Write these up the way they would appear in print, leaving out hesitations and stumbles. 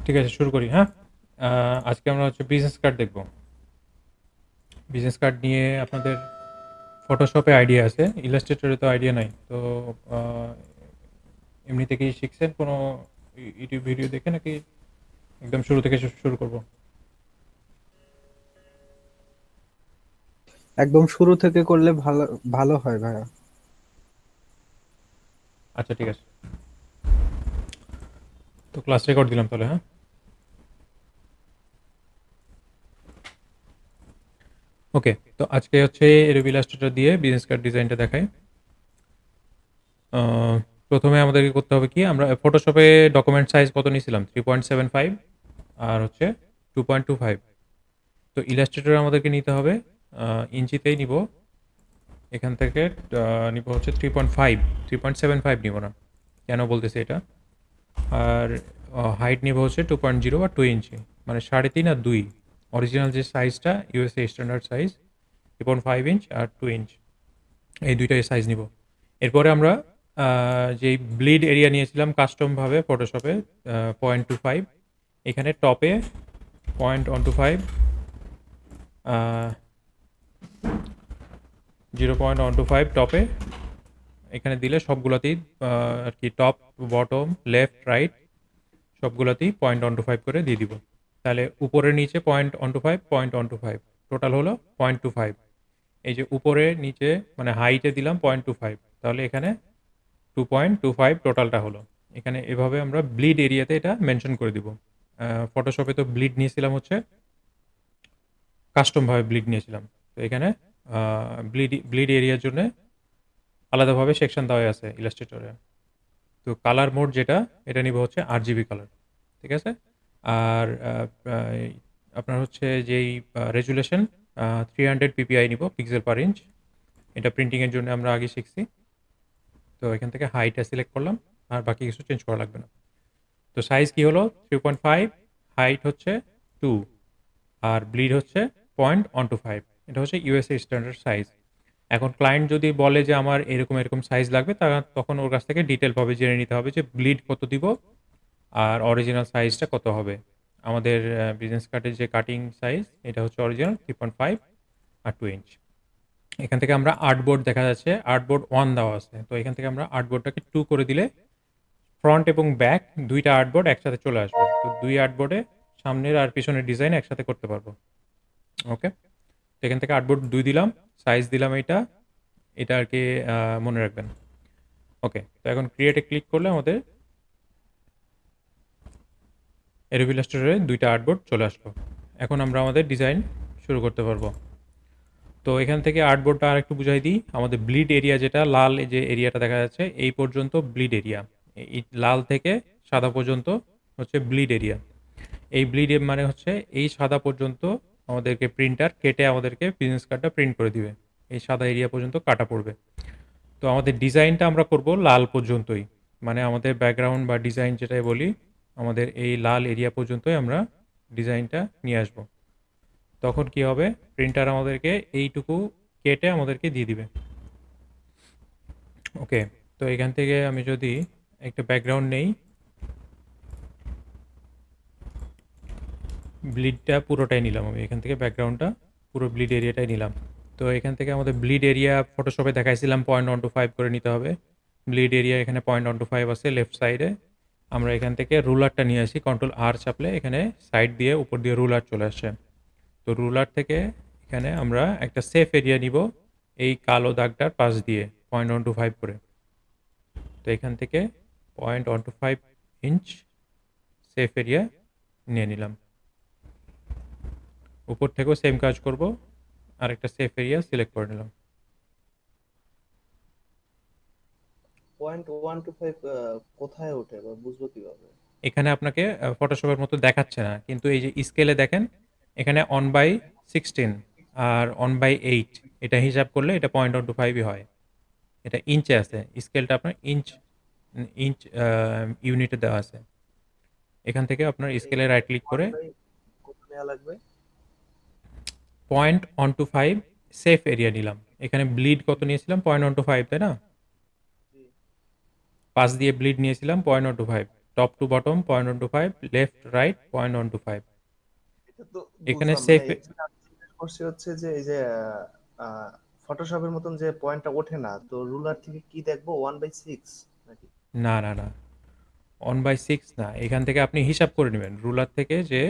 ঠিক আছে, শুরু করি। হ্যাঁ, আজকে আমরা হচ্ছে বিজনেস কার্ড দেখব। বিজনেস কার্ড নিয়ে আপনাদের ফটোশপে আইডিয়া আছে, ইলাস্ট্রেটরে তো আইডিয়া নাই। তো আহ, এমনি থেকেই শিখছেন কোনো ইউটিউব ভিডিও দেখে, নাকি একদম শুরু থেকে শুরু করব? একদম শুরু থেকে করলে ভালো ভালো হয় ভাইয়া। আচ্ছা, ঠিক আছে। তো ক্লাস রেকর্ড দিলাম তাহলে। হ্যাঁ, ওকে। তো আজকে হচ্ছে এরোবি ইলাস্ট্রেটর দিয়ে বিজনেস কার্ড ডিজাইনটা দেখাই। আহ, প্রথমে আমাদেরকে করতে হবে কি, আমরা ফটোশপে ডকুমেন্ট সাইজ কত নিয়েছিলাম? 3.75 আর হচ্ছে 2.25। তো ইলাস্ট্রেটর আমাদেরকে নিতে হবে ইঞ্চিতেই নিব। এখান থেকে নিব হচ্ছে 3.5, 3.75 নিব না। কেন বলতেছি এটা? আর হাইট নিব হচ্ছে 2.0 বা 2 ইঞ্চি, মানে 3.5 আর 2। অরিজিনাল যে সাইজটা ইউএসএ স্ট্যান্ডার্ড সাইজ 3.5 ইঞ্চ আর 2 ইঞ্চ, এই দুইটাই সাইজ নিব। এরপরে আমরা যেই ব্লিড এরিয়া নিয়েছিলাম কাস্টমভাবে ফটোশপে, 0.25, এখানে টপে 0.125, 0.125 টপে এখানে দিলে সবগুলোতেই আর কি, টপ, বটম, লেফট, রাইট সবগুলোতেই 0.125 করে দিয়ে দিব। তাহলে উপরে নিচে 0.125, 0.125, টোটাল হলো 0.25। এই যে উপরে নিচে মানে হাইটে দিলাম 0.25, তাহলে এখানে 2.25 টোটালটা হলো। এখানে এভাবে আমরা ব্লিড এরিয়াতে এটা মেনশন করে দিব। ফটোশপে তো ব্লিড নিয়েছিলাম হচ্ছে কাস্টমভাবে ব্লিড নিয়েছিলাম। তো এখানে ব্লিড ব্লিড এরিয়ার জন্য আলাদাভাবে সেকশন দেওয়া আছে ইলাস্ট্রেটরে। তো কালার মোড যেটা, এটা নিব হচ্ছে RGB কালার। ঠিক আছে। আর আপনার হচ্ছে যেই রেজুলেশন, 300 ppi নিব, পিক্সেল পার ইঞ্চ। এটা প্রিন্টিংয়ের জন্য আমরা আগে শিখছি। তো এখান থেকে হাইটটা সিলেক্ট করলাম, আর বাকি কিছু চেঞ্জ করা লাগবে না। তো সাইজ কি হলো? 3.5, হাইট হচ্ছে 2, আর ব্লিড হচ্ছে 0.125। এটা হচ্ছে ইউএসএ স্ট্যান্ডার্ড সাইজ। এখন ক্লায়েন্ট যদি বলে যে আমার এরকম এরকম সাইজ লাগবে, তখন ওর কাছ থেকে ডিটেলভাবে জেনে নিতে হবে যে ব্লিড কত দিব আর অরিজিনাল সাইজটা কত হবে। আমাদের বিজনেস কার্ডের যে কাটিং সাইজ, এটা হচ্ছে অরিজিনাল 3.5 আর 2 ইঞ্চ। এখান থেকে আমরা আর্টবোর্ড দেখা যাচ্ছে, আর্টবোর্ড 1 দেওয়া আছে, তো এখান থেকে আমরা আর্টবোর্ডটাকে 2 করে দিলে ফ্রন্ট এবং ব্যাক দুইটা আর্টবোর্ড একসাথে চলে আসবে। তো দুই আর্টবোর্ডে সামনের আর পিছনের ডিজাইন একসাথে করতে পারবো। ওকে। তো এখান থেকে আর্টবোর্ড 2 দিলাম, সাইজ দিলাম এটা, এটা আর কি মনে রাখবেন। ওকে। তো এখন ক্রিয়েটে ক্লিক করলে আমাদের এরোবি ইলাস্ট্রেটরে দুইটা আর্টবোর্ড চলে আসলো। এখন আমরা আমাদের ডিজাইন শুরু করতে পারবো। তো এখান থেকে আর্টবোর্ডটা আর একটু বুঝাই দিই। আমাদের ব্লিড এরিয়া যেটা লাল, এই যে এরিয়াটা দেখা যাচ্ছে, এই পর্যন্ত ব্লিড এরিয়া। এই লাল থেকে সাদা পর্যন্ত হচ্ছে ব্লিড এরিয়া। এই ব্লিড মানে হচ্ছে এই সাদা পর্যন্ত আমাদেরকে প্রিন্টার কেটে আমাদেরকে বিজনেস কার্ডটা প্রিন্ট করে দিবে। এই সাদা এরিয়া পর্যন্ত কাটা পড়বে। তো আমাদের ডিজাইনটা আমরা করব লাল পর্যন্তই, মানে আমাদের ব্যাকগ্রাউন্ড বা ডিজাইন যেটাই বলি, আমাদের এই লাল এরিয়া পর্যন্তই আমরা ডিজাইনটা নিয়ে আসব। তখন কি হবে? প্রিন্টার আমাদেরকে এইটুকু কেটে আমাদেরকে দিয়ে দিবে। ওকে। তো এখান থেকে আমি যদি একটা ব্যাকগ্রাউন্ড নেই, ব্লিডটা পুরোটাই নিলাম আমি এখান থেকে, ব্যাকগ্রাউন্ডটা পুরো ব্লিড এরিয়াটাই নিলাম। তো এখান থেকে আমাদের ব্লিড এরিয়া ফটোশপে দেখাইছিলাম 0.125 করে নিতে হবে। ব্লিড এরিয়া এখানে 0.125 আছে লেফট সাইডে। আমরা এখান থেকে রুলারটা নিয়ে আসি, Ctrl+R চাপলে এখানে সাইড দিয়ে উপর দিয়ে রুলার চলে আসে। তো রুলার থেকে এখানে আমরা একটা সেফ এরিয়া নিব, এই কালো দাগটার পাশ দিয়ে 0.125 করে। তো এখান থেকে 0.125 ইঞ্চ সেফ এরিয়া নিয়ে নিলাম। উপর থেকেও সেম কাজ করব, আরেকটা সেফ এরিয়া সিলেক্ট করে নিলাম। 0.125 কোথায় ওঠে বা বুঝবো কিভাবে? এখানে আপনাকে ফটোশপের মতো দেখাচ্ছে না, কিন্তু এই যে স্কেলে দেখেন, এখানে 1/16 আর 1/8, এটা হিসাব করলে এটা 0.125ই হয়। এটা ইঞ্চে আছে, স্কেলটা আপনার ইঞ্চ ইঞ্চ ইউনিটে দেওয়া আছে। এখান থেকে আপনার এই স্কেলে রাইট ক্লিক ওয়ান করে বাই কত নেওয়া লাগবে? 0.125 সেফ এরিয়া নিলাম। এখানে ব্লিড কত নিয়েছিলাম? 0.125, তাই না? জি। পাশ দিয়ে ব্লিড নিয়েছিলাম 0.125। Top to bottom 0.125, left right 0.125। এটা তো এখানে বুঝলাম সেফ। ভাই। এখানে আমি জিজ্ঞেস করছি হচ্ছে যে এই যে ফটোশপের মতন যে পয়েন্টটা ওঠে না, তো রুলার থেকে কি দেখবো, 1/6 নাকি? না না না, 1/6 না, এখান থেকে আপনি হিসাব করে নেবেন রুলার থেকে যে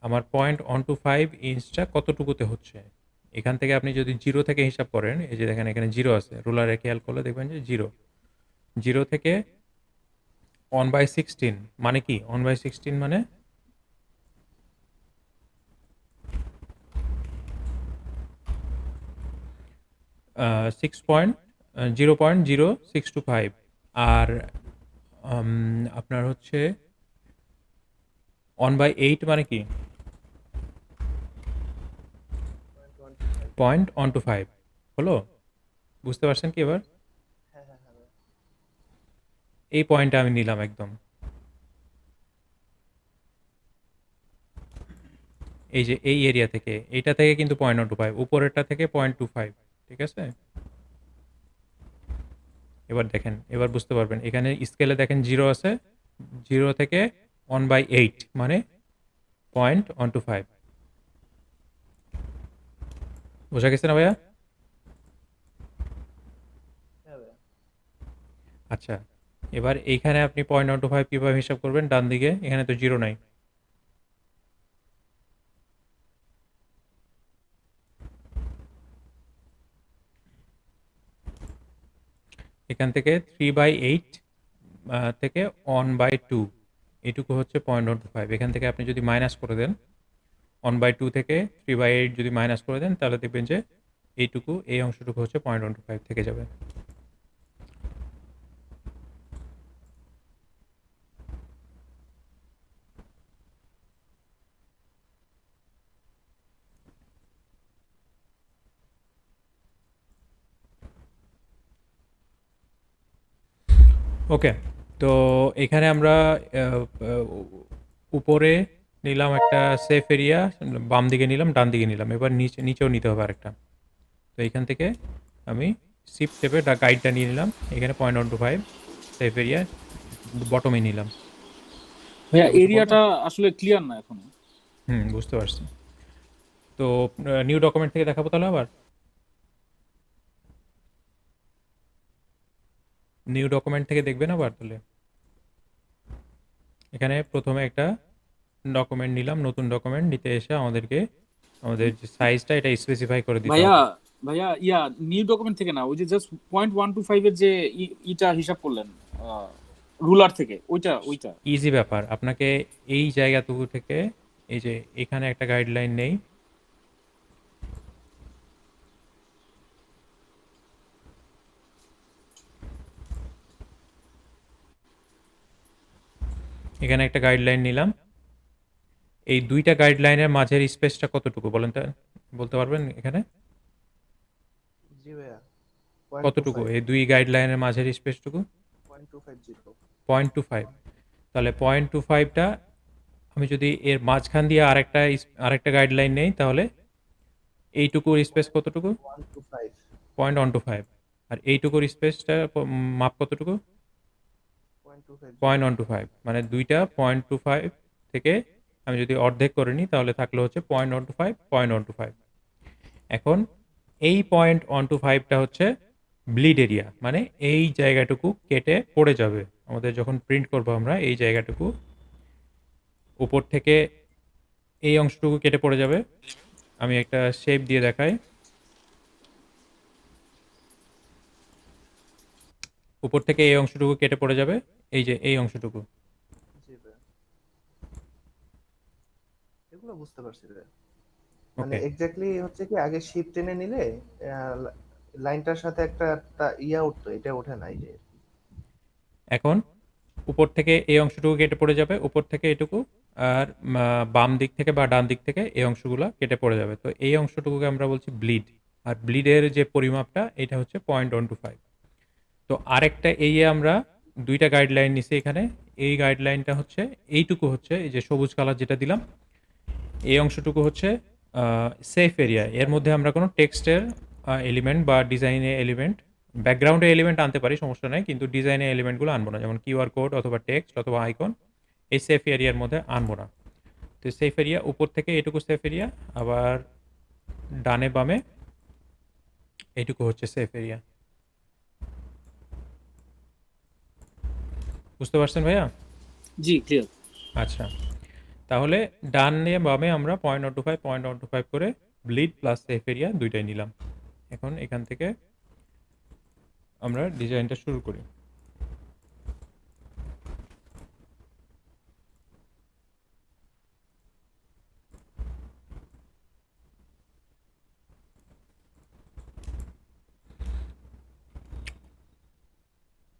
আমার 0.125 ইঞ্চটা কতটুকুতে হচ্ছে। এখান থেকে আপনি যদি জিরো থেকে হিসাব করেন, এই যে দেখেন এখানে জিরো আছে, রুলারে খেয়াল করলে দেখবেন যে জিরো, জিরো থেকে 1/16 মানে কি, 1/16 মানে 0.0625। আর আপনার হচ্ছে 1/8 মানে কি, 0.125। 0.125 হলো। বুঝতে পারছেন কি এবার? হ্যাঁ হ্যাঁ হ্যাঁ ভাই। এই পয়েন্টটা আমি নিলাম একদম, এই যে এই এরিয়া থেকে, এইটা থেকে কিন্তু 0.125, উপরেরটা থেকে 0.25। ঠিক আছে, এবার দেখেন, এবার বুঝতে পারবেন, এখানে স্কেলে দেখেন জিরো আছে, জিরো থেকে 1/8 মানে 0.125। বোঝা গেছে না ভাইয়া? হ্যাঁ ভাই। আচ্ছা, এবার এইখানে আপনি 0.125 কিভাবে হিসাব করবেন, ডান দিকে এখানে তো জিরো নাই, এখান থেকে 3/8 থেকে 1/2, এটুকু হচ্ছে 0.125। এখান থেকে আপনি যদি মাইনাস করে দেন, 1/2 থেকে 3/8 যদি মাইনাস করে দেন, তাহলে দেখবেন যে এইটুকু, এই অংশটুকু হচ্ছে 0.125 থেকে যাবে। ওকে, তো এখানে আমরা উপরে নিলাম একটা সেফ এরিয়া, বাম দিকে নিলাম, ডান দিকে নিলাম, এবার নিচেও নিতে হবে আরেকটা। তো এখান থেকে আমি শিপ শেপে গাইডটা নিয়ে নিলাম, এখানে 0.125 সেফ এরিয়া বটমে নিলাম। ভাইয়া কেউ কিছু বলবো? এরিয়াটা আসলে ক্লিয়ার না এখনো। বুঝতে পারছি। তো নিউ ডকুমেন্ট থেকে দেখাবো তাহলে আবার, নিউ ডকুমেন্ট থেকে দেখবেন আবার তাহলে। এখানে প্রথমে একটা ডকুমেন্ট নিলাম, নতুন ডকুমেন্ট নিতে এসে আমাদেরকে আমাদের যে সাইজটা এটা স্পেসিফাই করে দিতে ভাইয়া হবে। ভাইয়া নিউ ডকুমেন্ট থেকে না, ওই যে জাস্ট 0.125 এর যে ইটা হিসাব করলেন রুলার থেকে, ওইটা ওইটা। ইজি ব্যাপার, আপনাকে এই জায়গাটুকু থেকে, এই যে এখানে একটা গাইডলাইন নেই, এখানে একটা গাইডলাইন নিলাম, এই দুইটা গাইডলাইনের মাঝের স্পেসটা কতটুকু বলেন তো, বলতে পারবেন এখানে জি ভাইয়া। পয়েন্ট টু কতটুকু, ফাইভ এই দুই গাইডলাইনের মাঝের স্পেসটুকু? 0.250। 0.25। তাহলে 0.25টা আমি যদি এর মাঝখান দিয়ে আরেকটা গাইডলাইন নেই, তাহলে এইটুকুর স্পেস কতটুকু? 0.125। 0.125। আর এইটুকুর স্পেসটা মাপ কতটুকু? 0.250। 0.125, মানে দুইটা 0.25 থেকে আমি যদি অর্ধেক করে নিই, তাহলে থাকলো হচ্ছে 0.125, 0.125। এখন এই 0.125টা হচ্ছে ব্লিড এরিয়া, মানে এই জায়গাটুকু কেটে পড়ে যাবে আমাদের যখন প্রিন্ট করবো আমরা, এই জায়গাটুকু উপর থেকে এই অংশটুকু কেটে পড়ে যাবে। আমি একটা শেপ দিয়ে দেখাই, উপর থেকে এই অংশটুকু কেটে পড়ে যাবে, এই যে এই অংশটুকু। জি ভাইয়া, এগুলো বুঝতে পারছি ভাইয়া। মানে ওকে, এক্স্যাক্টলি হচ্ছে কি, আগে শিপ টেনে নিলে লাইনটার সাথে একটা ইয়া উঠতো, এটা ওঠে না এই যে। এখন উপর থেকে এই অংশটুকু কেটে পড়ে যাবে, উপর থেকে এটুকু, আর বাম দিক থেকে বা ডান দিক থেকে এই অংশগুলো কেটে পড়ে যাবে। তো এই অংশটুকুকে আমরা বলছি ব্লিড, আর ব্লিডের যে পরিমাপটা এটা হচ্ছে 0.125। তো আরেকটা এই আমরা দুইটা গাইডলাইন নিছি এখানে, এই গাইডলাইনটা হচ্ছে এইটুকু, হচ্ছে এই যে সবুজ কালার যেটা দিলাম, এই অংশটুকু হচ্ছে সেফ এরিয়া। এর মধ্যে আমরা কোনো টেক্সটের এলিমেন্ট বা ডিজাইনের এলিমেন্ট, ব্যাকগ্রাউন্ডের এলিমেন্ট আনতে পারি, সমস্যা নাই, কিন্তু ডিজাইনের এলিমেন্টগুলো আনবো না, যেমন কিউআর কোড অথবা টেক্সট অথবা আইকন, এই সেফ এরিয়ার মধ্যে আনবো না। তো সেফ এরিয়া উপর থেকে এটুকু সেফ এরিয়া, আবার ডানে বামে এইটুকু হচ্ছে সেফ এরিয়া। বুঝতে পারছেন ভাইয়া? জি, ক্লিয়ার। আচ্ছা, তাহলে ডানে বামে আমরা 0.05 0.05 করে ব্লিড প্লাস সেফ এরিয়া দুইটাই নিলাম। এখন এখান থেকে আমরা ডিজাইনটা শুরু করি।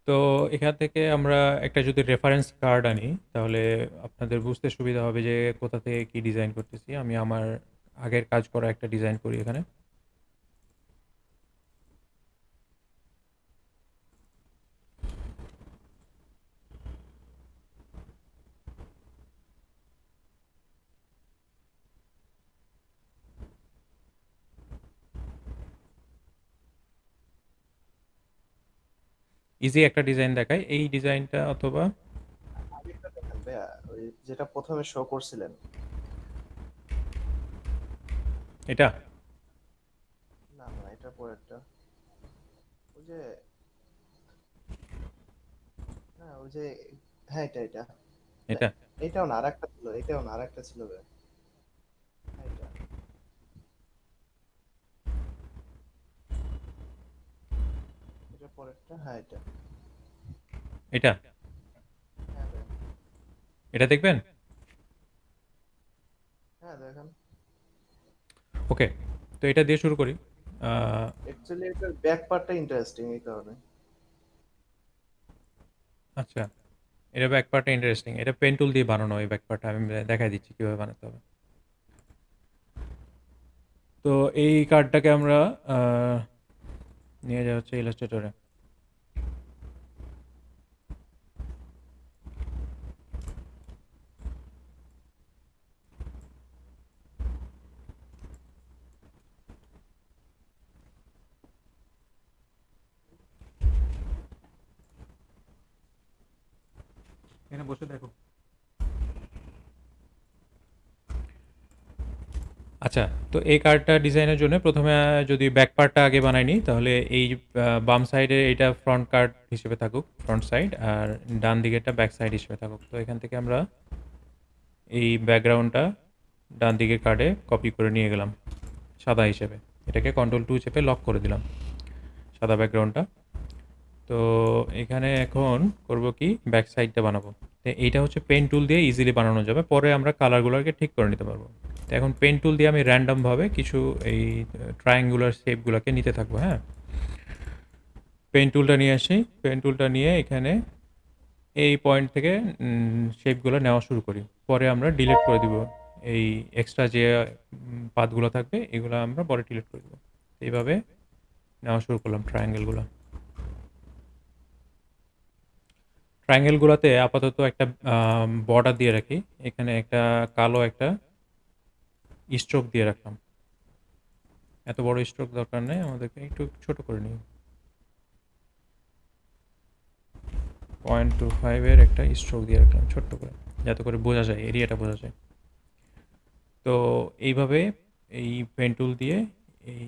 তো এখান থেকে আমরা একটা যদি রেফারেন্স কার্ড আনি, তাহলে আপনাদের বুঝতে সুবিধা হবে যে কোথা থেকে কি ডিজাইন করতেছি। আমি আমার আগের কাজ করা একটা ডিজাইন করি এখানে। ইজি একটা ডিজাইন দেখাই, এই ডিজাইনটা অথবা আরেকটা দেখেন ভাইয়া, ওই যেটা প্রথমে শো করছিলেন। এটা না না, এটার পরেরটা। ওই যে, না ওই যে, হ্যাঁ এটা না, এটা এটাও না, আরেকটা ছিল, এটাও না, আরেকটা ছিল ভাইয়া। হ্যাঁ এটা, এটার পরেরটা, হ্যাঁ এটা। এটা হ্যাঁ ভাইয়া, এটা দেখবেন। হ্যাঁ দেখেন। ওকে, তো এটা দিয়ে শুরু করি। অ্যাকচুয়ালি এটার ব্যাক পার্টটা ইন্টারেস্টিং এই কারণে। আচ্ছা, এটা ব্যাক পার্টটা ইন্টারেস্টিং। এটা পেন টুল দিয়ে বানানো, এই ব্যাক পার্টটা আমি দেখাই দিচ্ছি কিভাবে বানাতে হবে। তো এই কার্ডটাকে আমরা নিয়ে যাওয়া হচ্ছে ইলাস্ট্রেটরে। এখানে বসে দেখো। আচ্ছা, তো এই কার্ডটা ডিজাইনের জন্য প্রথমে যদি ব্যাক পার্টটা আগে বানাই নিই, তাহলে এই বাম সাইডে এটা ফ্রন্ট কার্ড হিসেবে থাকুক, ফ্রন্ট সাইড, আর ডান দিকেরটা ব্যাক সাইড হিসেবে থাকুক। তো এখান থেকে আমরা এই ব্যাকগ্রাউন্ডটা ডান দিকের কার্ডে কপি করে নিয়ে গেলাম সাদা হিসেবে। এটাকে কন্ট্রোল 2 চেপে লক করে দিলাম সাদা ব্যাকগ্রাউন্ডটা। তো এখানে এখন করব কি, ব্যাক সাইডটা বানাবো। তো এইটা হচ্ছে পেন টুল দিয়ে ইজিলি বানানো যাবে, পরে আমরা কালারগুলোকে ঠিক করে নিতে পারবো। তো এখন পেন টুল দিয়ে আমি র্যান্ডমভাবে কিছু এই ট্রায়াঙ্গুলার শেপগুলোকে নিতে থাকবো। হ্যাঁ, পেন টুলটা নিয়ে আসি, পেন টুলটা নিয়ে এখানে এই পয়েন্ট থেকে শেপগুলো নেওয়া শুরু করি। পরে আমরা ডিলিট করে দিব এই এক্সট্রা যে পাতগুলো থাকবে, এগুলো আমরা পরে ডিলিট করে দেবো। এইভাবে নেওয়া শুরু করলাম ট্রায়াঙ্গেলগুলো। ট্রায়াঙ্গেলগুলোতে আপাতত একটা বর্ডার দিয়ে রাখি। এখানে একটা কালো একটা স্ট্রোক দিয়ে রাখলাম। এত বড় স্ট্রোক দরকার নেই, আমাদেরকে একটু ছোট করে নিই। 0.25-এর একটা স্ট্রোক দিয়ে রাখলাম ছোট্ট করে, যাতে করে বোঝা যায়, এরিয়াটা বোঝা যায়। তো এইভাবে এই পেন টুল দিয়ে এই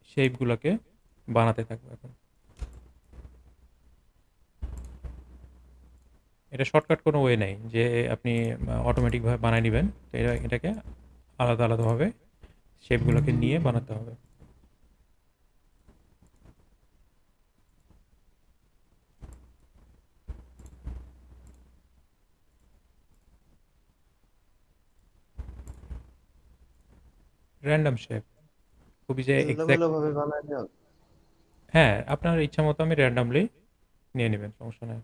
শেপগুলোকে বানাতে থাকবো এখন। এটা শর্টকাট কোনো ওয়ে নেই যে আপনি অটোমেটিকভাবে বানায় নেবেন। তো এটাকে আলাদা আলাদাভাবে শেপগুলোকে নিয়ে বানাতে হবে। র্যান্ডম শেপ, খুবই যে এক্স্যাক্ট। এলোমেলো ভাবে বানায় নেওয়া। হ্যাঁ, আপনার ইচ্ছা মতো আমি র্যান্ডমলি নিয়ে নেবেন, সমস্যা নেই।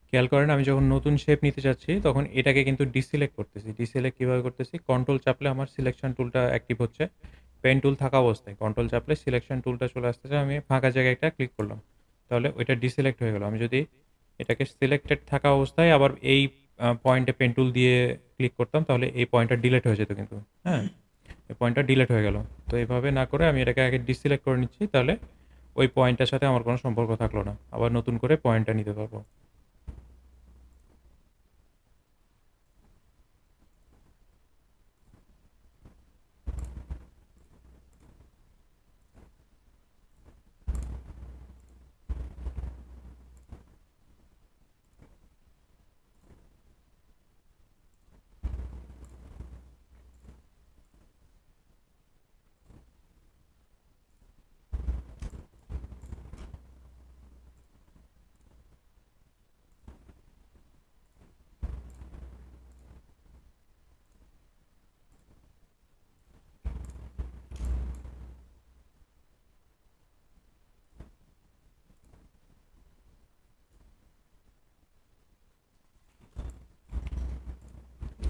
খেয়াল করেন আমি যখন নতুন শেপ নিতে চাচ্ছি তখন এটাকে কিন্তু ডিসিলেক্ট করতেছি। ডিসিলেক্ট কিভাবে করতেছি? কন্ট্রোল চাপলে আমার সিলেকশন টুলটা অ্যাক্টিভ হচ্ছে। পেন টুল থাকা অবস্থায় কন্ট্রোল চাপলে সিলেকশন টুলটা চলে আসতেছে। আমি ফাঁকা জায়গায় একটা ক্লিক করলাম। তাহলে ওইটা ডিসিলেক্ট হয়ে গেল। আমি যদি এটাকে সিলেক্টেড থাকা অবস্থায় আবার এই পয়েন্টে পেন টুল দিয়ে ক্লিক করতাম তাহলে এই পয়েন্টটা ডিলিট হয়ে যেত কিন্তু। হ্যাঁ? এই পয়েন্টটা ডিলিট হয়ে গেল। তো এভাবে না করে আমি এটাকে আগে ডিসিলেক্ট করে নিচ্ছি। তাহলে ওই পয়েন্টটার সাথে আমার কোনো সম্পর্ক থাকলো না। আবার নতুন করে পয়েন্টটা নিতে পারবো।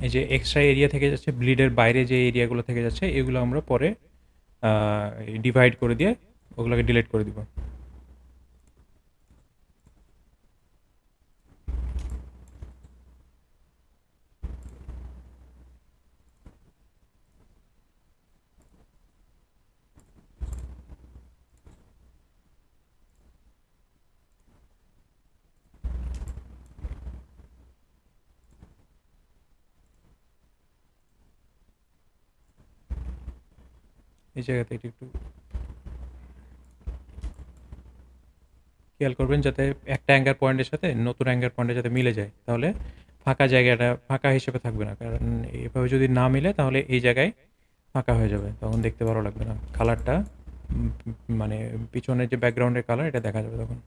এই যে এক্সট্রা এরিয়া থেকে যাচ্ছে, ব্লিডের বাইরে যে এরিয়াগুলো থেকে যাচ্ছে, এগুলো আমরা পরে ডিভাইড করে দিয়ে ওগুলোকে ডিলিট করে দিব। এই জায়গাতে এটা একটু খেয়াল করবেন যাতে একটা অ্যাঙ্গার পয়েন্টের সাথে নতুন অ্যাঙ্গার পয়েন্টের যাতে মিলে যায়, তাহলে ফাঁকা জায়গাটা ফাঁকা হিসেবে থাকবে না। কারণ এভাবে যদি না মিলে তাহলে এই জায়গায় ফাঁকা হয়ে যাবে, তখন দেখতে ভালো লাগবে না। কালারটা মানে পিছনের যে ব্যাকগ্রাউন্ডের কালার এটা দেখা যাবে তখন।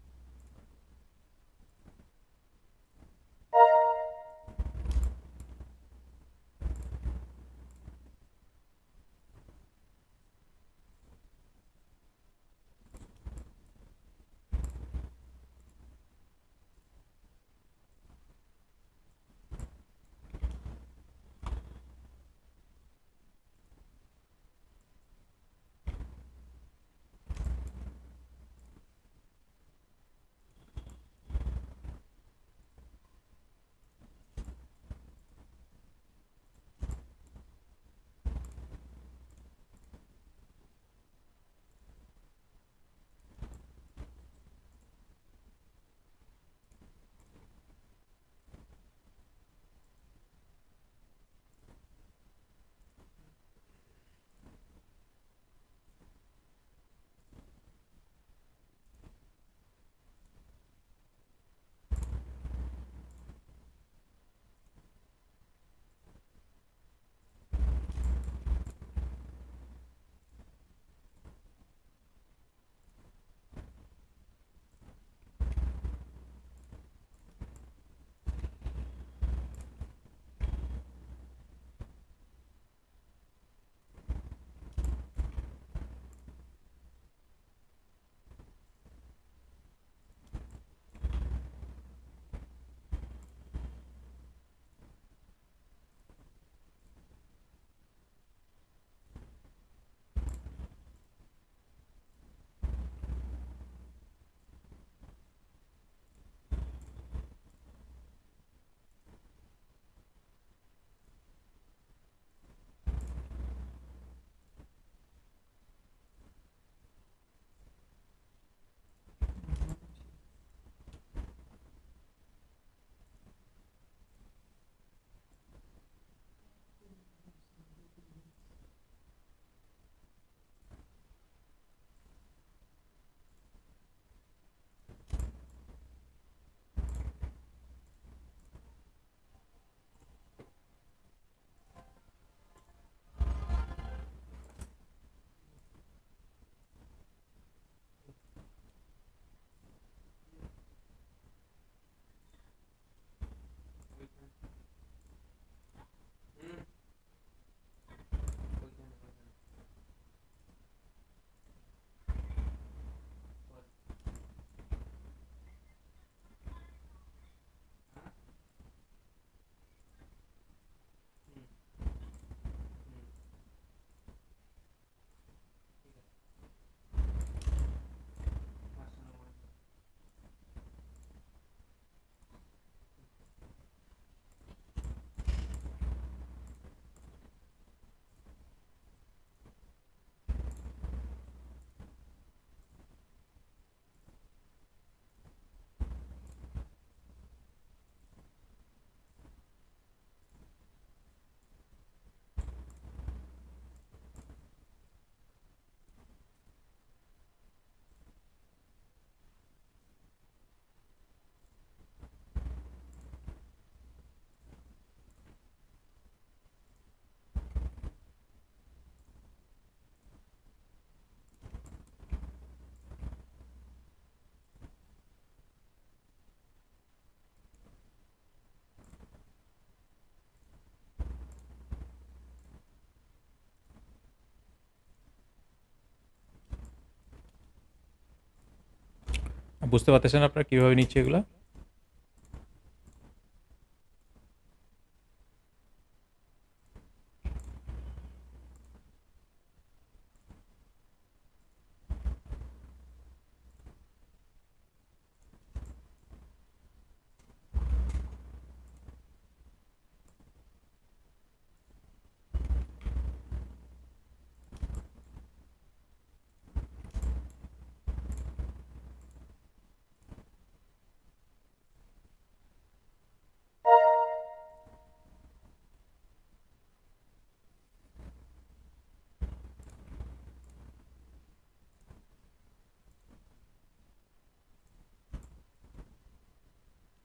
বুঝতে পারতেছেন আপনারা কিভাবে নিচ্ছে এগুলা?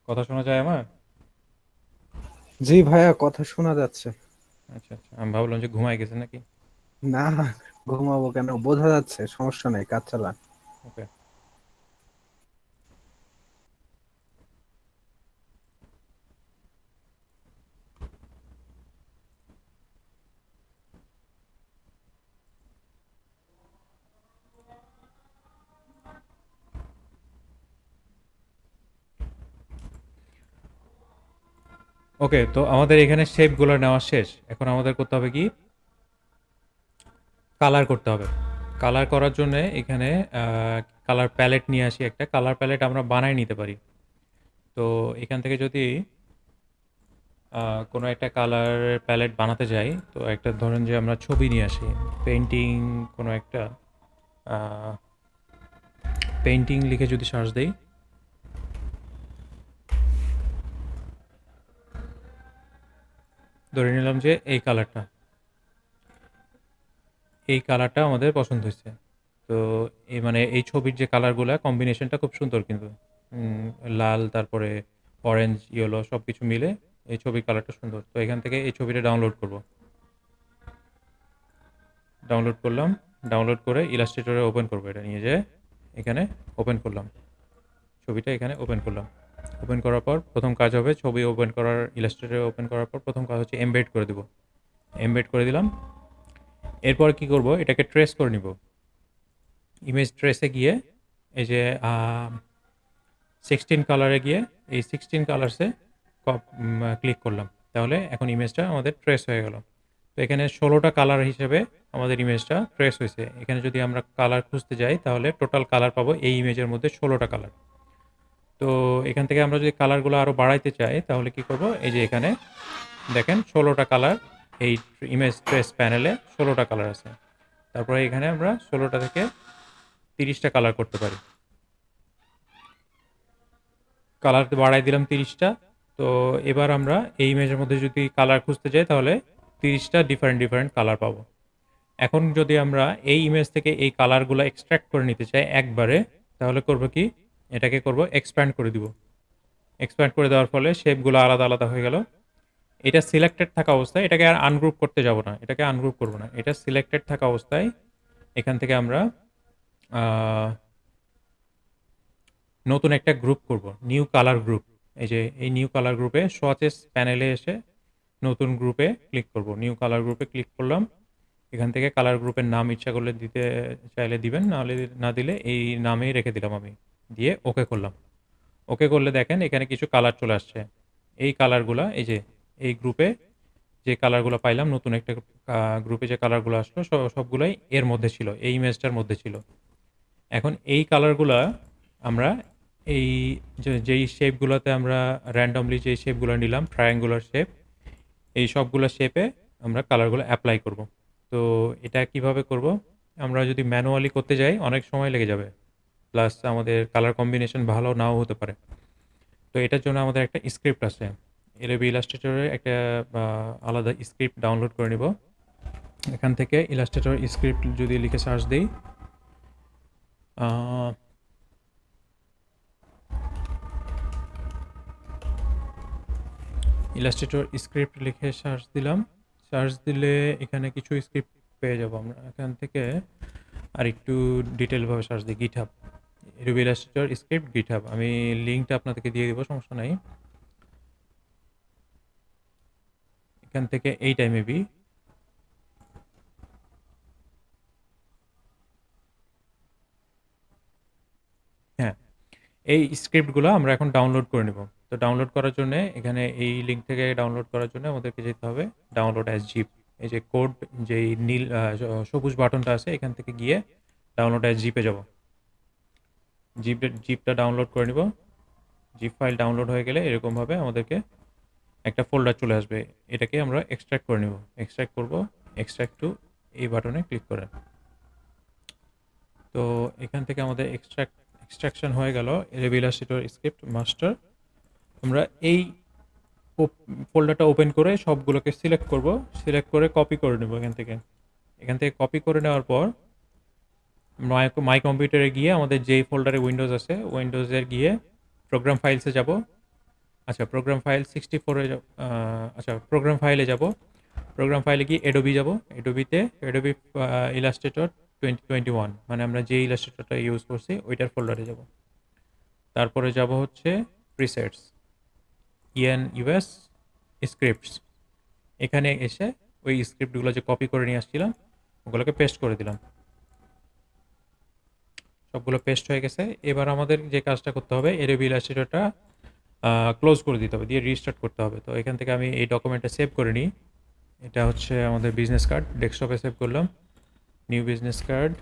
কথা শোনা যায় আমার? জি ভাইয়া, কথা শোনা যাচ্ছে। আচ্ছা, আচ্ছা। আমি ভাবলাম যে ঘুমায় গেছেন নাকি? না, ঘুমাবো কেন, বোঝা যাচ্ছে, সমস্যা নেই, কাজ চালান। ওকে। ওকে, তো আমাদের এখানে শেপগুলো নেওয়া শেষ। এখন আমাদের করতে হবে কি? কালার করতে হবে। কালার করার জন্যে এখানে কালার প্যালেট নিয়ে আসি একটা। কালার প্যালেট আমরা বানায় নিতে পারি। তো এখান থেকে যদি কোনো একটা কালার প্যালেট বানাতে যাই, তো একটা ধরেন যে আমরা ছবি নিয়ে আসি। পেইন্টিং কোনো একটা আ পেইন্টিং লিখে যদি সার্চ দেই, ধরে নিলাম যে এই কালারটা আমাদের পছন্দ হইছে। তো মানে এই ছবির যে কালারগুলা কম্বিনেশনটা খুব সুন্দর কিন্তু। উম লাল তারপরে অরেঞ্জ, ইয়েলো সবকিছু মিলে এই ছবির কালারটা সুন্দর। তো এখান থেকে এই ছবিটা ডাউনলোড করব। ডাউনলোড করলাম। ডাউনলোড করে ইলাস্ট্রেটরে ওপেন করব। এটা নিয়ে যেয়ে এখানে ওপেন করলাম। ছবিটা এখানে ওপেন করলাম। ওপেন করার পর প্রথম কাজ হবে ছবি ওপেন করার ইলাস্ট্রেটরে ওপেন করার পর প্রথম কাজ হচ্ছে এমবেড করে দিব। এমবেড করে দিলাম। এরপর কি করব? এটাকে ট্রেস করে নিব। ইমেজ ট্রেসে গিয়ে এই যে 16 কালারে গিয়ে এই 16 কালার্সে ক্লিক করলাম। তাহলে এখন ইমেজটা আমাদের ট্রেস হয়ে গেল। তো এখানে 16টা কালার হিসেবে আমাদের ইমেজটা ট্রেস হয়েছে। এখানে যদি আমরা কালার খুঁজতে যাই তাহলে টোটাল কালার পাবো এই ইমেজের মধ্যে 16টা কালার। তো এখান থেকে আমরা যদি কালারগুলো আরও বাড়াইতে চাই তাহলে কি করব? এই যে এখানে দেখেন 16টা কালার এই ইমেজ ট্রেস প্যানেলে 16টা কালার আছে। তারপরে এখানে আমরা 16টা থেকে 30টা কালার করতে পারি। কালার বাড়াই দিলাম 30টা। তো এবার আমরা এই ইমেজের মধ্যে যদি কালার খুঁজতে যাই তাহলে 30টা ডিফারেন্ট ডিফারেন্ট কালার পাবো। এখন যদি আমরা এই ইমেজ থেকে এই কালারগুলো এক্সট্রাক্ট করে নিতে চাই একবারে, তাহলে করব কি? এটাকে করব এক্সপ্যান্ড করে দিব। এক্সপ্যান্ড করে দেওয়ার ফলে শেপগুলো আলাদা আলাদা হয়ে গেল। এটা সিলেক্টেড থাকা অবস্থায় এটাকে আর আনগ্রুপ করতে যাব না। এটাকে আনগ্রুপ করব না। এটা সিলেক্টেড থাকা অবস্থায় এখান থেকে আমরা আহ, নতুন একটা গ্রুপ করব, নিউ কালার গ্রুপ। এই যে এই নিউ কালার গ্রুপে সোয়াচেস প্যানেলে এসে নতুন গ্রুপে ক্লিক করব। নিউ কালার গ্রুপে ক্লিক করলাম। এখান থেকে কালার গ্রুপের নাম ইচ্ছা করলে দিতে চাইলে দিবেন, নাহলে না দিলে এই নামেই রেখে দিলাম আমি। দিয়ে ওকে করলাম। ওকে করলে দেখেন এখানে কিছু কালার চলে আসছে। এই কালারগুলা এই যে এই গ্রুপে যে কালারগুলো পাইলাম, নতুন একটা গ্রুপে যে কালারগুলো আসলো সবগুলাই এর মধ্যে ছিল, এই ইমেজটার মধ্যে ছিল। এখন এই কালারগুলা আমরা এই যেই শেপগুলোতে আমরা র্যান্ডমলি যেই শেপগুলো নিলাম ট্রায়াঙ্গুলার শেপ, এই সবগুলো শেপে আমরা কালারগুলো অ্যাপ্লাই করব। তো এটা কিভাবে করব? আমরা যদি ম্যানুয়ালি করতে যাই অনেক সময় লেগে যাবে, প্লাস আমাদের কালার কম্বিনেশন ভালো নাও হতে পারে। তো এটার জন্য আমাদের একটা স্ক্রিপ্ট আছে। এলএবি ইলাস্ট্রেটরে একটা আলাদা স্ক্রিপ্ট ডাউনলোড করে নিব। এখান থেকে ইলাস্ট্রেটর স্ক্রিপ্ট যদি লিখে সার্চ দিই, ইলাস্ট্রেটর স্ক্রিপ্ট লিখে সার্চ দিলাম। সার্চ দিলে এখানে কিছু স্ক্রিপ্ট পেয়ে যাব আমরা। এখান থেকে আর একটু ডিটেলভাবে সার্চ দিই GitHub, Ruby Illustrator script GitHub. আমি লিঙ্কটা আপনাদেরকে দিয়ে দিব, সমস্যা নাই। এখান থেকে এইটাই মেবি, হ্যাঁ, এই স্ক্রিপ্টগুলো আমরা এখন ডাউনলোড করে নেব। তো ডাউনলোড করার জন্যে এখানে এই লিঙ্ক থেকে ডাউনলোড করার জন্য আমাদেরকে যেতে হবে ডাউনলোড অ্যাজ জিপ। এই যে কোড যেই নীল সবুজ বাটনটা আছে এখান থেকে গিয়ে ডাউনলোড অ্যাজ জিপে যাব। জিপটা ডাউনলোড করে নিব। জিপ ফাইল ডাউনলোড হয়ে গেলে এরকমভাবে আমাদেরকে একটা ফোল্ডার চলে আসবে। এটাকে আমরা এক্সট্রাক্ট করে নিব। এক্সট্রাক্ট করব, এক্সট্রাক্ট টু এই বাটনে ক্লিক করে। তো এখান থেকে আমাদের এক্সট্রাকশন হয়ে গেল রেভিলাস্টিটোর স্ক্রিপ্ট মাস্টার। আমরা এই ফোল্ডারটা ওপেন করে সবগুলোকে সিলেক্ট করব, সিলেক্ট করে কপি করে নেব এখান থেকে কপি করে নেওয়ার পর মাই কম্পিউটারে গিয়ে আমাদের যেই ফোল্ডারে উইন্ডোজ আছে উইন্ডোজের গিয়ে প্রোগ্রাম ফাইলসে যাব। আচ্ছা প্রোগ্রাম ফাইল 64-এ আচ্ছা প্রোগ্রাম ফাইলে যাব। প্রোগ্রাম ফাইলে গিয়ে এডোবি যাব। এডোবিতে এডোবি ইলাস্ট্রেটর 2021 মানে আমরা যে ইলাস্ট্রেটরটা ইউজ করছি ওইটার ফোল্ডারে যাব। তারপরে যাব হচ্ছে প্রিসেটস ইউএস স্ক্রিপ্টস। এখানে এসে ওই স্ক্রিপ্টগুলো যে কপি করে নিয়ে আসছিলাম ওগুলোকে পেস্ট করে দিলাম। সবগুলো পেস্ট হয়ে গেছে। এবার আমাদের যে কাজটা করতে হবে এডোবি ইলাস্ট্রেটরটা ক্লোজ করে দিতে হবে, দিয়ে রিস্টার্ট করতে হবে। তো এখান থেকে আমি এই ডকুমেন্টটা সেভ করে নিই। এটা হচ্ছে আমাদের বিজনেস কার্ড, ডেস্কটপে সেভ করলাম। New business card,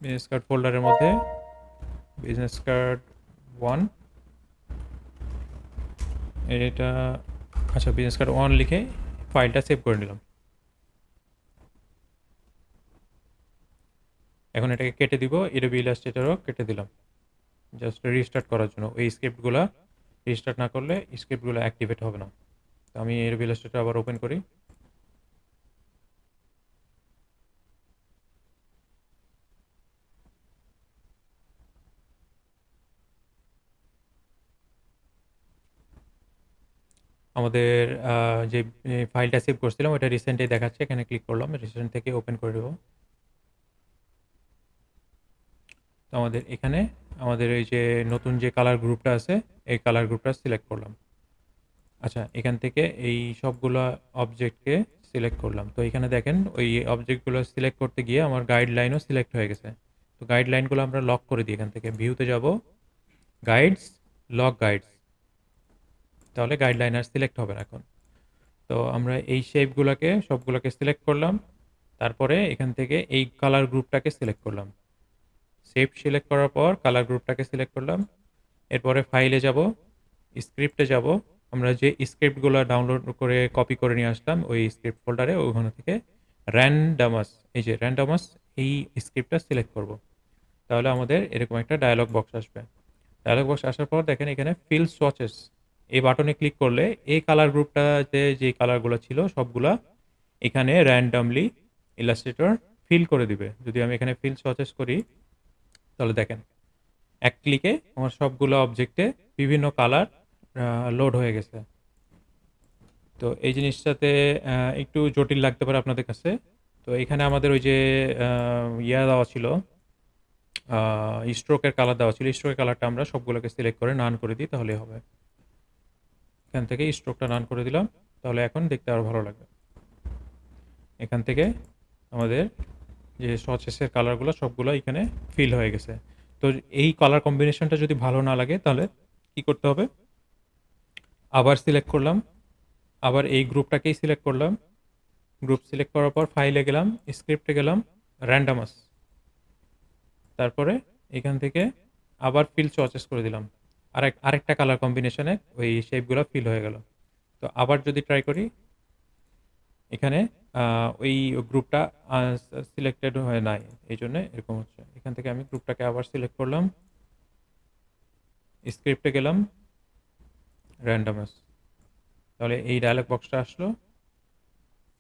business card ফোল্ডারের মধ্যে বিজনেস কার্ড 1 এটা আচ্ছা বিজনেস কার্ড 1 লিখে ফাইলটা সেভ করে নিলাম। এখন এটাকে কেটে দিব, এডোবি ইলাস্ট্রেটরও কেটে দিলাম জাস্ট রিস্টার্ট করার জন্য। ওই স্ক্রিপ্টগুলো রিস্টার্ট না করলে স্ক্রিপ্টগুলো অ্যাক্টিভেট হবে না। তো আমি এডোবি ইলাস্ট্রেটর আবার ওপেন করি। আমাদের যে ফাইলটা সেভ করছিলাম ওটা রিসেন্টলি দেখাচ্ছে, এখানে ক্লিক করলাম, রিসেন্ট থেকে ওপেন করে দেবো। তো আমাদের এখানে আমাদের এই যে নতুন যে কালার গ্রুপটা আছে এই কালার গ্রুপটা সিলেক্ট করলাম। আচ্ছা এখান থেকে এই সবগুলো অবজেক্টকে সিলেক্ট করলাম। তো এখানে দেখেন ওই অবজেক্টগুলো সিলেক্ট করতে গিয়ে আমার গাইডলাইনও সিলেক্ট হয়ে গেছে। তো গাইডলাইনগুলো আমরা লক করে দিই। এখান থেকে ভিউতে যাব, গাইডস, লক গাইডস, তাহলে গাইডলাইন আর সিলেক্ট হবে না এখন। তো আমরা এই শেপগুলোকে সবগুলোকে সিলেক্ট করলাম। তারপরে এখান থেকে এই কালার গ্রুপটাকে সিলেক্ট করলাম। শেপ সিলেক্ট করার পর কালার গ্রুপটাকে সিলেক্ট করলাম। এরপরে ফাইলে যাব, স্ক্রিপ্টে যাব। আমরা যে স্ক্রিপ্টগুলো ডাউনলোড করে কপি করে নিয়ে আসলাম ওই স্ক্রিপ্ট ফোল্ডারে ওখানে থেকে র্যান্ডামাস, এই যে র্যান্ডামাস এই স্ক্রিপ্টটা সিলেক্ট করব। তাহলে আমাদের এরকম একটা ডায়লগ বক্স আসবে। ডায়লগ বক্স আসার পর দেখেন এখানে ফিল সোয়াচেস এই বাটনে ক্লিক করলে এই কালার গ্রুপটাতে যে কালারগুলো ছিল সবগুলা এখানে র্যান্ডামলি ইলাস্ট্রেটর ফিল করে দিবে। যদি আমি এখানে ফিল সোয়াচেস করি তাহলে দেখেন এক ক্লিকে আমার সবগুলো অবজেক্টে বিভিন্ন কালার লোড হয়ে গেছে। তো এই জিনিসটাতে একটু জটিল লাগতে পারে আপনাদের কাছে। তো এখানে আমাদের ওই যে ইয়া দেওয়া ছিল, স্ট্রোকের কালার দেওয়া ছিল, স্ট্রোকের কালারটা আমরা সবগুলোকে সিলেক্ট করে নান করে দিই তাহলে হবে। এখান থেকে স্ট্রোকটা নান করে দিলাম, তাহলে এখন দেখতে আরও ভালো লাগবে। এখান থেকে আমাদের যে সচেসের কালারগুলো সবগুলো এখানে ফিল হয়ে গেছে। তো এই কালার কম্বিনেশনটা যদি ভালো না লাগে তাহলে কি করতে হবে, আবার সিলেক্ট করলাম, আবার এই গ্রুপটাকেই সিলেক্ট করলাম। গ্রুপ সিলেক্ট করার পর ফাইলে গেলাম, স্ক্রিপ্টে গেলাম, র্যান্ডামাস, তারপরে এখান থেকে আবার ফিল চয়েস করে দিলাম। আরেকটা কালার কম্বিনেশনে ওই শেপগুলো ফিল হয়ে গেল। তো আবার যদি ট্রাই করি, এখানে ওই গ্রুপটা সিলেক্টেড হয়ে নাই, এই জন্য এরকম হচ্ছে। এখান থেকে আমি গ্রুপটাকে আবার সিলেক্ট করলাম, স্ক্রিপ্টে গেলাম, র্যান্ডামাস, তাহলে এই ডায়লগ বক্সটা আসলো,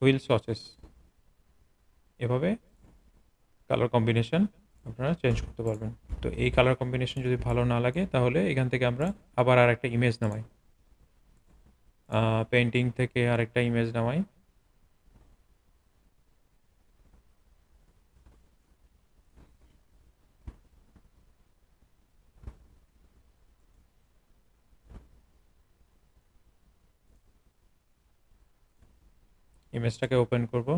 হুইল সচেস। এভাবে কালার কম্বিনেশন আপনারা চেঞ্জ করতে পারবেন। তো এই কালার কম্বিনেশন যদি ভালো না লাগে তাহলে এখান থেকে আমরা আবার আরেকটা ইমেজ নামাই, পেন্টিং থেকে আরেকটা ইমেজ নামাই। ইমেজটাকে ওপেন করব,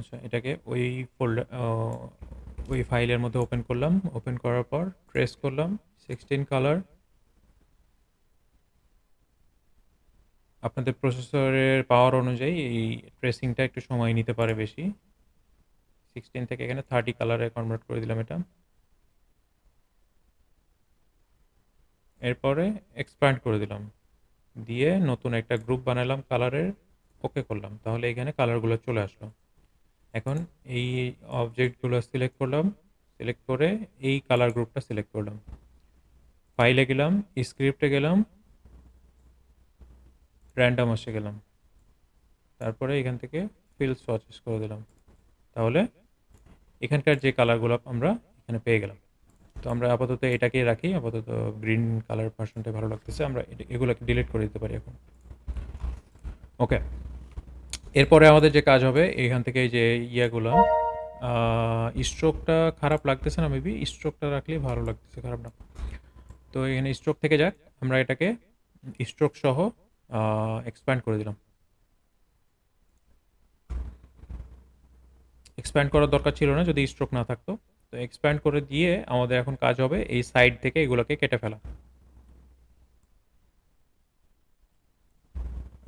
আচ্ছা, এটাকে ওই ফোল্ডার ওই ফাইলের মধ্যে ওপেন করলাম। ওপেন করার পর ট্রেস করলাম 16 কালার। আপনাদের প্রসেসরের পাওয়ার অনুযায়ী এই ট্রেসিংটা একটু সময় নিতে পারে বেশি। 16 থেকে এখানে 30 কালারে কনভার্ট করে দিলাম এটা। এরপরে এক্সপ্যান্ড করে দিলাম, দিয়ে নতুন একটা গ্রুপ বানালাম কালারের, ওকে করলাম। তাহলে এখানে কালারগুলো চলে আসলো। এখন এই অবজেক্টগুলো সিলেক্ট করলাম, সিলেক্ট করে এই কালার গ্রুপটা সিলেক্ট করলাম। ফাইলে গেলাম, স্ক্রিপ্টে গেলাম, র্যান্ডামাসে গেলাম, তারপরে এখান থেকে ফিল সোয়াচেস করে দিলাম। তাহলে এখানকার যে কালারগুলো আমরা এখানে পেয়ে গেলাম। তো আমরা আপাতত এটাকেই রাখি, আপাতত গ্রিন কালার ভার্সনটা ভালো লাগতেছে, আমরা এগুলোকে ডিলিট করে দিতে পারি এখন। ওকে, এরপরে আমাদের যে কাজ হবে এখান থেকে এই যে ইয়াগুলো, স্ট্রোকটা খারাপ লাগতেছে না, মেবি স্ট্রোকটা রাখলেই ভালো লাগতেছে, খারাপ না। তো এখানে স্ট্রোক থেকে যাক, আমরা এটাকে স্ট্রোক সহ এক্সপ্যান্ড করে দিলাম। এক্সপ্যান্ড করার দরকার ছিল না যদি স্ট্রোক না থাকতো। তো এক্সপ্যান্ড করে দিয়ে আমাদের এখন কাজ হবে এই সাইড থেকে এগুলোকে কেটে ফেলা।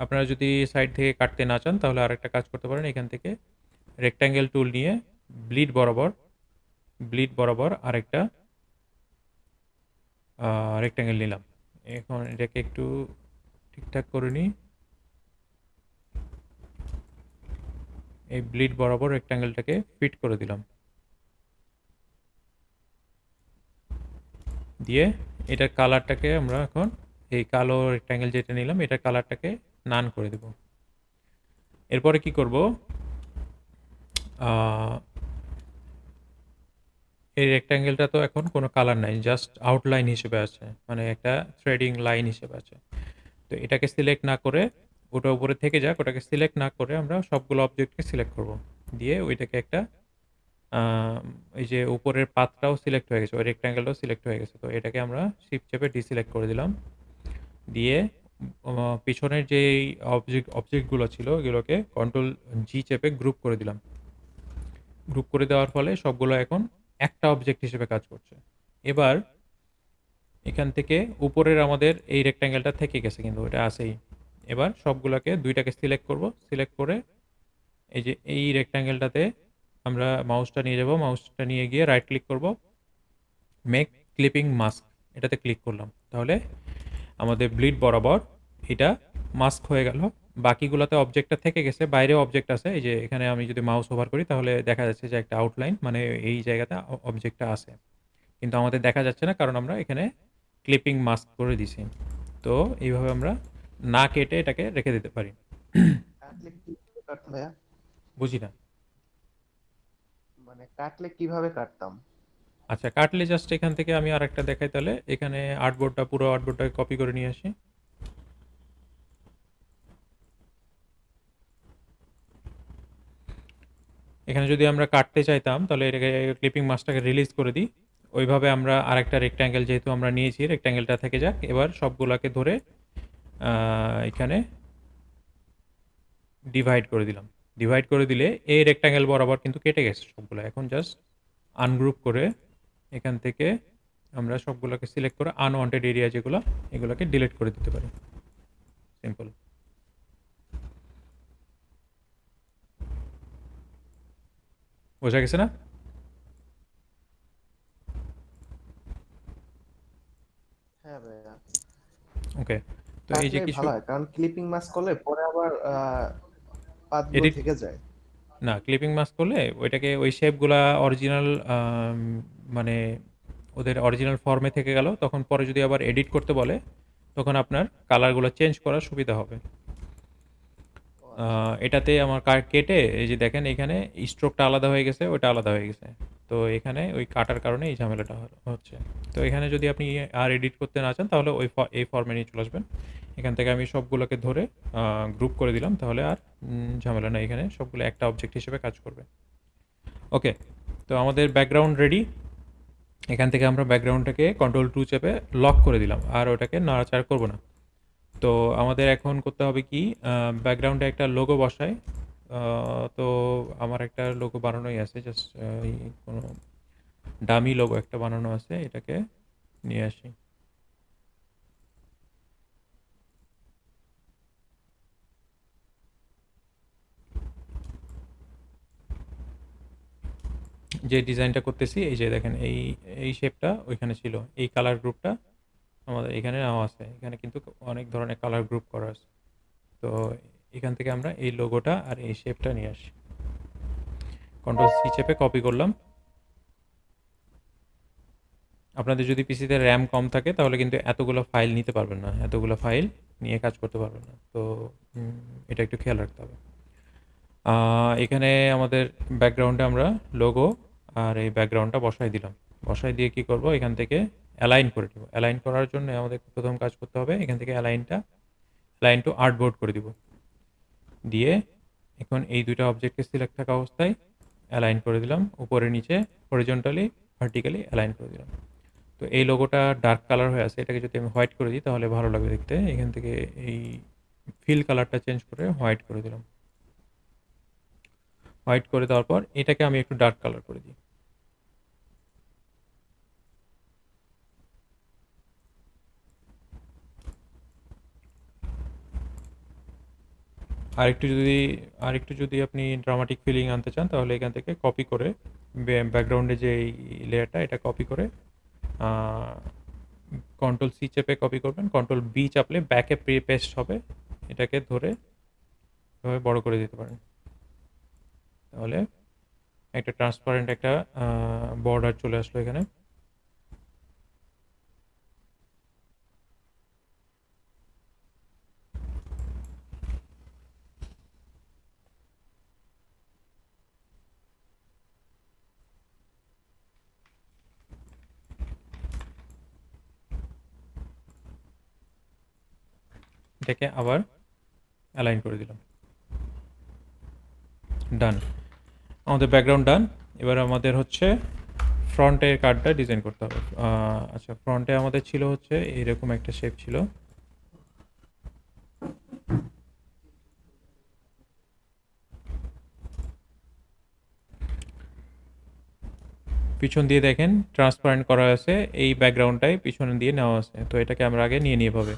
আপনারা যদি সাইড থেকে কাটতে না চান তাহলে আরেকটা কাজ করতে পারেন, এখান থেকে রেক্ট্যাঙ্গেল টুল নিয়ে ব্লিড বরাবর আরেকটা রেক্ট্যাঙ্গেল নিলাম। এখন এটাকে একটু ঠিকঠাক করে নিই। এই ব্লিড বরাবর রেক্ট্যাঙ্গেলটাকে ফিট করে দিলাম, দিয়ে এটার কালারটাকে আমরা এখন এই কালো রেক্ট্যাঙ্গেল যেটা নিলাম এটার কালারটাকে নান করে দেব। এরপরে কি করব, এই রেক্ট্যাঙ্গেলটা তো এখন কোনো কালার নাই, জাস্ট আউটলাইন হিসেবে আছে, মানে একটা থ্রেডিং লাইন হিসেবে আছে। তো এটাকে সিলেক্ট না করে, ওটা উপরে থেকে যাক, ওটাকে সিলেক্ট না করে আমরা সবগুলো অবজেক্টকে সিলেক্ট করব, দিয়ে ওইটাকে একটা এই যে উপরের পাতটাও সিলেক্ট হয়ে গেছে, ওই রেক্ট্যাঙ্গেলটাও সিলেক্ট হয়ে গেছে। তো এটাকে আমরা শিফট চেপে ডিসিলেক্ট করে দিলাম, দিয়ে পিছনের যে অবজেক্টগুলো ছিল এগুলোকে কন্ট্রোল জি চেপে গ্রুপ করে দিলাম। গ্রুপ করে দেওয়ার ফলে সবগুলো এখন একটা অবজেক্ট হিসেবে কাজ করছে। এবার এখান থেকে উপরের আমাদের এই রেক্ট্যাঙ্গেলটা থেকে গেছে, কিন্তু এটা আছেই। এবার সবগুলোকে দুইটাকে সিলেক্ট করব, সিলেক্ট করে এই যে এই রেক্ট্যাঙ্গেলটাতে আমরা মাউসটা নিয়ে যাব, মাউসটা নিয়ে গিয়ে রাইট ক্লিক করব, মেক ক্লিপিং মাস্ক, এটাতে ক্লিক করলাম। তাহলে আমাদের ব্লিড বরাবর এটা মাস্ক হয়ে গেল। বাকিগুলোতে অবজেক্টটা থেকে গেছে, বাইরেও অবজেক্ট আছে। এই যে এখানে আমি যদি মাউস ওভার করি তাহলে দেখা যাচ্ছে যে একটা আউটলাইন, মানে এই জায়গাতে অবজেক্টটা আছে, কিন্তু আমাদের দেখা যাচ্ছে না কারণ আমরা এখানে ক্লিপিং মাস্ক করে দিছি। তো এইভাবে আমরা না কেটে এটাকে রেখে দিতে পারি। কাটলে কিভাবে কাটতাম ভাইয়া? বুঝি না। মানে কাটলে কিভাবে কাটতাম? আচ্ছা, কাটলে জাস্ট এখান থেকে আমি আরেকটা দেখাই, তাহলে এখানে পুরো আর্টবোর্ডটাকে কপি করে নিয়ে আসি। এখানে যদি আমরা কাটতে চাইতাম তাহলে এটাকে ক্লিপিং মাস্কটাকে রিলিজ করে দিই। ওইভাবে আমরা আরেকটা রেক্ট্যাঙ্গেল যেহেতু আমরা নিয়েছি, রেক্ট্যাঙ্গেলটা থেকে যাক। এবার সবগুলাকে ধরে এখানে ডিভাইড করে দিলাম। ডিভাইড করে দিলে এই রেক্ট্যাঙ্গেল বরাবর কিন্তু কেটে গেছে সবগুলো। এখন জাস্ট আনগ্রুপ করে এখান থেকে আমরা সবগুলোকে সিলেক্ট করে আনওয়ান্টেড এরিয়া যেগুলো এগুলোকে ডিলিট করে দিতে পারি। সিম্পল। বোঝা গেছে না? হ্যাঁ ভাইয়া, ওকে, তো এই যে কাটলে কিছু ভালো হয়, কারণ ক্লিপিং মাস্ক করলে পরে আবার পাতগুলো এডিট, থেকে যায়। না ক্লিপিং মাস্ক করলে ওইটাকে ওই শেপগুলা অরিজিনাল, মানে ওদের অরিজিনাল ফর্মে থেকে গেল, তখন পরে যদি আবার এডিট করতে বলে তখন আপনার কালারগুলো চেঞ্জ করার সুবিধা হবে। ও আচ্ছা। এটাতে আমার কেটে এই যে দেখেন এখানে স্ট্রোকটা আলাদা হয়ে গেছে, ওটা আলাদা হয়ে গেছে। তো এখানে ওই কাটার কারণে এই ঝামেলাটা হচ্ছে। তো এখানে যদি আপনি আর এডিট করতে না চান তাহলে এই ফর্মে নিয়ে চলে আসবেন। এখান থেকে আমি সবগুলোকে ধরে গ্রুপ করে দিলাম, তাহলে আর ঝামেলা না, এখানে সবগুলো একটা অবজেক্ট হিসেবে কাজ করবে। ওকে, তো আমাদের ব্যাকগ্রাউন্ড রেডি। এখান থেকে আমরা ব্যাকগ্রাউন্ডটাকে কন্ট্রোল 2 চেপে লক করে দিলাম, আর ওটাকে নাড়াচাড়া করব না। তো আমাদের এখন করতে হবে কি, ব্যাকগ্রাউন্ডে একটা লোগো বসাই। তো আমার একটা লোগো বানানোই আছে, জাস্ট কোনো ডামি লোগো একটা বানানো আছে, এটাকে নিয়ে আসি। যে ডিজাইনটা করতেছি, এই যে দেখেন এই শেপটা ওইখানে ছিল, এই কালার গ্রুপটা আমাদের এখানে নাও আছে, এখানে কিন্তু অনেক ধরনের কালার গ্রুপ করা আছে। তো এখান থেকে আমরা এই লোগোটা আর এই শেপটা নিয়ে আসি, কন্ট্রোল সি চেপে কপি করলাম। আপনাদের যদি পিসিতে র্যাম কম থাকে তাহলে কিন্তু এতগুলো ফাইল নিতে পারবেন না, এতগুলো ফাইল নিয়ে কাজ করতে পারবেন না। তো এটা একটু খেয়াল রাখতে হবে। এখানে আমাদের ব্যাকগ্রাউন্ডে আমরা লোগো আর এই ব্যাকগ্রাউন্ডটা বসাই দিলাম। বসাই দিয়ে কি করব, এখান থেকে অ্যালাইন করে দেবো। অ্যালাইন করার জন্য আমাদের প্রথম কাজ করতে হবে, এখান থেকে অ্যালাইন টু আর্টবোর্ড করে দিব। দিয়ে এখন এই দুইটা অবজেক্টকে সিলেক্ট থাকা অবস্থায় অ্যালাইন করে দিলাম, উপরে নিচে হরিজন্টালি ভার্টিক্যালি অ্যালাইন করে দিলাম। তো এই লোগোটা ডার্ক কালার হয়ে আছে, এটাকে যদি আমি হোয়াইট করে দিই তাহলে ভালো লাগবে দেখতে। এখান থেকে এই ফিল কালারটা চেঞ্জ করে হোয়াইট করে দিলাম। হোয়াইট করে দেওয়ার পর এটাকে আমি একটু ডার্ক কালার করে দিই। আরেকটু যদি আপনি ড্রামাটিক ফিলিং আনতে চান তাহলে এখান থেকে কপি করে ব্যাকগ্রাউন্ডে যে এই লেয়ারটা, এটা কপি করে কন্ট্রোল সি চেপে কপি করবেন, কন্ট্রোল বি চাপলে ব্যাকে পেস্ট হবে, এটাকে ধরে এভাবে বড় করে দিতে পারেন। তাহলে একটা ট্রান্সপারেন্ট একটা বর্ডার চলে আসলো এখানে। এটাকে আবার অ্যালাইন করে দিলাম, ডান। আমাদের ব্যাকগ্রাউন্ড ডান। এবার আমাদের হচ্ছে ফ্রন্টের কার্ডটা ডিজাইন করতে হবে। আচ্ছা, ফ্রন্টে আমাদের ছিল হচ্ছে এইরকম একটা শেপ ছিল। পিছন দিয়ে দেখেন ট্রান্সপারেন্ট করা আছে, এই ব্যাকগ্রাউন্ডটাই পিছন দিয়ে নেওয়া আছে। তো এটাকে আমরা আগে নিয়ে নিয়ে পাবে।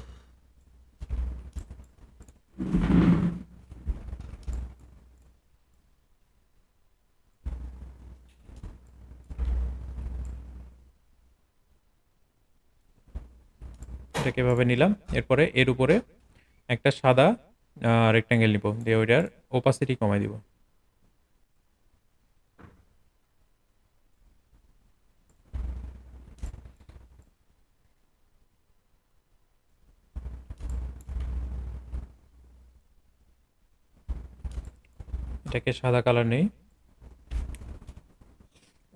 এটাকে এভাবে নিলাম। এরপরে এর উপরে একটা সাদা রেক্ট্যাঙ্গেল নিব, দিয়ে ওইটার ওপাসিটি কমাই দিব। এটাকে সাদা কালার নেই।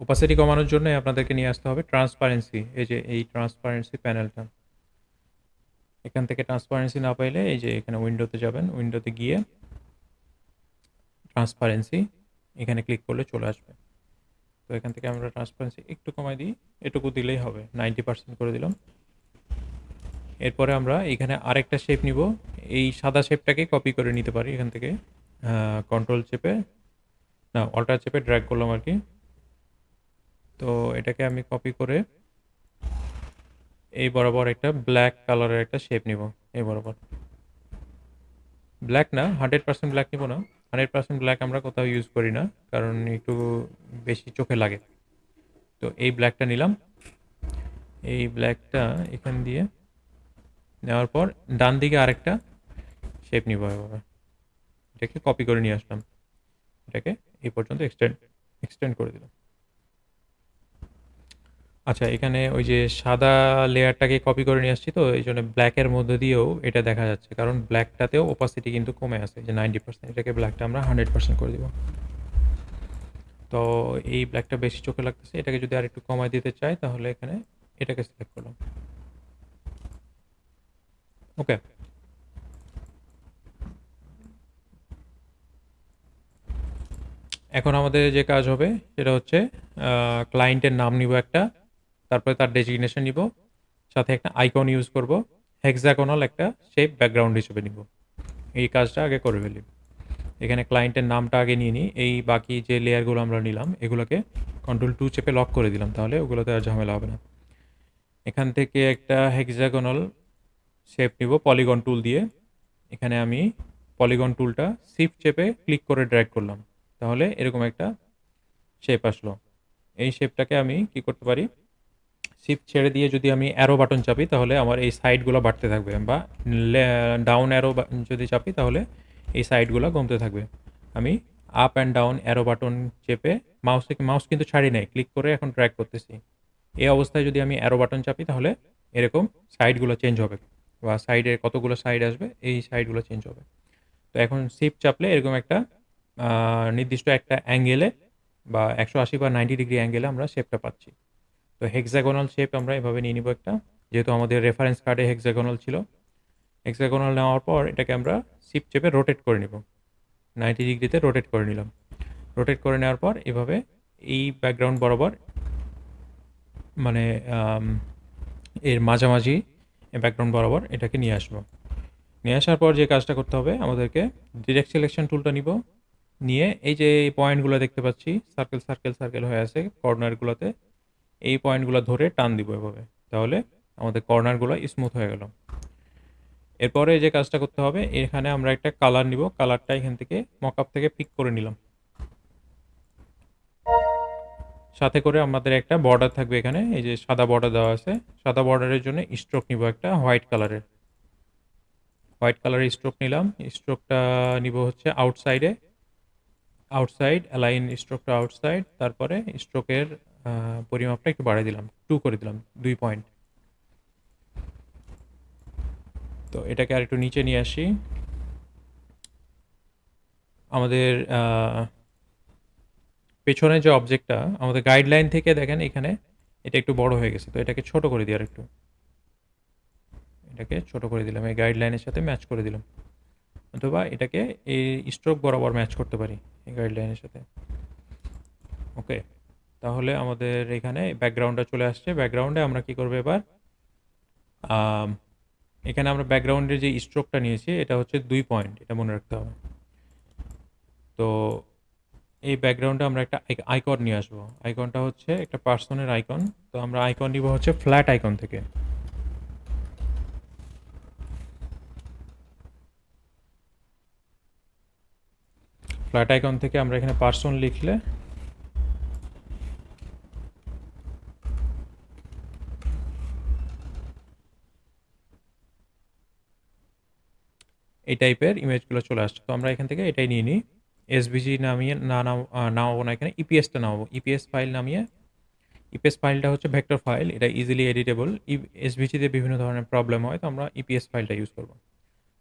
ওপাসিটি কমানোর জন্য আপনাদেরকে নিয়ে আসতে হবে ট্রান্সপারেন্সি, এই যে এই ট্রান্সপারেন্সি প্যানেলটা। এখান থেকে ট্রান্সপারেন্সি না পাইলে এই যে এখানে উইন্ডোতে যাবেন, উইন্ডোতে গিয়ে ট্রান্সপারেন্সি এখানে ক্লিক করলে চলে আসবে। তো এখান থেকে আমরা ট্রান্সপারেন্সি একটু কমাই দিই, এটুকু দিলেই হবে, 90% করে দিলাম। এরপরে আমরা এখানে আরেকটা শেপ নিব, এই সাদা শেপটাকে কপি করে নিতে পারি এখান থেকে। কন্ট্রোল চেপে না অল্টার চেপে ড্র্যাগ করলাম আর কি। তো এটাকে আমি কপি করে এই বরাবর একটা ব্ল্যাক কালারের একটা শেপ নিব, এই বরাবর। ব্ল্যাক না, 100% ব্ল্যাক নিব না। 100% ব্ল্যাক আমরা কোথাও ইউজ করি না, কারণ একটু বেশি চোখে লাগে। তো এই ব্ল্যাকটা নিলাম, এই ব্ল্যাকটা এখান দিয়ে নেওয়ার পর ডান দিকে আরেকটা শেপ নিব এভাবে। এটাকে কপি করে নিয়ে আসলাম, এটাকে এই পর্যন্ত এক্সটেন্ড করে দিলাম। আচ্ছা, এখানে ওই যে সাদা লেয়ারটাকে কপি করে নিয়ে আসছি, তো এই জন্য ব্ল্যাকের মধ্যে দিয়েও এটা দেখা যাচ্ছে, কারণ ব্ল্যাকটাতেও ওপাসিটি কিন্তু কমে আছে, যে 90%। এটাকে ব্ল্যাকটা আমরা 100% করে দিব। তো এই ব্ল্যাকটা বেশি চোখে লাগতেছে, এটাকে যদি আর একটু কমায় দিতে চাই তাহলে এখানে এটাকে সিলেক্ট করলাম। ওকে, এখন আমাদের যে কাজ হবে সেটা হচ্ছে ক্লায়েন্টের নাম নিব একটা, তারপরে তার ডেজিগনেশন নিব, সাথে একটা আইকন ইউজ করব, হেক্সাগোনাল একটা শেপ ব্যাকগ্রাউন্ড হিসেবে নিব। এই কাজটা আগে করে ফেলি। এখানে ক্লায়েন্টের নামটা আগে নিয়ে নিই, এই বাকি যে লেয়ারগুলো আমরা নিলাম এগুলোকে কন্ট্রোল 2 চেপে লক করে দিলাম, তাহলে ওগুলোতে আর ঝামেলা হবে না। এখান থেকে একটা হেক্সাগোনাল শেপ নিব পলিগন টুল দিয়ে। এখানে আমি পলিগন টুলটা শিফট চেপে ক্লিক করে ড্র্যাগ করলাম, তাহলে এরকম একটা শেপ আসলো। এই শেপটাকে আমি কি করতে পারি, শিফট ছেড়ে দিয়ে যদি আমি অ্যারো বাটন চাপি তাহলে আমার এই সাইডগুলো বাড়তে থাকবে, বা ডাউন অ্যারো যদি চাপি তাহলে এই সাইডগুলো কমতে থাকবে। আমি up and down arrow button চেপে মাউস কিন্তু ছাড়ি নাই, ক্লিক করে এখন ড্র্যাগ করতেছি। এই অবস্থায় যদি আমি অ্যারো বাটন চাপি তাহলে এরকম সাইডগুলো চেঞ্জ হবে, বা সাইডের কতগুলো সাইড আসবে এই সাইডগুলো চেঞ্জ হবে। তো এখন শিফট চাপলে এরকম একটা নির্দিষ্ট একটা অ্যাঙ্গেলে বা 180 বা 90 ডিগ্রি অ্যাঙ্গেলে আমরা শেপটা পাচ্ছি। তো হেক্সাগোনাল শেপ আমরা এভাবে নিয়ে নিব একটা, যেহেতু আমাদের রেফারেন্স কার্ডে হেক্সাগোনাল ছিল। হেক্সাগোনাল নেওয়ার পর এটাকে আমরা শিফট চেপে রোটেট করে নিব, 90 ডিগ্রিতে রোটেট করে নিলাম। রোটেট করে নেওয়ার পর এভাবে এই ব্যাকগ্রাউন্ড বরাবর, মানে এর মাঝামাঝি ব্যাকগ্রাউন্ড বরাবর এটাকে নিয়ে আসবো। নিয়ে আসার পর যে কাজটা করতে হবে আমাদেরকে, ডিরেক্ট সিলেকশন টুলটা নিব, নিয়ে এই যে এই পয়েন্টগুলো দেখতে পাচ্ছি সার্কেল সার্কেল সার্কেল হয়ে আছে কর্নারগুলোতে, এই পয়েন্টগুলো ধরে টান দিব এভাবে, তাহলে আমাদের কর্নারগুলো স্মুথ হয়ে গেল। এরপরে যে কাজটা করতে হবে, এখানে আমরা একটা কালার নিব, কালারটা এখান থেকে মকআপ থেকে পিক করে নিলাম। সাথে করে আমাদের একটা বর্ডার থাকবে এখানে, এই যে সাদা বর্ডার দেওয়া আছে, সাদা বর্ডারের জন্য স্ট্রোক নিব একটা হোয়াইট কালারের। হোয়াইট কালারের স্ট্রোক নিলাম, স্ট্রোকটা নিব হচ্ছে আউটসাইডে, আউটসাইড অ্যালাইন স্ট্রোকটা আউটসাইড, তারপরে স্ট্রোকের পরিমাপটা একটু বাড়িয়ে দিলাম, 2 করে দিলাম, 2 পয়েন্ট। তো এটাকে আর একটু নিচে নিয়ে আসি। আমাদের পেছনে যে অবজেক্টটা আমাদের গাইডলাইন থেকে দেখেন এখানে এটা একটু বড় হয়ে গেছে, তো এটাকে ছোট করে দিই আর একটু, এটাকে ছোট করে দিলাম, এই গাইডলাইনের সাথে ম্যাচ করে দিলাম, অথবা এটাকে এই স্ট্রোক বরাবর ম্যাচ করতে পারি এই গাইডলাইনের সাথে। ওকে, তাহলে আমাদের এখানে ব্যাকগ্রাউন্ডটা চলে আসছে। ব্যাকগ্রাউন্ডে আমরা কি করবো এবার, এখানে আমরা ব্যাকগ্রাউন্ডের যে স্ট্রোকটা নিয়েছি এটা হচ্ছে 2 পয়েন্ট, এটা মনে রাখতে হবে। তো এই ব্যাকগ্রাউন্ডে আমরা একটা আইকন নিয়ে আসবো, আইকনটা হচ্ছে একটা পার্সনের আইকন। তো আমরা আইকন নিব হচ্ছে ফ্ল্যাট আইকন থেকে। ফ্ল্যাট আইকন থেকে আমরা এখানে পার্সন লিখলে এই টাইপের ইমেজগুলো চলে আসছে। তো আমরা এখান থেকে এটাই নিয়ে নিই, এসভিজি নামিয়ে নামাবো না, এখানে ইপিএসটা নামাবো। ইপিএস ফাইল নামিয়ে, ইপিএস ফাইলটা হচ্ছে ভেক্টর ফাইল, এটা ইজিলি এডিটেবল। এসভিজিতে বিভিন্ন ধরনের প্রবলেম হয়, তো আমরা ইপিএস ফাইলটা ইউজ করবো।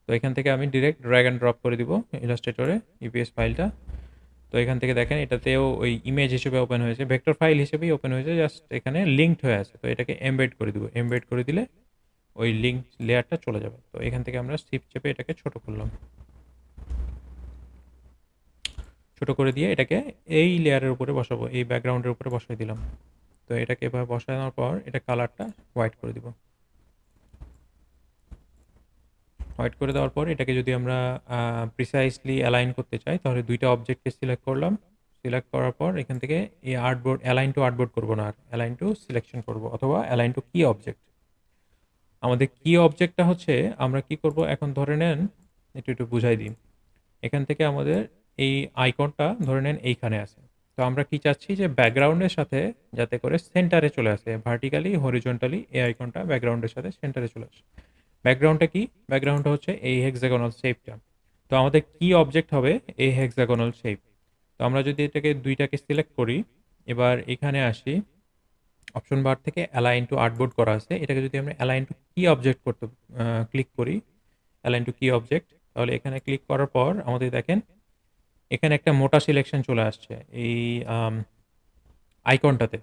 তো এখান থেকে আমি ডিরেক্ট ড্র্যাগ অ্যান্ড ড্রপ করে দিব ইলাস্ট্রেটরে ইপিএস ফাইলটা। তো এখান থেকে দেখেন এটাতেও ওই ইমেজ হিসেবে ওপেন হয়েছে, ভেক্টর ফাইল হিসেবেই ওপেন হয়েছে, জাস্ট এখানে লিঙ্কড হয়ে আছে। তো এটাকে এমবেড করে দিব, এমবেড করে দিলে ওই লিঙ্ক লেয়ারটা চলে যাবে। তো এখান থেকে আমরা শিফট চেপে এটাকে ছোট করলাম, ছোট করে দিয়ে এটাকে এই লেয়ারের উপরে বসাবো, এই ব্যাকগ্রাউন্ডের উপরে বসাই দিলাম। তো এটাকে এবার বসানোর পর এটা কালারটা হোয়াইট করে দিব। হোয়াইট করে দেওয়ার পর এটাকে যদি আমরা প্রিসাইসলি অ্যালাইন করতে চাই তাহলে 2টা অবজেক্টকে সিলেক্ট করলাম। সিলেক্ট করার পর এখান থেকে এই আর্টবোর্ড, অ্যালাইন টু আর্টবোর্ড করবো না, আর অ্যালাইন টু সিলেকশন করব, অথবা অ্যালাইন টু কি অবজেক্ট। আমাদের কি অবজেক্টটা হচ্ছে আমরা কি করব এখন, ধরে নেন একটু একটু বুঝাই দিই। এখান থেকে আমাদের এই আইকনটা ধরে নেন এইখানে আছে। তো আমরা কি চাচ্ছি যে ব্যাকগ্রাউন্ডের সাথে যাতে করে সেন্টারে চলে আসে, ভার্টিক্যালি হরিজন্টালি এই আইকনটা ব্যাকগ্রাউন্ডের সাথে সেন্টারে চলে আসে। ব্যাকগ্রাউন্ডটা কি, ব্যাকগ্রাউন্ডটা হচ্ছে এই হেক্সাগোনাল শেপটা। তো আমাদের কি অবজেক্ট হবে এই হেক্সাগোনাল শেপ। তো আমরা যদি এটাকে 2টাকে সিলেক্ট করি, এবার এখানে আসি, অপশন বার থেকে অ্যালাইন টু আর্টবোর্ড করা আছে, এটাকে যদি আমরা অ্যালাইন টু কি অবজেক্ট করতে ক্লিক করি, অ্যালাইন টু কি অবজেক্ট, তাহলে এখানে ক্লিক করার পর আমাদের দেখেন এখানে একটা মোটা সিলেকশন চলে আসছে এই আইকনটাতে।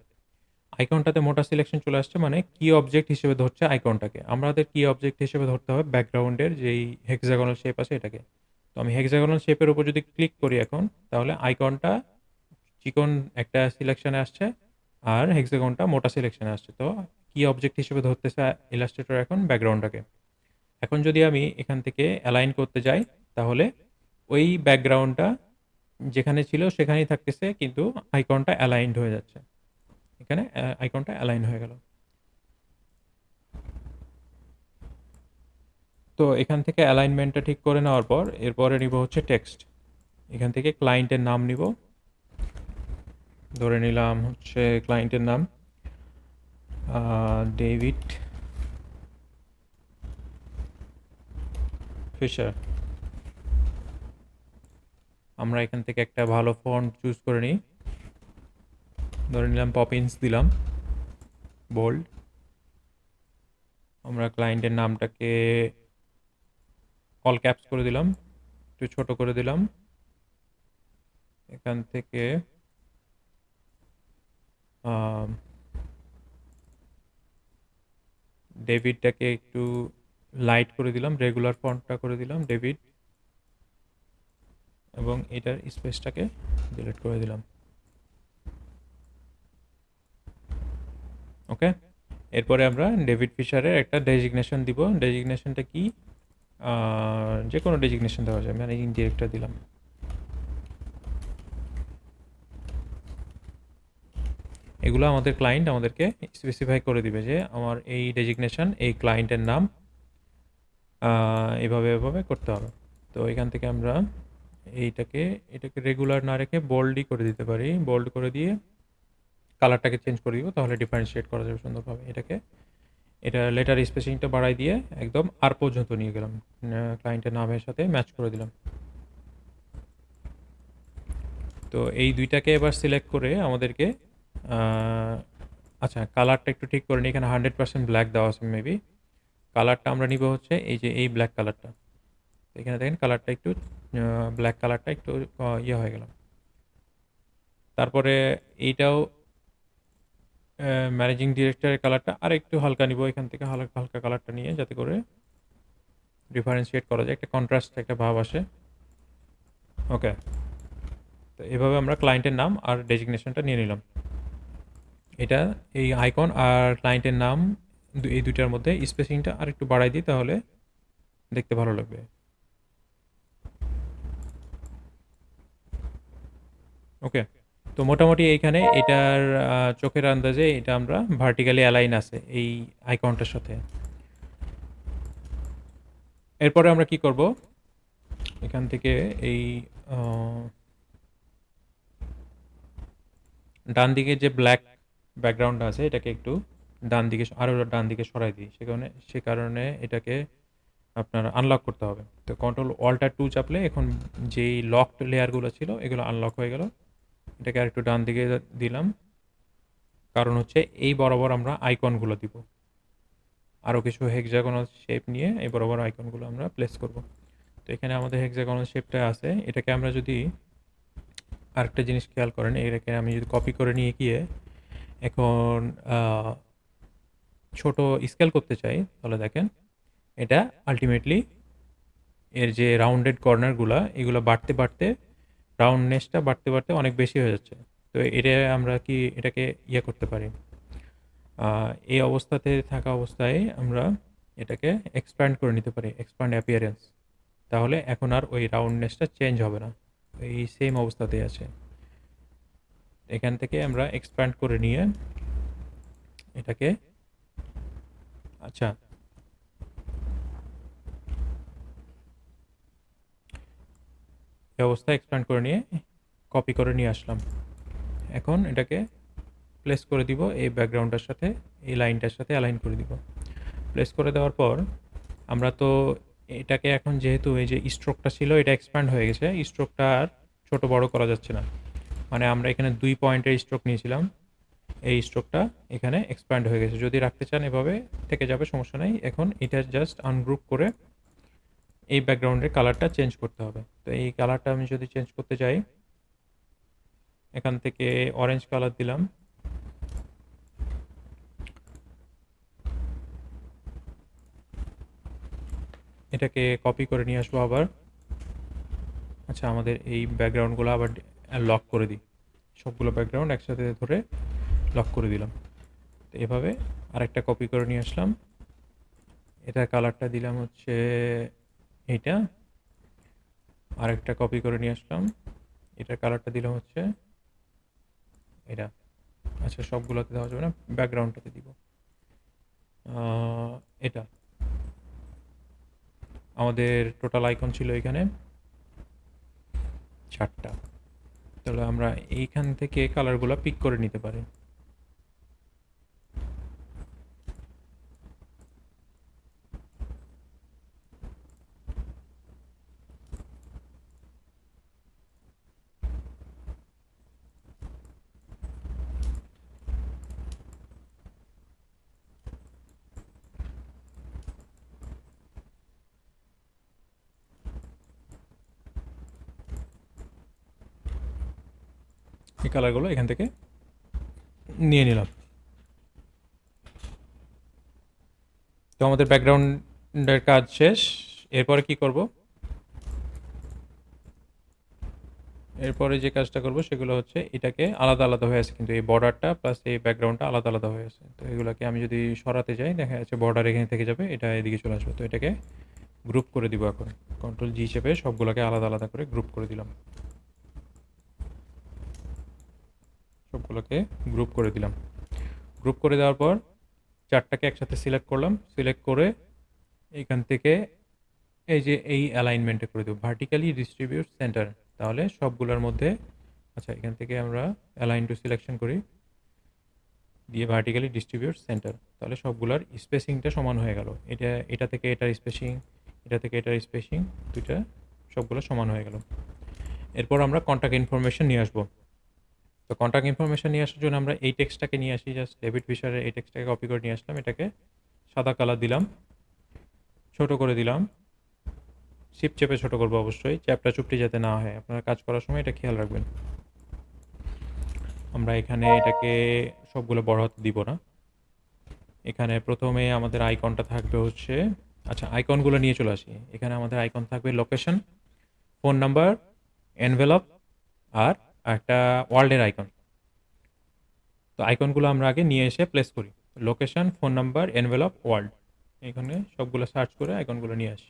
আইকনটাতে মোটা সিলেকশন চলে আসছে, মানে কি অবজেক্ট হিসেবে ধরছে আইকনটাকে। আমাদের কি অবজেক্ট হিসেবে ধরতে হবে ব্যাকগ্রাউন্ডের যেই হেক্সাগোনাল শেপ আছে এটাকে। তো আমি হেক্সাগোনাল শেপের উপর যদি ক্লিক করি এখন, তাহলে আইকনটা চিকন একটা সিলেকশনে আসছে আর হেক্সাগনটা মোটা সিলেকশনে আসছে। তো কি অবজেক্ট হিসেবে ধরতেছে ইলাস্ট্রেটর এখন ব্যাকগ্রাউন্ডটাকে। এখন যদি আমি এখান থেকে অ্যালাইন করতে যাই তাহলে ওই ব্যাকগ্রাউন্ডটা যেখানে ছিল সেখানেই থাকতেছে, কিন্তু আইকনটা অ্যালাইনড হয়ে যাচ্ছে। এখানে আইকনটা অ্যালাইন হয়ে গেল। তো এখান থেকে অ্যালাইনমেন্টটা ঠিক করে নেওয়ার পর এরপরে নিব হচ্ছে টেক্সট। এখান থেকে ক্লায়েন্টের নাম নিব, ধরে নিলাম হচ্ছে ক্লায়েন্টের নাম ডেভিড ফিশার। আমরা এখান থেকে একটা ভালো ফন্ট চুজ করে নিই, ধরে নিলাম পপিন্স, দিলাম বোল্ড। আমরা ক্লায়েন্টের নামটাকে অল ক্যাপস করে দিলাম, একটু ছোট করে দিলাম। এখান থেকে ডেভিডটাকে একটু লাইট করে দিলাম, রেগুলার ফন্টটা করে দিলাম ডেভিড, এবং এটার স্পেসটাকে ডিলিট করে দিলাম। ওকে, এরপরে আমরা ডেভিড ফিশারের একটা ডেজিগনেশন দিব। ডেজিগনেশনটা কি? যে কোনো ডেজিগনেশন দেওয়া যায়, ম্যানেজিং ডিরেক্টর দিলাম। এগুলো আমাদের ক্লায়েন্ট আমাদেরকে স্পেসিফাই করে দিবে যে আমার এই ডেজিগনেশন এই ক্লায়েন্টের নাম এভাবে এভাবে করতে হবে। তো এখান থেকে আমরা এটাকে রেগুলার না রেখে বোল্ডই করে দিতে পারি। বোল্ড করে দিয়ে কালারটাকে চেঞ্জ করে দিব, তাহলে ডিফারেন্সিয়েট করা যাবে সুন্দরভাবে। এটা লেটার স্পেসিংটা বাড়াই দিয়ে একদম আর পর্যন্ত নিয়ে গেলাম, ক্লায়েন্টের নামের সাথে ম্যাচ করে দিলাম। তো এই দুইটাকে এবার সিলেক্ট করে আমাদেরকে আচ্ছা, কালারটা একটু ঠিক করে নিই। এখানে 100% ব্ল্যাক দেওয়া আছে মেবি। কালারটা আমরা নিব হচ্ছে এই যে এই ব্ল্যাক কালারটা। এখানে দেখেন কালারটা একটু ব্ল্যাক কালারটা একটু ইয়ে হয়ে গেল। তারপরে এইটাও ম্যানেজিং ডিরেক্টরের কালারটা আর একটু হালকা নিব, এখান থেকে হালকা হালকা কালারটা নিয়ে, যাতে করে ডিফারেন্সিয়েট করা যায়, একটা কন্ট্রাস্ট একটা ভাব আসে। ওকে, তো এভাবে আমরা ক্লায়েন্টের নাম আর ডেজিগনেশনটা নিয়ে নিলাম। এটা এই আইকন আর ক্লায়েন্টের নাম এই দুইটার মধ্যে স্পেসিংটা আর একটু বাড়াই দিই, তাহলে দেখতে ভালো লাগবে। ওকে, তো মোটামুটি এইখানে এটার চোখের আন্দাজে এটা আমরা ভার্টিক্যালি অ্যালাইন আছে এই আইকনটার সাথে। এরপরে আমরা কি করব, এখান থেকে এই ডান দিকে যে ব্ল্যাক ব্যাকগ্রাউন্ড আছে এটাকে একটু ডান দিকে আরও ডান দিকে সরাই দিই। সে কারণে এটাকে আপনার আনলক করতে হবে। তো কন্ট্রোল অল্টার 2 চাপলে এখন যেই লকড লেয়ারগুলো ছিল এগুলো আনলক হয়ে গেল। এটাকে আর একটু ডান দিকে দিলাম, কারণ হচ্ছে এই বরাবর আমরা আইকনগুলো দিব। আরও কিছু হেক্সাগোনাল শেপ নিয়ে এই বরাবর আইকনগুলো আমরা প্লেস করব। তো এখানে আমাদের হেক্সাগোনাল শেপটা আছে। এটাকে আমরা যদি আরেকটা জিনিস খেয়াল করেন, এটাকে আমি যদি কপি করে নিয়ে গিয়ে এখন ছোট স্কেল করতে চাই, তাহলে দেখেন এটা আলটিমেটলি এর যে রাউন্ডেড কর্নারগুলো এগুলো বাড়তে বাড়তে রাউন্ডনেসটা বাড়তে বাড়তে অনেক বেশি হয়ে যাচ্ছে। তো এটা আমরা কি এটাকে ইয়ে করতে পারি, এই অবস্থাতে থাকা অবস্থায় আমরা এটাকে এক্সপ্যান্ড করে নিতে পারি, এক্সপ্যান্ড অ্যাপিয়ারেন্স। তাহলে এখন আর ওই রাউন্ডনেসটা চেঞ্জ হবে না, এই সেম অবস্থাতেই আছে। এখান থেকে আমরা এক্সপ্যান্ড করে নিয়ে এটাকে আচ্ছা এই অবস্থায় এক্সপ্যান্ড করে নিয়ে কপি করে নিয়ে আসলাম। এখন এটাকে প্লেস করে দিব এই ব্যাকগ্রাউন্ডটার সাথে, এই লাইনটার সাথে অ্যালাইন করে দিব। প্লেস করে দেওয়ার পর আমরা তো এটাকে এখন যেহেতু এই যে স্ট্রোকটা ছিল এটা এক্সপ্যান্ড হয়ে গেছে, স্ট্রোকটা আর ছোট বড় করা যাচ্ছে না। মানে আমরা এখানে 2 পয়েন্টের স্ট্রোক নিয়েছিলাম, এই স্ট্রোকটা এখানে এক্সপ্যান্ড হয়ে গেছে। যদি রাখতে চান এভাবে থেকে যাবে, সমস্যা নেই। এখন এটা জাস্ট আনগ্রুপ করে এই ব্যাকগ্রাউন্ডের কালারটা চেঞ্জ করতে হবে। তো এই কালারটা আমি যদি চেঞ্জ করতে চাই, এখান থেকে অরেঞ্জ কালার দিলাম। এটাকে কপি করে নিয়ে আসবো আবার। আচ্ছা, আমাদের এই ব্যাকগ্রাউন্ডগুলো আবার লক করে দিই, সবগুলো ব্যাকগ্রাউন্ড একসাথে ধরে লক করে দিলাম। তো এভাবে আরেকটা কপি করে নিয়ে আসলাম, এটার কালারটা দিলাম হচ্ছে এইটা। আরেকটা কপি করে নিয়ে আসলাম, এটার কালারটা দিলাম হচ্ছে এটা। আচ্ছা, সবগুলোতে দেওয়া যাবে না, ব্যাকগ্রাউন্ডটাতে দিব। এটা আমাদের টোটাল আইকন ছিল এখানে 4টা। তাহলে আমরা এইখান থেকে কালারগুলো পিক করে নিতে পারি। এই কালারগুলো এখান থেকে নিয়ে নিলাম। তো আমাদের ব্যাকগ্রাউন্ডের কাজ শেষ। এরপরে কি করব? এরপরে যে কাজটা করব সেগুলো হচ্ছে এটাকে আলাদা আলাদা হয়ে আছে, কিন্তু এই বর্ডারটা প্লাস এই ব্যাকগ্রাউন্ডটা আলাদা আলাদা হয়ে আছে। তো এগুলোকে আমি যদি সরাতে যাই, দেখা যাচ্ছে বর্ডার এখানে থেকে যাবে, এটা এদিকে চলে আসবে। তো এটাকে গ্রুপ করে দিব। এখন কন্ট্রোল জি চেপে সবগুলোকে আলাদা আলাদা করে গ্রুপ করে দিলাম। সবগুলোকে গ্রুপ করে দিলাম। গ্রুপ করে দেওয়ার পর 4টাকে একসাথে সিলেক্ট করলাম। সিলেক্ট করে এখান থেকে এই যে এই অ্যালাইনমেন্টে করে দেবো, ভার্টিক্যালি ডিস্ট্রিবিউট সেন্টার। তাহলে সবগুলোর মধ্যে, আচ্ছা এখান থেকে আমরা অ্যালাইন টু সিলেকশন করি, দিয়ে ভার্টিক্যালি ডিস্ট্রিবিউট সেন্টার। তাহলে সবগুলোর স্পেসিংটা সমান হয়ে গেল। এটা থেকে এটার স্পেসিং, এটা থেকে এটার স্পেসিং, দুইটা সবগুলো সমান হয়ে গেল। এরপর আমরা কন্ট্যাক্ট ইনফরমেশন নিয়ে আসবো। তো কন্ট্যাক্ট ইনফরমেশন নিয়ে আসার জন্য আমরা এই টেক্সটটাকে নিয়ে আসি, জাস্ট ডেভিড ফিশারের এই টেক্সটটাকে কপি করে নিয়ে আসলাম। এটাকে সাদা কালার দিলাম, ছোট করে দিলাম, শিপ চেপে ছোট করবো অবশ্যই, চ্যাপটা চুপটি যাতে না হয়। আপনারা কাজ করার সময় এটা খেয়াল রাখবেন। আমরা এখানে এটাকে সবগুলো বড় হাতে দিব না। এখানে প্রথমে আমাদের আইকনটা থাকবে হচ্ছে, আচ্ছা আইকনগুলো নিয়ে চলে আসি। এখানে আমাদের আইকন থাকবে লোকেশন, ফোন নাম্বার, এনভেলপ আর একটা ওয়ার্ল্ডের আইকন। তো আইকনগুলো আমরা আগে নিয়ে এসে প্লেস করি। Location, phone number, envelope, world, এখানে সবগুলো সার্চ করে আইকনগুলো নিয়ে আসি।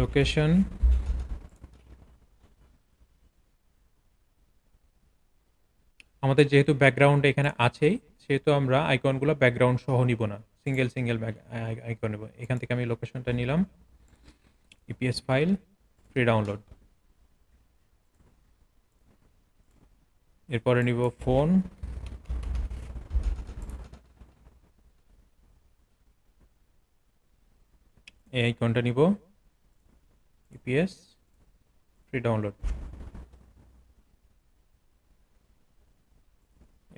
লোকেশন, আমাদের যেহেতু ব্যাকগ্রাউন্ড এখানে আছেই, সেহেতু আমরা আইকনগুলো ব্যাকগ্রাউন্ড সহ নিব না, সিঙ্গেল সিঙ্গেল আইকন নেব। এখান থেকে আমি লোকেশনটা নিলাম, ইপিএস ফাইল, ফ্রি ডাউনলোড। এরপরে নিব ফোন, এই আইকনটা নিব, ইপিএস ফ্রি ডাউনলোড।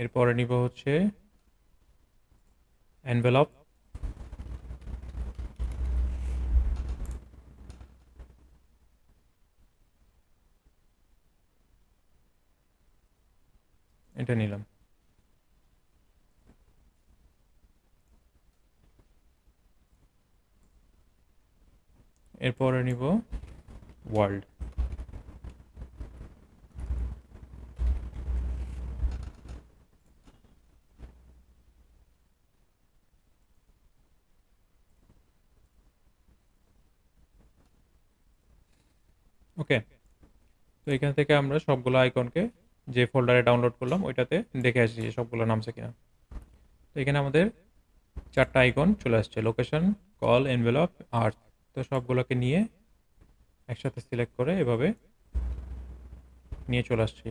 এরপরে নিব হচ্ছে এনভেলপ, এটা নিলাম। এরপরে নিব ওয়ার্ল্ড। ওকে, তো এখান থেকে আমরা সবগুলো আইকনকে যে ফোল্ডারে ডাউনলোড করলাম ওইটাতে দেখে আসি যে সবগুলো নামছে কিনা। তো এখানে আমাদের 4টা আইকন চলে আসছে, লোকেশন, কল, এনভেলপ, আর্থ। তো সবগুলোকে নিয়ে একসাথে সিলেক্ট করে এভাবে নিয়ে চলে আসছি।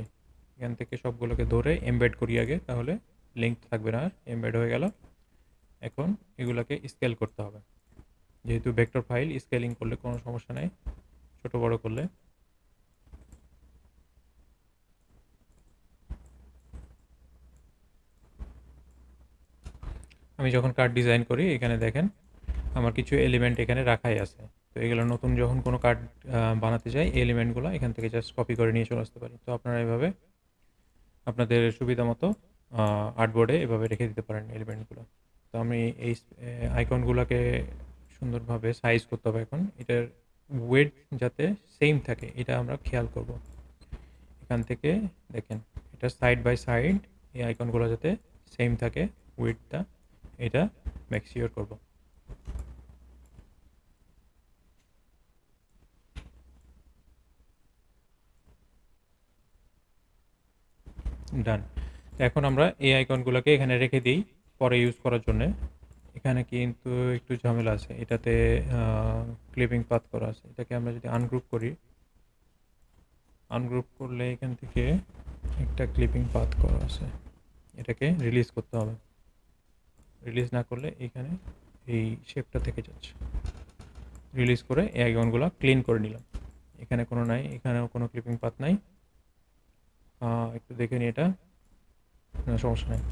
এখান থেকে সবগুলোকে ধরে এমবেড করি আগে, তাহলে লিঙ্ক থাকবে না, এমবেড হয়ে গেল। এখন এগুলোকে স্কেল করতে হবে, যেহেতু ভেক্টর ফাইল স্কেলিং করলে কোনো সমস্যা নেই, ছোট বড় করলে। আমি যখন কার্ড ডিজাইন করি, এখানে দেখেন আমার কিছু এলিমেন্ট এখানে রাখাই আছে। তো এগুলো নতুন যখন কোনো কার্ড বানাতে যাই, এই এলিমেন্টগুলো এখান থেকে জাস্ট কপি করে নিয়ে চলে আসতে পারি। তো আপনারা এভাবে আপনাদের সুবিধা মতো আর্টবোর্ডে এভাবে রেখে দিতে পারেন এলিমেন্টগুলো। তো আমি এই আইকনগুলোকে সুন্দরভাবে সাইজ করতে হবে। এখন এটার ওয়েট যাতে সেম থাকে এটা আমরা খেয়াল করব। এখান থেকে দেখেন, এটা সাইড বাই সাইড এই আইকনগুলো যাতে সেম থাকে ওয়েটটা, এটা মেক শিওর করব। ডান। এখন আমরা এই আইকনগুলোকে এখানে রেখে দিই পরে ইউজ করার জন্য। এখানে কিন্তু একটু ঝামেলা আছে, এটাতে ক্লিপিং পাথ করা আছে। এটাকে আমরা যদি আনগ্রুপ করি, আনগ্রুপ করলে এখান থেকে একটা ক্লিপিং পাথ করা আছে, এটাকে রিলিজ করতে হবে। রিলিজ না করলে এখানে এই শেপটা থেকে যাচ্ছে। রিলিজ করে এই আইকনগুলো ক্লিন করে নিলাম। এখানে কোনো নাই, এখানেও কোনো ক্লিপিং পাথ নাই। একটু দেখে নিই এটা, না সমস্যা নেই।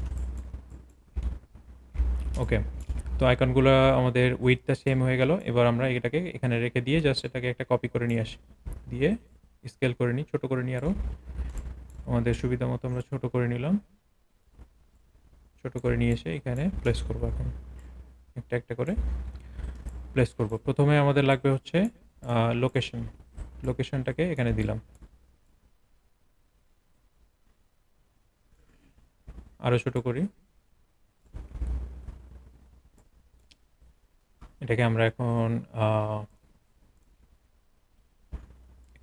ওকে, তো আইকনগুলো আমাদের উইথটা সেম হয়ে গেল। এবার আমরা এটাকে এখানে রেখে দিয়ে জাস্ট এটাকে একটা কপি করে নিয়ে আসি, দিয়ে স্কেল করে নিই, ছোটো করে নিই আরও। আমাদের সুবিধা মতো আমরা ছোটো করে নিলাম। ছোটো করে নিয়ে এসে এখানে প্লেস করবো। এখন একটা একটা করে প্লেস করব। প্রথমে আমাদের লাগবে হচ্ছে লোকেশন। লোকেশনটাকে এখানে দিলাম। আরও ছোটো করি। এটাকে আমরা এখন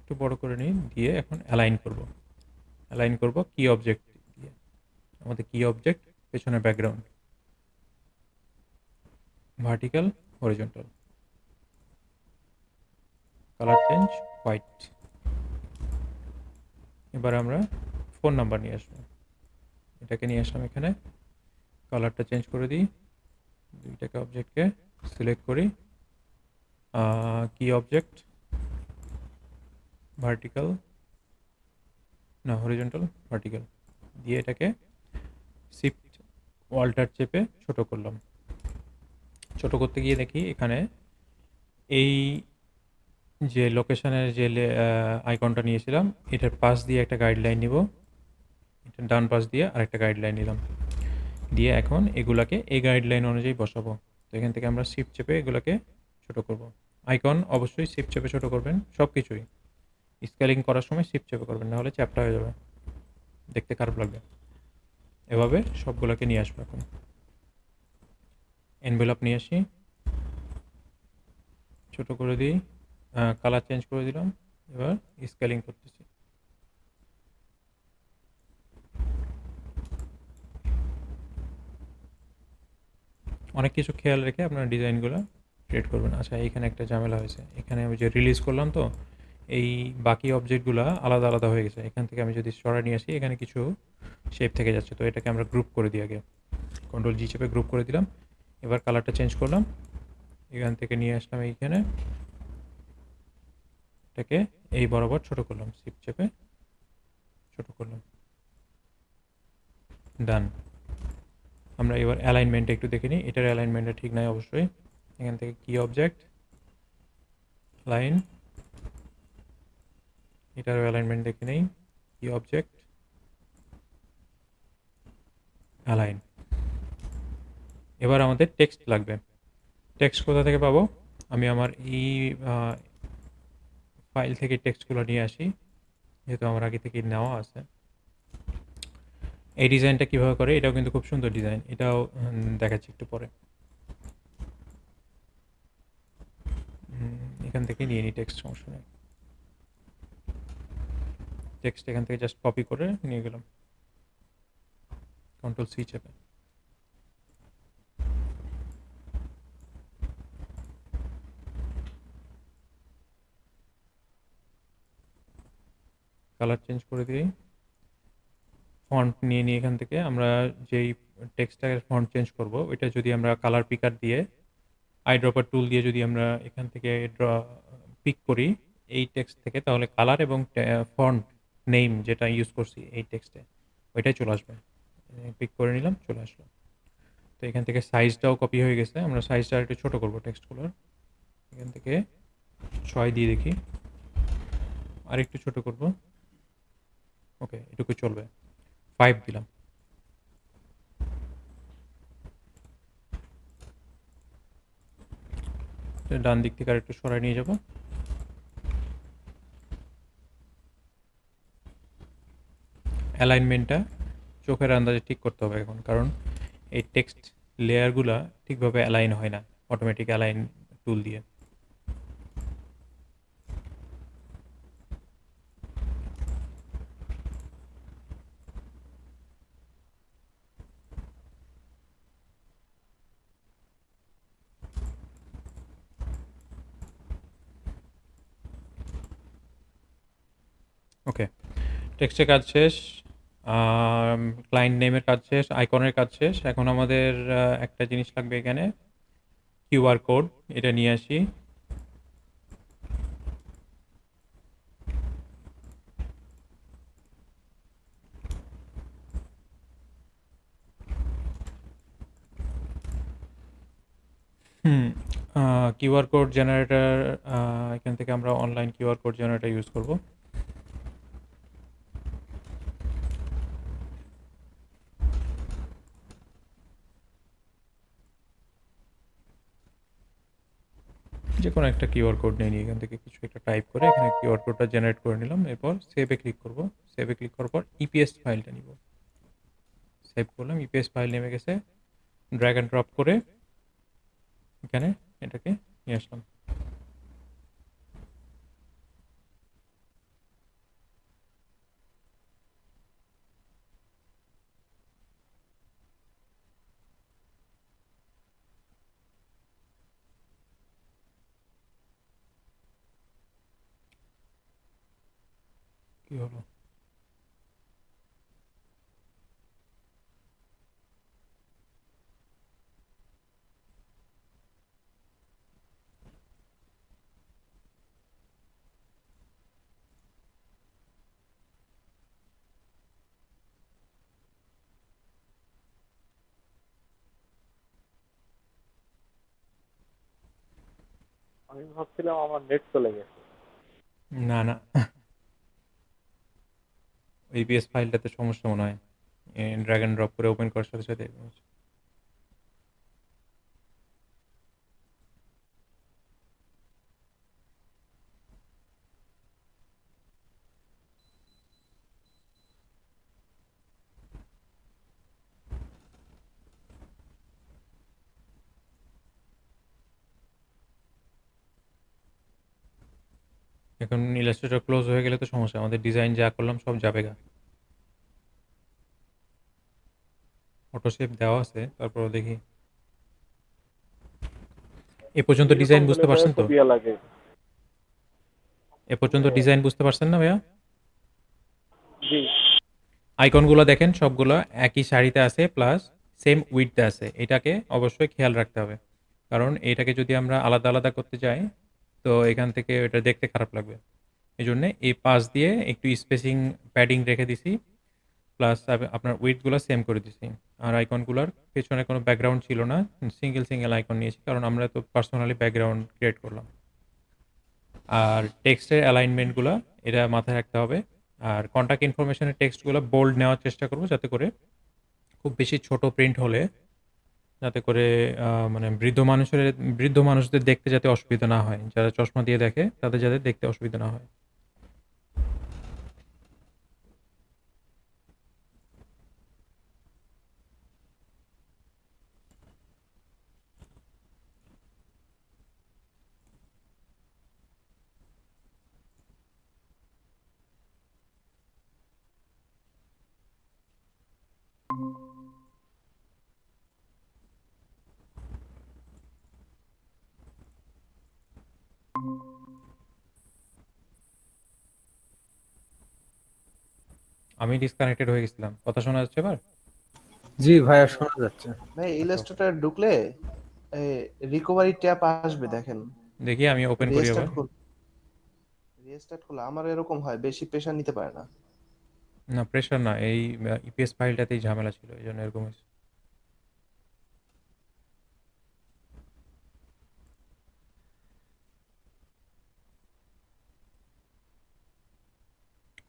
একটু বড় করে নিই, দিয়ে এখন অ্যালাইন করব। অ্যালাইন করব কি অবজেক্ট দিয়ে। আমাদের কি অবজেক্ট, পেছনে background, vertical, horizontal, colour change white. এবার আমরা ফোন নাম্বার নিয়ে আসবো। এটাকে নিয়ে আসলাম এখানে, কালারটা চেঞ্জ করে দিই। দুইটাকে অবজেক্টকে সিলেক্ট করি, কি অবজেক্ট, ভার্টিক্যাল না হরিজন্টাল, ভার্টিক্যাল, দিয়ে এটাকে শিফট ওয়াল্টার চেপে ছোট করলাম। ছোট করতে গিয়ে দেখি এখানে এই যে লোকেশনের যে আইকনটা নিয়েছিলাম, এটার পাশ দিয়ে একটা গাইডলাইন নিব, এটা ডান পাশ দিয়ে আরেকটা গাইডলাইন নিলাম, দিয়ে এখন এগুলাকে এই গাইডলাইন অনুযায়ী বসাবো। তো এখান থেকে আমরা শিফট চেপে এগুলোকে ছোট করব। আইকন অবশ্যই শিফট চেপে ছোট করবেন, সব কিছুই স্কেলিং করার সময় শিফট চেপে করবেন, না হলে চ্যাপটা হয়ে যাবে, দেখতে খারাপ লাগবে। এভাবে সবগুলোকে নিয়ে আসবো। এখন এনভেলপ নিয়ে আসি, ছোট করে দিই, কালার চেঞ্জ করে দিলাম। এবার স্কেলিং করতেছি। অনেক কিছু খেয়াল রেখে আপনার ডিজাইনগুলো ক্রিয়েট করবেন। আচ্ছা, এইখানে একটা ঝামেলা হয়েছে। এখানে আমি যে রিলিজ করলাম, তো এই বাকি অবজেক্টগুলো আলাদা আলাদা হয়ে গেছে। এখান থেকে আমি যদি সরা নিয়ে আসি, এখানে কিছু শেপ থেকে যাচ্ছে। তো এটাকে আমরা গ্রুপ করে দিই আগে, কন্ট্রোল জি চেপে গ্রুপ করে দিলাম। এবার কালারটা চেঞ্জ করলাম, এখান থেকে নিয়ে আসলাম এইখানে, এটাকে এই বরাবর ছোট করলাম, শিফট চেপে ছোট করলাম। ডান। আমরা এবার অ্যালাইনমেন্টটা একটু দেখে নিই, এটার অ্যালাইনমেন্টটা ঠিক নাই অবশ্যই। এখান থেকে কি অবজেক্ট, লাইন, এটারও অ্যালাইনমেন্ট দেখে নেই, কি অবজেক্ট, অ্যালাইন। এবার আমাদের টেক্সট লাগবে। টেক্সট কোথা থেকে পাবো? আমি আমার এই ফাইল থেকে টেক্সটগুলো নিয়ে আসি, যেহেতু আমার আগে থেকে নেওয়া আছে। এই ডিজাইনটা কীভাবে করে, এটাও কিন্তু খুব সুন্দর ডিজাইন, এটাও দেখাচ্ছি একটু পরে। এখান থেকে নিয়ে নিই টেক্সট, সমস্যা নেই। টেক্সট এখান থেকে জাস্ট কপি করে নিয়ে গেলাম, কন্ট্রোল সি চেপে। কালার চেঞ্জ করে দিই, ফন্ট নিয়ে নিই। এখান থেকে আমরা যেই টেক্সটের ফন্ট চেঞ্জ করব, ওইটা যদি আমরা কালার পিকার দিয়ে, আইড্রপার টুল দিয়ে যদি আমরা এখান থেকে পিক করি এই টেক্সট থেকে, তাহলে কালার এবং ফন্ট নেম যেটা ইউজ করছি এই টেক্সটে, ওইটাই চলে আসবে। পিক করে নিলাম, চলে আসলো। তো এখান থেকে সাইজটাও কপি হয়ে গেছে। আমরা সাইজটা একটু ছোটো করবো টেক্সটগুলোর। এখান থেকে 6 দিয়ে দেখি, আর একটু ছোটো করব। ওকে, এটুকু চলবে। 5 দিলাম। ডান দিক থেকে আর একটু সরাই নিয়ে যাব। অ্যালাইনমেন্টটা চোখের আন্দাজে ঠিক করতে হবে এখন, কারণ এই টেক্সট লেয়ারগুলা ঠিকভাবে অ্যালাইন হয় না অটোমেটিক অ্যালাইন টুল দিয়ে। ওকে, টেক্সটের কাজ শেষ, ক্লায়েন্ট নেমের কাজ শেষ, আইকনের কাজ শেষ। এখন আমাদের একটা জিনিস লাগবে এখানে, কিউআর কোড। এটা নিয়ে আসি। হুম, কিউআর কোড জেনারেটর, এখান থেকে আমরা online QR code generator use করব। যে কোনো একটা কিউআর কোড নিয়ে নিই, এখান থেকে কিছু একটা টাইপ করে এখানে কিউআর কোডটা জেনারেট করে নিলাম। এরপর সেভে ক্লিক করব। সেভে ক্লিক করার পর ইপিএস ফাইলটা নিব। সেভ করলাম, ইপিএস ফাইল নেমে গেছে। ড্র্যাগ অ্যান্ড ড্রপ করে এখানে এটাকে নিয়ে আসলাম। কি হলো? আমি ভাবছিলাম আমার নেট চলে গেছে। না না, ইপিএস ফাইলটাতে সমস্যা মনে হয়। ড্র্যাগ অ্যান্ড ড্রপ করে ওপেন করার সাথে সাথে এখন ইলাস্ট্রেটর ক্লোজ হয়ে গেলে তো সমস্যা, আমাদের ডিজাইন যা করলাম সব যাবে গা। অটো শেপ দেওয়া আছে, তারপর দেখি। এ পর্যন্ত এরকম ডিজাইন হলে বুঝতে ভাইয়া পারছেন তো? তো দেয়া লাগে। এ পর্যন্ত হ্যাঁ, ডিজাইন বুঝতে পারছেন না ভাইয়া? জি। আইকনগুলো দেখেন সবগুলো একই সারিতে আছে, প্লাস সেম উইডথে আছে। এটাকে অবশ্যই খেয়াল রাখতে হবে, কারণ এটাকে যদি আমরা আলাদা আলাদা করতে যাই তো এখান থেকে এটা দেখতে খারাপ লাগবে। এই জন্যে এই পাশ দিয়ে একটু স্পেসিং প্যাডিং রেখে দিছি, প্লাস আপনার উইডথগুলো সেম করে দিছি। আর আইকনগুলোর পেছনে কোনো ব্যাকগ্রাউন্ড ছিল না, সিঙ্গেল সিঙ্গেল আইকন নিয়েছি, কারণ আমরা তো পার্সোনালি ব্যাকগ্রাউন্ড ক্রিয়েট করলাম। আর টেক্সটের অ্যালাইনমেন্টগুলো এটা মাথায় রাখতে হবে। আর কন্টাক্ট ইনফরমেশনের টেক্সটগুলো বোল্ড নেওয়ার চেষ্টা করবো, যাতে করে খুব বেশি ছোট প্রিন্ট হলে যাতে করে মানে বৃদ্ধ মানুষদের দেখতে যাতে অসুবিধা না হয়, যারা চশমা দিয়ে দেখে তাদের যাতে দেখতে অসুবিধা না হয়। আমি ডিসকানেক্টেড হয়ে গেছিলাম, কথা শোনা যাচ্ছে এবার? জি ভাইয়া, শোনা যাচ্ছে। ভাই আচ্ছা, ইলাস্ট্রেটর ঢুকলে রিকভারি ট্যাব আসবে দেখেন। দেখি আমি ওপেন করি আবার। রিস্টার্ট করুন, রিস্টার্ট করলে আমার এরকম হয়, বেশি প্রেশার নিতে পারে না। না, প্রেশার না, এই ইপিএস ফাইলটাতেই ঝামেলা ছিল, এই জন্য এরকম হয়েছে।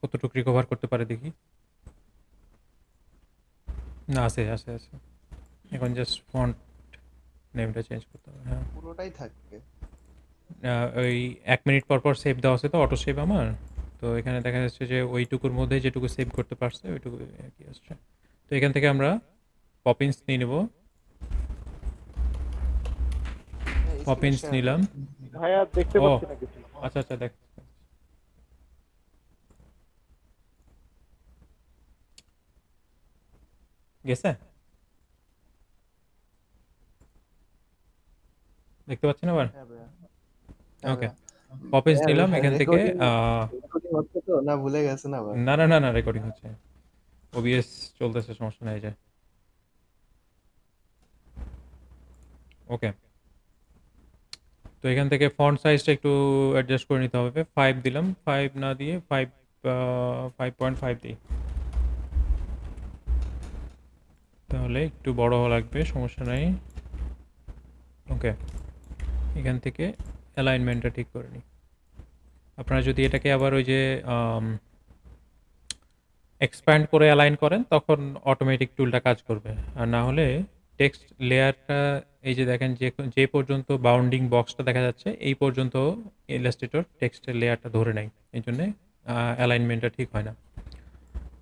কতটুকু রিকভার করতে পারে দেখি। না, আছে আছে আছে। এখন জাস্ট ফন্ট নেমটা চেঞ্জ করতে হবে। হ্যাঁ, পুরোটাই থাকবে। ওই 1 মিনিট পর পর সেভ দেওয়া আছে তো, অটো সেভ আমার। তো এখানে দেখা যাচ্ছে যে ওইটুকুর মধ্যে যেটুকু সেভ করতে পারছে ওইটুকু আর কি আসছে। তো এখান থেকে আমরা পপিন্স নিয়ে নেব। Poppins Expression। নিলাম। ভাইয়া দেখতে ও পাচ্ছি না কিছু। আচ্ছা আচ্ছা দেখ গেছে দেখতে পাচ্ছেন আবার হ্যাঁ ভাইয়া, হ্যাঁ ওকে ভাইয়া। পপিন্স ভাইয়া নিলাম এখান থেকে রেকর্ডিং রেকর্ডিং হচ্ছে তো না ভুলে গেছেন আবার? না না না না রেকর্ডিং হচ্ছে ওবিএস চলতেছে সমস্যা নাই যে ওকে তো এখান থেকে ফন্ট সাইজটা একটু অ্যাডজাস্ট করে নিতে হবে 5 দিলাম 5 না দিয়ে 5.5 দিই তাহলে একটু বড় লাগবে সমস্যা নাই ওকে এখান থেকে অ্যালাইনমেন্টটা ঠিক করে নিই আপনারা যদি এটাকে আবার ওই যে এক্সপ্যান্ড করে অ্যালাইন করেন তখন অটোমেটিক টুলটা কাজ করবে আর না হলে টেক্সট লেয়ারটা এই যে দেখেন যে পর্যন্ত বাউন্ডিং বক্সটা দেখা যাচ্ছে এই পর্যন্ত ইলাস্ট্রেটর টেক্সটের লেয়ারটা ধরে নেয় এই জন্যে অ্যালাইনমেন্টটা ঠিক হয় না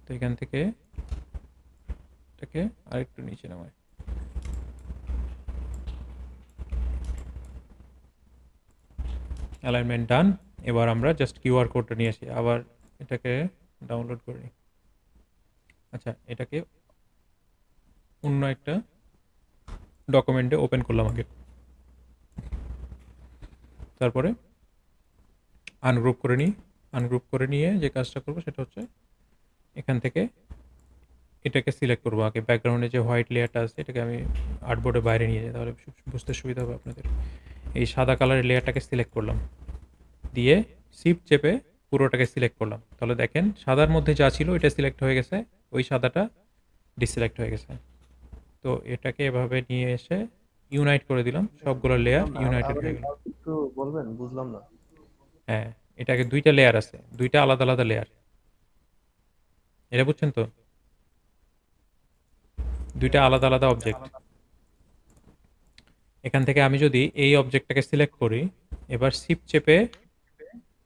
তো এখান থেকে এটাকে আরেকটু নিচে নামায় অ্যালাইনমেন্ট ডান এবার আমরা জাস্ট কিউআর কোডটা নিয়ে আসি আবার এটাকে ডাউনলোড করে নিই আচ্ছা এটাকে অন্য একটা ডকুমেন্টে ওপেন করলাম আগে তারপরে আনগ্রুপ করে নিই আনগ্রুপ করে নিয়ে যে কাজটা করবো সেটা হচ্ছে এখান থেকে এটাকে সিলেক্ট করবো আগে ব্যাকগ্রাউন্ডে যে হোয়াইট লেয়ারটা আছে এটাকে আমি আর্টবোর্ডের বাইরে নিয়ে যাই তাহলে বুঝতে সুবিধা হবে আপনাদের এই সাদা কালারের লেয়ারটাকে সিলেক্ট করলাম দিয়ে শিফট চেপে পুরোটাকে সিলেক্ট করলাম তাহলে দেখেন সাদার মধ্যে যা ছিল এটা সিলেক্ট হয়ে গেছে ওই সাদাটা ডিসিলেক্ট হয়ে গেছে তো এটাকে এভাবে নিয়ে এসে ইউনাইট করে দিলাম সবগুলো লেয়ার ইউনাইটেড আবার হয়ে গেল একটু বলবেন, বুঝলাম না। হ্যাঁ এটাকে দুইটা লেয়ার আছে দুইটা আলাদা আলাদা লেয়ার এটা বুঝছেন তো দুইটা আলাদা আলাদা অবজেক্ট এখান থেকে আমি যদি এই অবজেক্টটাকে সিলেক্ট করি এবার শিফট চেপে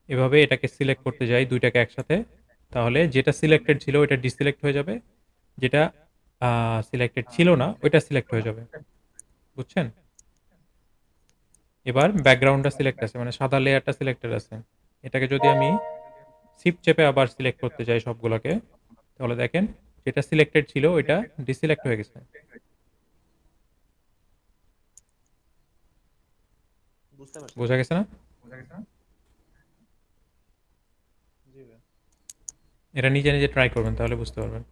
এভাবে এটাকে সিলেক্ট করতে যাই দুইটাকে একসাথে তাহলে যেটা সিলেক্টেড ছিল ওইটা ডিসিলেক্ট হয়ে যাবে যেটা সিলেক্টেড ছিল না ওইটা সিলেক্ট হয়ে যাবে বুঝছেন এবার ব্যাকগ্রাউন্ডটা সিলেক্ট আছে মানে সাদা লেয়ারটা সিলেক্টেড আছে এটাকে যদি আমি শিফট চেপে আবার সিলেক্ট করতে যাই সবগুলোকে তাহলে দেখেন যেটা সিলেক্টেড ছিল ওইটা ডিসিলেক্ট হয়ে গেছে বুঝতে পারছি। বোঝা গেছে না জি ভাইয়া। এটা নিজে নিজে ট্রাই করবেন তাহলে বুঝতে পারবেন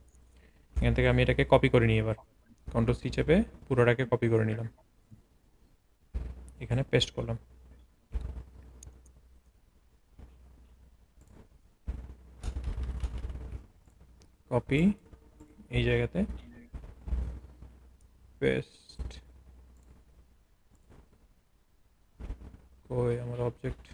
এখান থেকে আমি এটাকে কপি করে নিই এবার কন্ট্রোল সি চেপে পুরোটাকে কপি করে নিলাম এখানে পেস্ট করলাম কপি এই জায়গাতে পেস্ট কই আমার অবজেক্ট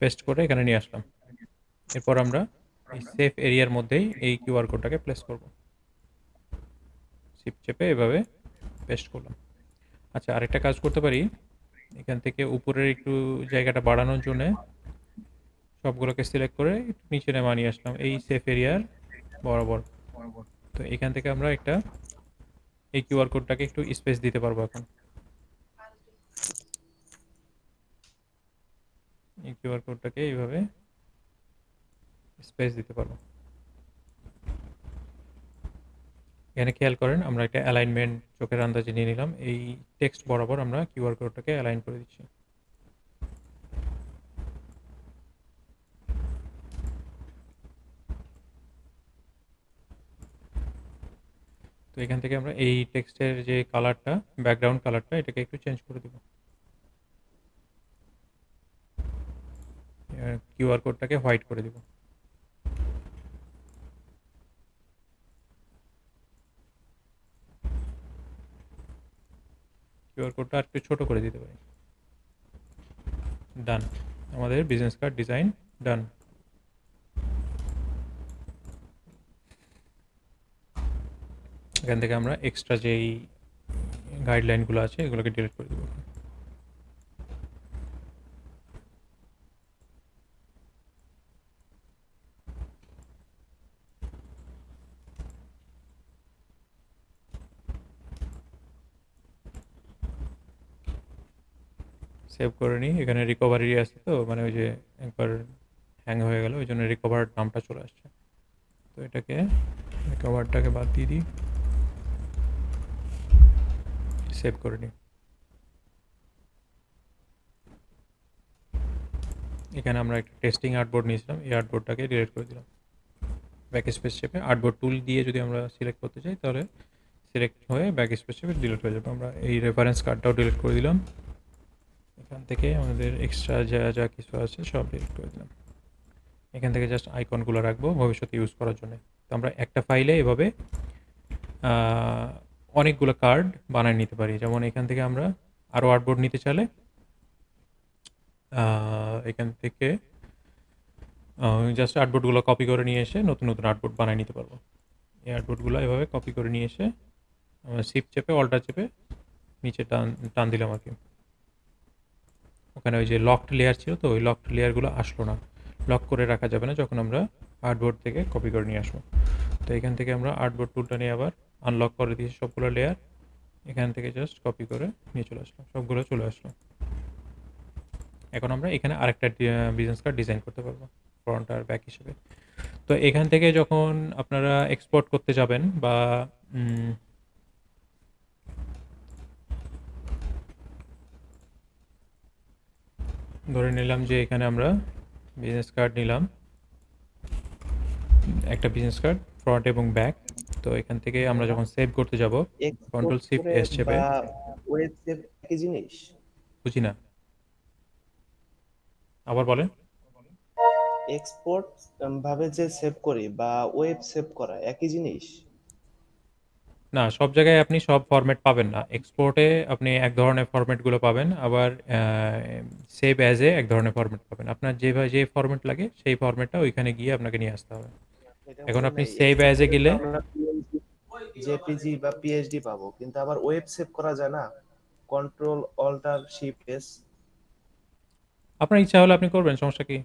পেস্ট করে এখানে নিয়ে আসলাম এরপর আমরা এই সেফ এরিয়ার মধ্যেই এই কিউআর কোডটাকে প্লেস করব শিফট চেপে এভাবে পেস্ট করলাম আচ্ছা আরেকটা কাজ করতে পারি এখান থেকে উপরের একটু জায়গাটা বাড়ানোর জন্য সবগুলোকে সিলেক্ট করে একটু নিচে নামিয়ে আসলাম এই সেফ এরিয়ার বরাবর তো এখান থেকে আমরা একটা এই কিউআর কোডটাকে একটু স্পেস দিতে পারবো এখন এই কিউআর কোডটাকে এইভাবে স্পেস দিতে পারবো এখানে খেয়াল করেন আমরা একটা অ্যালাইনমেন্ট চোখের আন্দাজে নিয়ে নিলাম এই টেক্সট বরাবর আমরা কিউআর কোডটাকে অ্যালাইন করে দিচ্ছি তো এখান থেকে আমরা এই টেক্সটের যে কালারটা ব্যাকগ্রাউন্ড কালারটা এটাকে একটু চেঞ্জ করে দেব কিউআর কোডটাকে হোয়াইট করে দিব কিউআর কোডটা আর একটু ছোট করে দিতে পারি ডান আমাদের বিজনেস কার্ড ডিজাইন ডান এখান থেকে আমরা এক্সট্রা যেই গাইডলাইনগুলো আছে এগুলোকে ডিলিট করে দেবো সেভ করে নিই। এখানে রিকভারি আছে তো মানে ওই যে একবার হ্যাং হয়ে গেল, ওই জন্য রিকভার নামটা চলে আসছে। তো এটাকে রিকভারটাকে বাদ দিয়ে দিই, সেভ করে নিই। এখানে আমরা একটা টেস্টিং আর্টবোর্ড নিয়েছিলাম, এই আর্টবোর্ডটাকে ডিলিট করে দিলাম। ব্যাক স্পেস শেপে আর্টবোর্ড টুল দিয়ে যদি আমরা সিলেক্ট করতে চাই তাহলে সিলেক্ট হয়ে ব্যাক স্পেস শেপে ডিলিট হয়ে যাবে। আমরা এই রেফারেন্স কার্ডটাও ডিলিট করে দিলাম। এখান থেকে আমাদের এক্সট্রা যা যা কিছু আছে সব ডিলিট করে দিলাম। এখান থেকে জাস্ট আইকনগুলো রাখবো ভবিষ্যতে ইউজ করার জন্য। তো আমরা একটা ফাইলে এভাবে অনেকগুলো কার্ড বানিয়ে নিতে পারি। যেমন এখান থেকে আমরা আরও আর্টবোর্ড নিতে চাইলে এখান থেকে জাস্ট আর্টবোর্ডগুলো কপি করে নিয়ে এসে নতুন নতুন আর্টবোর্ড বানিয়ে নিতে পারবো। এই আর্টবোর্ডগুলো এভাবে কপি করে নিয়ে এসে আমরা শিফট চেপে অল্টার চেপে নিচে টান দিলাম আর কি। ওখানে ওই যে লকড লেয়ার ছিল, তো ওই লকড লেয়ারগুলো আসলো না, লক করে রাখা যাবে না যখন আমরা আর্টবোর্ড থেকে কপি করে নিয়ে আসবো। তো এখান থেকে আমরা আর্টবোর্ড টুলটা নিয়ে আবার আনলক করে দিয়েছি সবগুলো লেয়ার। এখান থেকে জাস্ট কপি করে নিয়ে চলে আসলাম, সবগুলো চলে আসলো। এখন আমরা এখানে আরেকটা বিজনেস কার্ড ডিজাইন করতে পারবো ফ্রন্ট আর ব্যাক হিসেবে। তো এখান থেকে যখন আপনারা এক্সপোর্ট করতে যাবেন বা ধরে নিলাম যে এখানে আমরা বিজনেস কার্ড নিলাম, একটা বিজনেস কার্ড ফ্রন্ট এবং ব্যাক। তো এখান থেকে আমরা যখন সেভ করতে যাব কন্ট্রোল শিফট এস চেপে, বা ওয়েব সেভ একই জিনিস? বুঝি না, আবার বলেন। এক্সপোর্ট ভাবে যে সেভ করি বা ওয়েব সেভ করা একই জিনিস? না, সব জায়গায় আপনি সব ফরম্যাট পাবেন না। এক্সপোর্টে আপনি এক ধরনের ফরম্যাটগুলো পাবেন, আবার সেভ অ্যাজ এ এক ধরনের ফরম্যাট পাবেন। আপনার যেভাবে যে ফরম্যাট লাগে সেই ফরম্যাটটা ওইখানে গিয়ে আপনাকে নিয়ে আসতে হবে। এটা এখন বুঝি আপনি নাই। সেভ অ্যাজ এ গেলে আমরা জেপিজি বা পিএইচডি পাবো, কিন্তু আবার ওয়েব সেভ করা যায় না? কন্ট্রোল অল্টার শিফট এস, আপনার ইচ্ছা হলে আপনি করবেন, সমস্যা কি?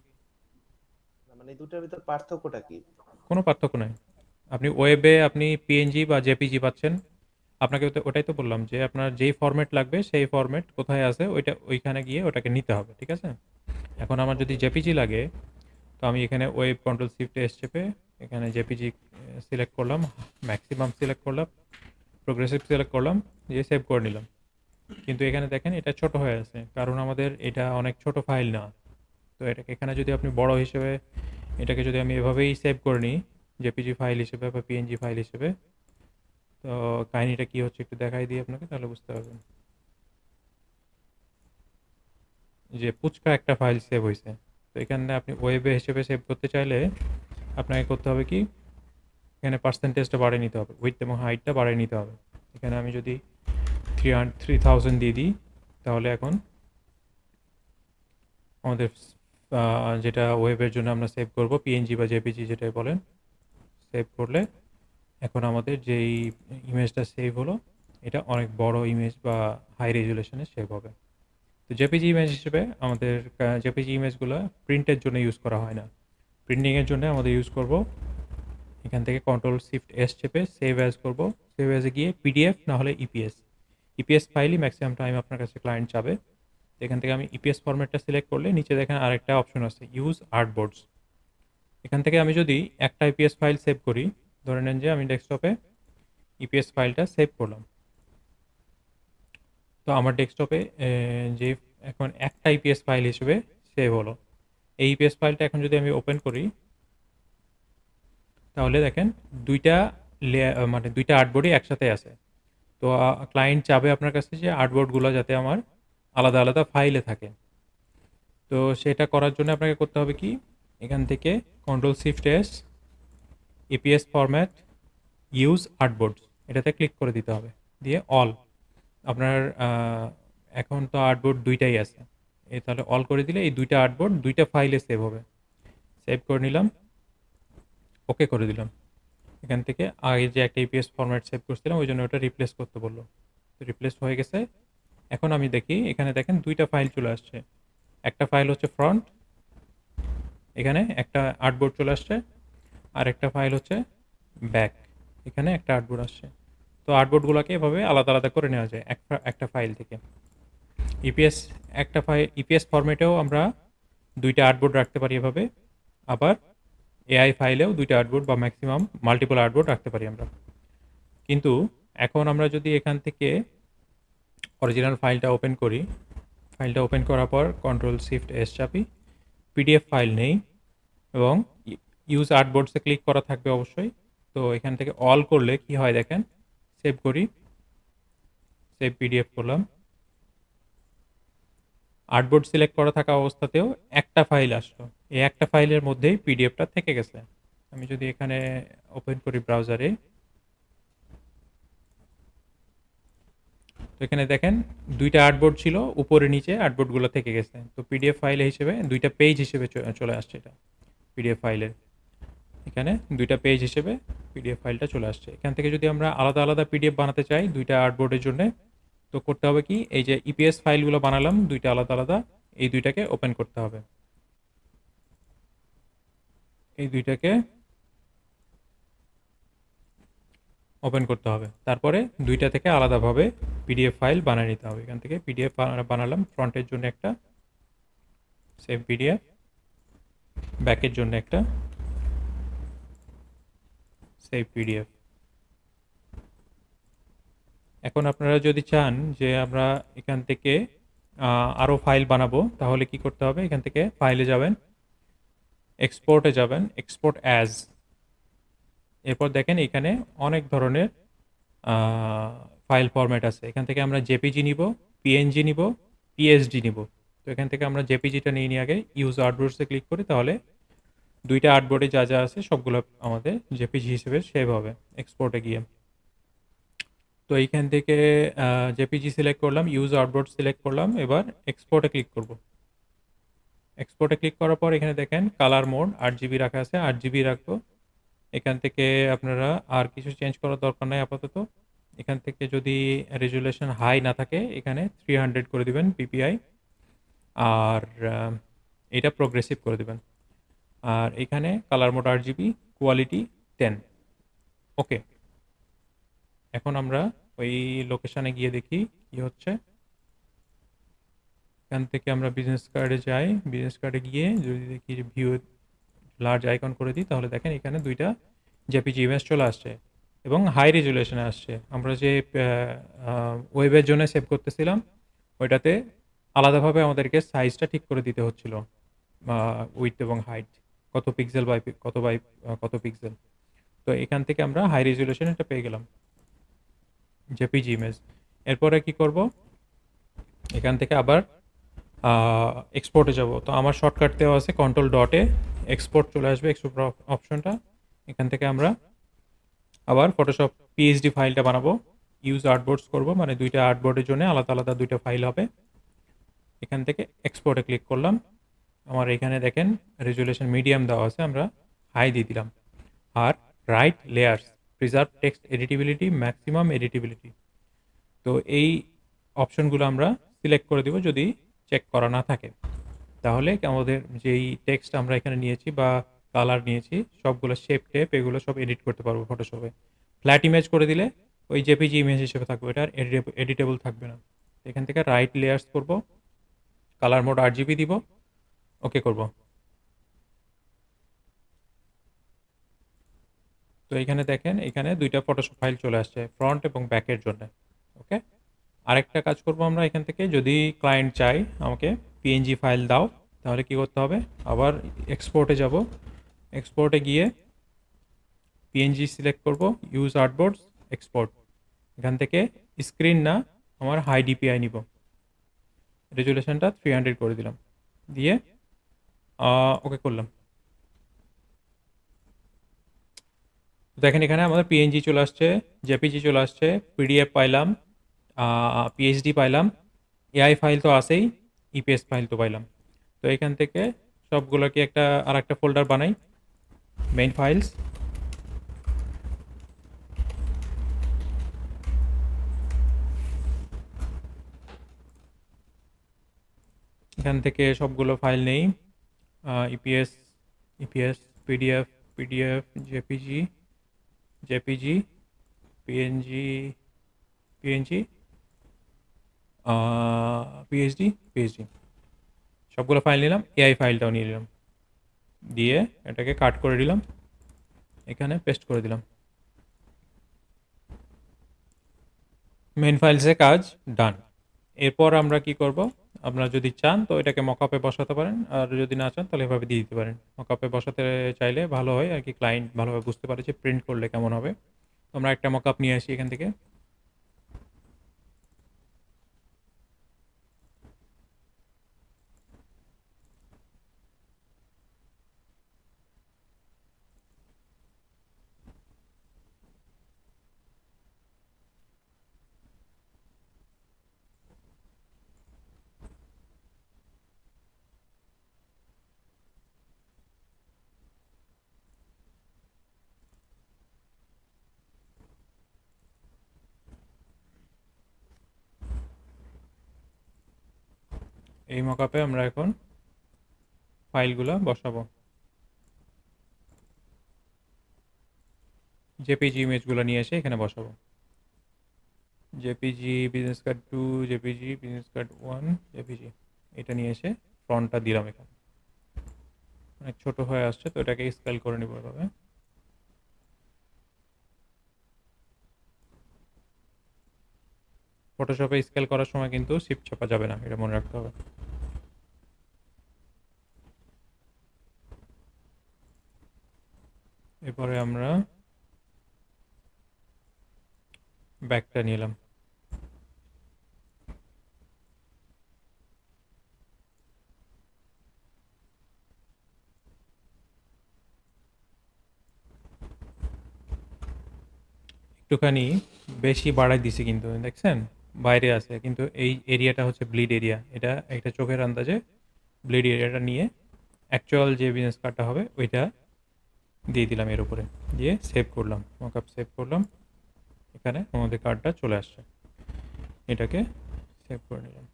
মানে এই দুটার ভিতর পার্থক্যটা কি? কোনো পার্থক্য নাই। আপনি ওয়েবে আপনি পিএনজি বা জেপিজি পাচ্ছেন। আপনাকে ওটাই তো বললাম যে আপনার যেই ফরম্যাট লাগবে সেই ফরম্যাট কোথায় আছে ওইটা ওইখানে গিয়ে ওটাকে নিতে হবে, ঠিক আছে? এখন আমার যদি জেপিজি লাগে তো আমি এখানে ওয়েব কন্ট্রোল শিফট এস চেপে এখানে জেপিজি সিলেক্ট করলাম, ম্যাক্সিমাম সিলেক্ট করলাম, প্রোগ্রেসিভ সিলেক্ট করলাম, দিয়ে সেভ করে নিলাম। কিন্তু এখানে দেখেন এটা ছোট হয়ে আছে, কারণ আমাদের এটা অনেক ছোট ফাইল না। তো এটাকে এখানে যদি আপনি বড় হিসেবে এটাকে যদি আমি এভাবেই সেভ করে নিই জেপিজি ফাইল হিসেবে বা পিএনজি ফাইল হিসেবে, তো কাহিনিটা কি হচ্ছে একটু দেখাই দিই আপনাকে, তাহলে বুঝতে পারবেন। যে পুচকা একটা ফাইল সেভ হয়েছে। তো এখানে আপনি ওয়েবে হিসেবে সেভ করতে চাইলে আপনাকে করতে হবে কি, এখানে পার্সেন্টেজটা বাড়িয়ে নিতে হবে, উইথ এবং হাইটটা বাড়িয়ে নিতে হবে। এখানে আমি যদি 3000 দিয়ে দিই তাহলে এখন আমাদের যেটা ওয়েবের জন্য আমরা সেভ করব পিএনজি বা জেপিজি যেটাই বলেন, সেভ করলে এখন আমাদের যেই ইমেজটা সেভ হলো এটা অনেক বড় ইমেজ বা হাই রেজুলেশনে সেভ হবে। তো জেপিজি ইমেজ হিসেবে আমাদের জেপিজি ইমেজগুলো প্রিন্টের জন্য ইউজ করা হয় না, প্রিন্টিংয়ের জন্য আমাদের ইউজ করব এখান থেকে কন্ট্রোল শিফট এস চেপে সেভ অ্যাজ করব। সেভ অ্যাজে গিয়ে পিডিএফ না হলে ইপিএস, ইপিএস ফাইলই ম্যাক্সিমাম টাইম আপনার কাছে ক্লায়েন্ট চাবে। এখান থেকে আমি ইপিএস ফরম্যাটটা সিলেক্ট করলে নিচে দেখেন আরেকটা অপশন আছে ইউজ আর্টবোর্ডস। এখান থেকে আমি যদি একটা ইপিএস ফাইল সেভ করি, ধরে নেন যে আমি ডেস্কটপে ইপিএস ফাইলটা সেভ করলাম, তো আমার ডেস্কটপে যে এখন একটা ইপিএস ফাইল হিসেবে সেভ হলো। এই ইপিএস ফাইলটা এখন যদি আমি ওপেন করি তাহলে দেখেন দুইটা মানে দুইটা আর্টবোর্ডই একসাথে আছে। তো ক্লায়েন্ট চাবে আপনার কাছে যে আর্টবোর্ডগুলো যাতে আমার আলাদা আলাদা ফাইলে থাকে। তো সেটা করার জন্য আপনাকে করতে হবে কি, এখান থেকে control shift S EPS format use artboards এটাতে ক্লিক করে দিতে হবে, দিয়ে অল। আপনার এখন তো আর্টবোর্ড দুইটাই আছে, তাহলে অল করে দিলে এই দুইটা আর্টবোর্ড দুইটা ফাইলে সেভ হবে। সেভ করে নিলাম, ওকে করে দিলাম। এখান থেকে আগে যে একটা ইপিএস ফরম্যাট সেভ করছিলাম ওই জন্য ওটা রিপ্লেস করতে বললো, তো রিপ্লেস হয়ে গেছে। এখন আমি দেখি এখানে দেখেন দুইটা ফাইল চলে আসছে, একটা ফাইল হচ্ছে ফ্রন্ট, এখানে একটা আর্টবোর্ড চলে আসছে, আর একটা ফাইল হচ্ছে ব্যাক, এখানে একটা আর্টবোর্ড আসছে। তো আর্টবোর্ডগুলোকে এভাবে আলাদা আলাদা করে নেওয়া যায় একটা একটা ফাইল থেকে। ইপিএস একটা ফাইল ইপিএস ফরম্যাটেও আমরা দুইটা আর্টবোর্ড রাখতে পারি এভাবে, আবার এআই ফাইলেও দুইটা আর্টবোর্ড বা ম্যাক্সিমাম মাল্টিপল আর্টবোর্ড রাখতে পারি আমরা। কিন্তু এখন আমরা যদি এখান থেকে অরিজিনাল ফাইলটা ওপেন করি, ফাইলটা ওপেন করার পর Ctrl+Shift+S চাপি, পিডিএফ ফাইল নেই এবং ইউজ আর্টবোর্ডসে ক্লিক করা থাকবে অবশ্যই। তো এখান থেকে অল করলে কি হয় দেখেন, সেভ করি, সেভ পিডিএফ করলাম। আর্টবোর্ড সিলেক্ট করা থাকা অবস্থাতেও একটা ফাইল আসলো, এই একটা ফাইলের মধ্যেই পিডিএফটা থেকে গেছে। আমি যদি এখানে ওপেন করি ব্রাউজারে, তো এখানে দেখেন দুইটা আর্টবোর্ড ছিল, উপরে নিচে আর্টবোর্ডগুলো থেকে গেছে। তো পিডিএফ ফাইল হিসেবে দুইটা পেজ হিসেবে চলে আসছে, এটা পিডিএফ ফাইলের এখানে দুইটা পেজ হিসেবে পিডিএফ ফাইলটা চলে আসছে। এখান থেকে যদি আমরা আলাদা আলাদা পিডিএফ বানাতে চাই দুইটা আর্টবোর্ডের জন্য, তো করতে হবে কি, এই যে ইপিএস ফাইলগুলো বানালাম দুইটা আলাদা আলাদা, এই দুইটাকে ওপেন করতে হবে, এই দুইটাকে ওপেন করতে হবে। তারপরে দুইটা থেকে আলাদাভাবে পিডিএফ ফাইল বানিয়ে নিতে হবে। এখান থেকে পিডিএফ বানালাম, ফ্রন্টের জন্য একটা, সেভ পিডিএফ, ব্যাকের জন্য একটা, সেভ পিডিএফ। এখন আপনারা যদি চান যে আমরা এখান থেকে আরও ফাইল বানাবো, তাহলে কি করতে হবে, এখান থেকে ফাইলে যাবেন, এক্সপোর্টে যাবেন, এক্সপোর্ট অ্যাজ, এরপর দেখেন এখানে অনেক ধরনের ফাইল ফরম্যাট আছে। এখান থেকে আমরা জেপিজি নিব, পিএনজি নিব, পিএসডি নিব। তো এখান থেকে আমরা জেপিজিটা নিয়ে নিয়ে আগে ইউজ আর্টবোর্ডসে ক্লিক করি, তাহলে দুইটা আর্টবোর্ডে যা যা আছে সবগুলো আমাদের জেপিজি হিসেবে সেভ হবে এক্সপোর্টে গিয়ে। তো এইখান থেকে জেপিজি সিলেক্ট করলাম, ইউজ আর্টবোর্ড সিলেক্ট করলাম, এবার এক্সপোর্টে ক্লিক করব। এক্সপোর্টে ক্লিক করার পর এখানে দেখেন কালার মোড 8GB রাখা আছে, 8GB রাখবো। এখান থেকে আপনারা আর কিছু চেঞ্জ করার দরকার নাই আপাতত। এখান থেকে যদি রেজুলেশন হাই না থাকে, এখানে 300 করে দিবেন পিপিআই, আর এটা প্রোগ্রেসিভ করে দিবেন। আর এখানে কালার মোড 8GB, কোয়ালিটি 10। ওকে, এখন আমরা ওই লোকেশানে গিয়ে দেখি কি হচ্ছে। এখান থেকে আমরা বিজনেস কার্ডে যাই, বিজনেস কার্ডে গিয়ে যদি দেখি ভিউ লার্জ আইকন করে দিই, তাহলে দেখেন এখানে দুইটা জেপিজি ইমেজ চলে আসছে এবং হাই রেজুলেশনে আসছে। আমরা যে ওয়েবের জন্য সেভ করতেছিলাম, ওইটাতে আলাদাভাবে আমাদেরকে সাইজটা ঠিক করে দিতে হচ্ছিল, উইথ এবং হাইট, কত পিক্সেল বাই কত পিক্সেল। তো এখান থেকে আমরা হাই রেজুলেশন এটা পেয়ে গেলাম, জেপিজি ইমেজ। এরপরে কি করব, এখান থেকে আবার এক্সপোর্টে যাব। তো আমার শর্টকাট দেওয়া আছে, Ctrl.A, এক্সপোর্ট চলে আসবে, এক্সপোর্ট অপশনটা। এখান থেকে আমরা আবার ফটোশপ পিএইচডি ফাইলটা বানাবো, ইউজ আর্টবোর্ডস করব, মানে দুইটা আর্টবোর্ডের জন্য আলাদা আলাদা দুইটা ফাইল হবে। এখান থেকে এক্সপোর্টে ক্লিক করলাম। আমার এখানে দেখেন রেজুলেশন মিডিয়াম দেওয়া আছে, আমরা হাই দিয়ে দিলাম। আর right layers, preserve text editability, maximum editability, তো এই অপশনগুলো আমরা সিলেক্ট করে দিব যদি চেক করা না থাকে। তাহলে আমাদের যেই টেক্সট আমরা এখানে নিয়েছি বা কালার নিয়েছি, সবগুলো শেপ টেপ এগুলো সব এডিট করতে পারবো ফটোশপে। ফ্ল্যাট ইমেজ করে দিলে ওই জেপিজি ইমেজ হিসেবে থাকবে, এটা আর এডিটেবল থাকবে না। এখান থেকে রাইট লেয়ার্স করব, কালার মোড 8GB দিব, ওকে করব। তো এখানে দেখেন এখানে দুইটা ফটোশপ ফাইল চলে আসছে, ফ্রন্ট এবং ব্যাকের জন্য। ওকে, আরেকটা কাজ করব আমরা এখান থেকে, যদি ক্লায়েন্ট চাই আমাকে পিএনজি ফাইল দাও, তাহলে কি করতে হবে, আবার এক্সপোর্টে যাব, এক্সপোর্টে গিয়ে পিএনজি সিলেক্ট করব, ইউজ আর্টবোর্ডস, এক্সপোর্ট। এখান থেকে স্ক্রিন না, আমার হাই ডিপিআই নিব, রেজুলেশনটা 300 করে দিলাম, দিয়ে ওকে করলাম। দেখেন এখানে আমাদের পিএনজি চলে আসছে, জেপিজি চলে আসছে, পিডিএফ পাইলাম, পিএইচডি পাইলাম, এআই ফাইল তো আছেই, ইপিএস ফাইল তো পাইলাম। তো এখান থেকে সবগুলোকে আর একটা ফোল্ডার বানাই, মেইন ফাইলস। এখান থেকে সবগুলো ফাইল নেই, EPS, PDF, JPG, PNG, PhD PhD সবগুলো ফাইল নিলাম, এআই ফাইলটাও নিয়ে নিলাম, দিয়ে এটাকে কাট করে দিলাম, এখানে পেস্ট করে দিলাম। মেন ফাইলসে কাজ ডান। এরপর আমরা কি করব, আপনারা যদি চান তো এটাকে মকআপে বসাতে পারেন, আর যদি না চান তাহলে এভাবে দিয়ে দিতে পারেন। মকআপে বসাতে চাইলে ভালো হয় আর কি, ক্লায়েন্ট ভালোভাবে বুঝতে পারে যে প্রিন্ট করলে কেমন হবে। তো আমরা একটা মকআপ নিয়ে আসি এখান থেকে। এই মকআপে আমরা এখন ফাইলগুলো বসাবো, জেপিজি ইমেজগুলো নিয়ে এসে এখানে বসাবো। JPG business card 2, JPG business card 1, JPG এটা নিয়ে এসে ফ্রন্টটা দিলাম এখানে। অনেক ছোট হয়ে আসছে, তো এটাকে স্কেল করে নিব এভাবে। ফটোশপে স্কেল করার সময় কিন্তু শিফট চাপা যাবে না, এটা মনে রাখতে হবে। এরপরে আমরা ব্যাকটা নিলাম, একটুখানি বেশি বাড়াই দিছি কিন্তু দেখছেন, বাইরে আছে কিন্তু এই এরিয়াটা হচ্ছে ব্লিড এরিয়া। এটা একটা চোখের আন্দাজে ব্লিড এরিয়াটা নিয়ে অ্যাকচুয়াল যে বিজনেস কার্ডটা হবে ওইটা দিয়ে দিলাম এর উপরে, দিয়ে সেভ করলাম, মকআপ সেভ করলাম। এখানে আমাদের কার্ডটা চলে আসছে, এটাকে সেভ করে নিলাম।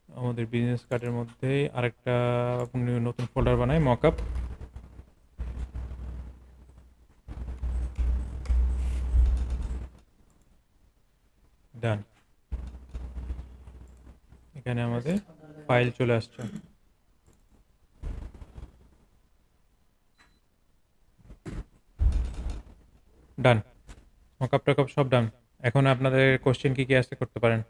আমাদের বিজনেস কার্ডের মধ্যে আরেকটা নতুন ফোল্ডার বানাই, মকআপ। ডান, এখানে আমাদের ফাইল চলে আসছে। ডান, মকআপ টকআপ সব ডান। এখন আপনাদের কোশ্চেন কি কি আসতে করতে পারেন।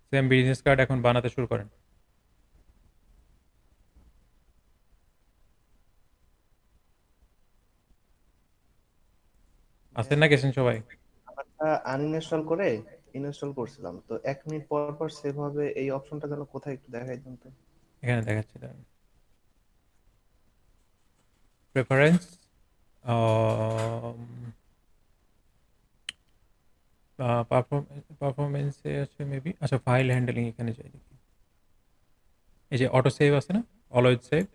সেম বিজনেস কার্ড এখন বানাতে শুরু করেন। আছেন না গেছেন সবাই? আমারটা আনইনস্টল করে ইনস্টল করছিলাম, তো 1 মিনিট পর পর সেভ হবে, এই অপশনটা যেন কোথায় একটু দেখাই দেন তো। এখানে দেখাচ্ছি, প্রেফারেন্স, পারফরমেন্সে আছে মেবি, আচ্ছা ফাইল হ্যান্ডলিং এখানে যাই দেখি। এই যে অটো সেভ আছে না, অলওয়েজ সেভ,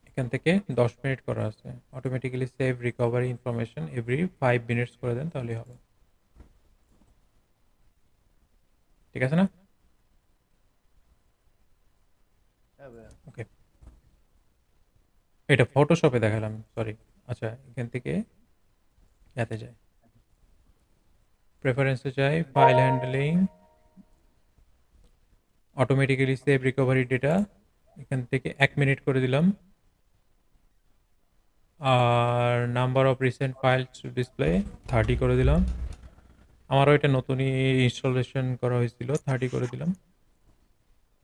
এখান থেকে 10 মিনিট করা আছে। Automatically save recovery information every 5 minutes করে দেন তাহলেই হবে। ঠিক আছে না? হ্যাঁ ভাইয়া। ওকে, এটা ফটোশপে দেখালাম, সরি। আচ্ছা, এখান থেকে যাতে যায়, প্রেফারেন্সে যাই, file handling, automatically save recovery data, এখান থেকে 1 মিনিট করে দিলাম। আর number of recent files to display 30 করে দিলাম। আমারও এটা নতুনই ইনস্টলেশন করা হয়েছিল, 30 করে দিলাম।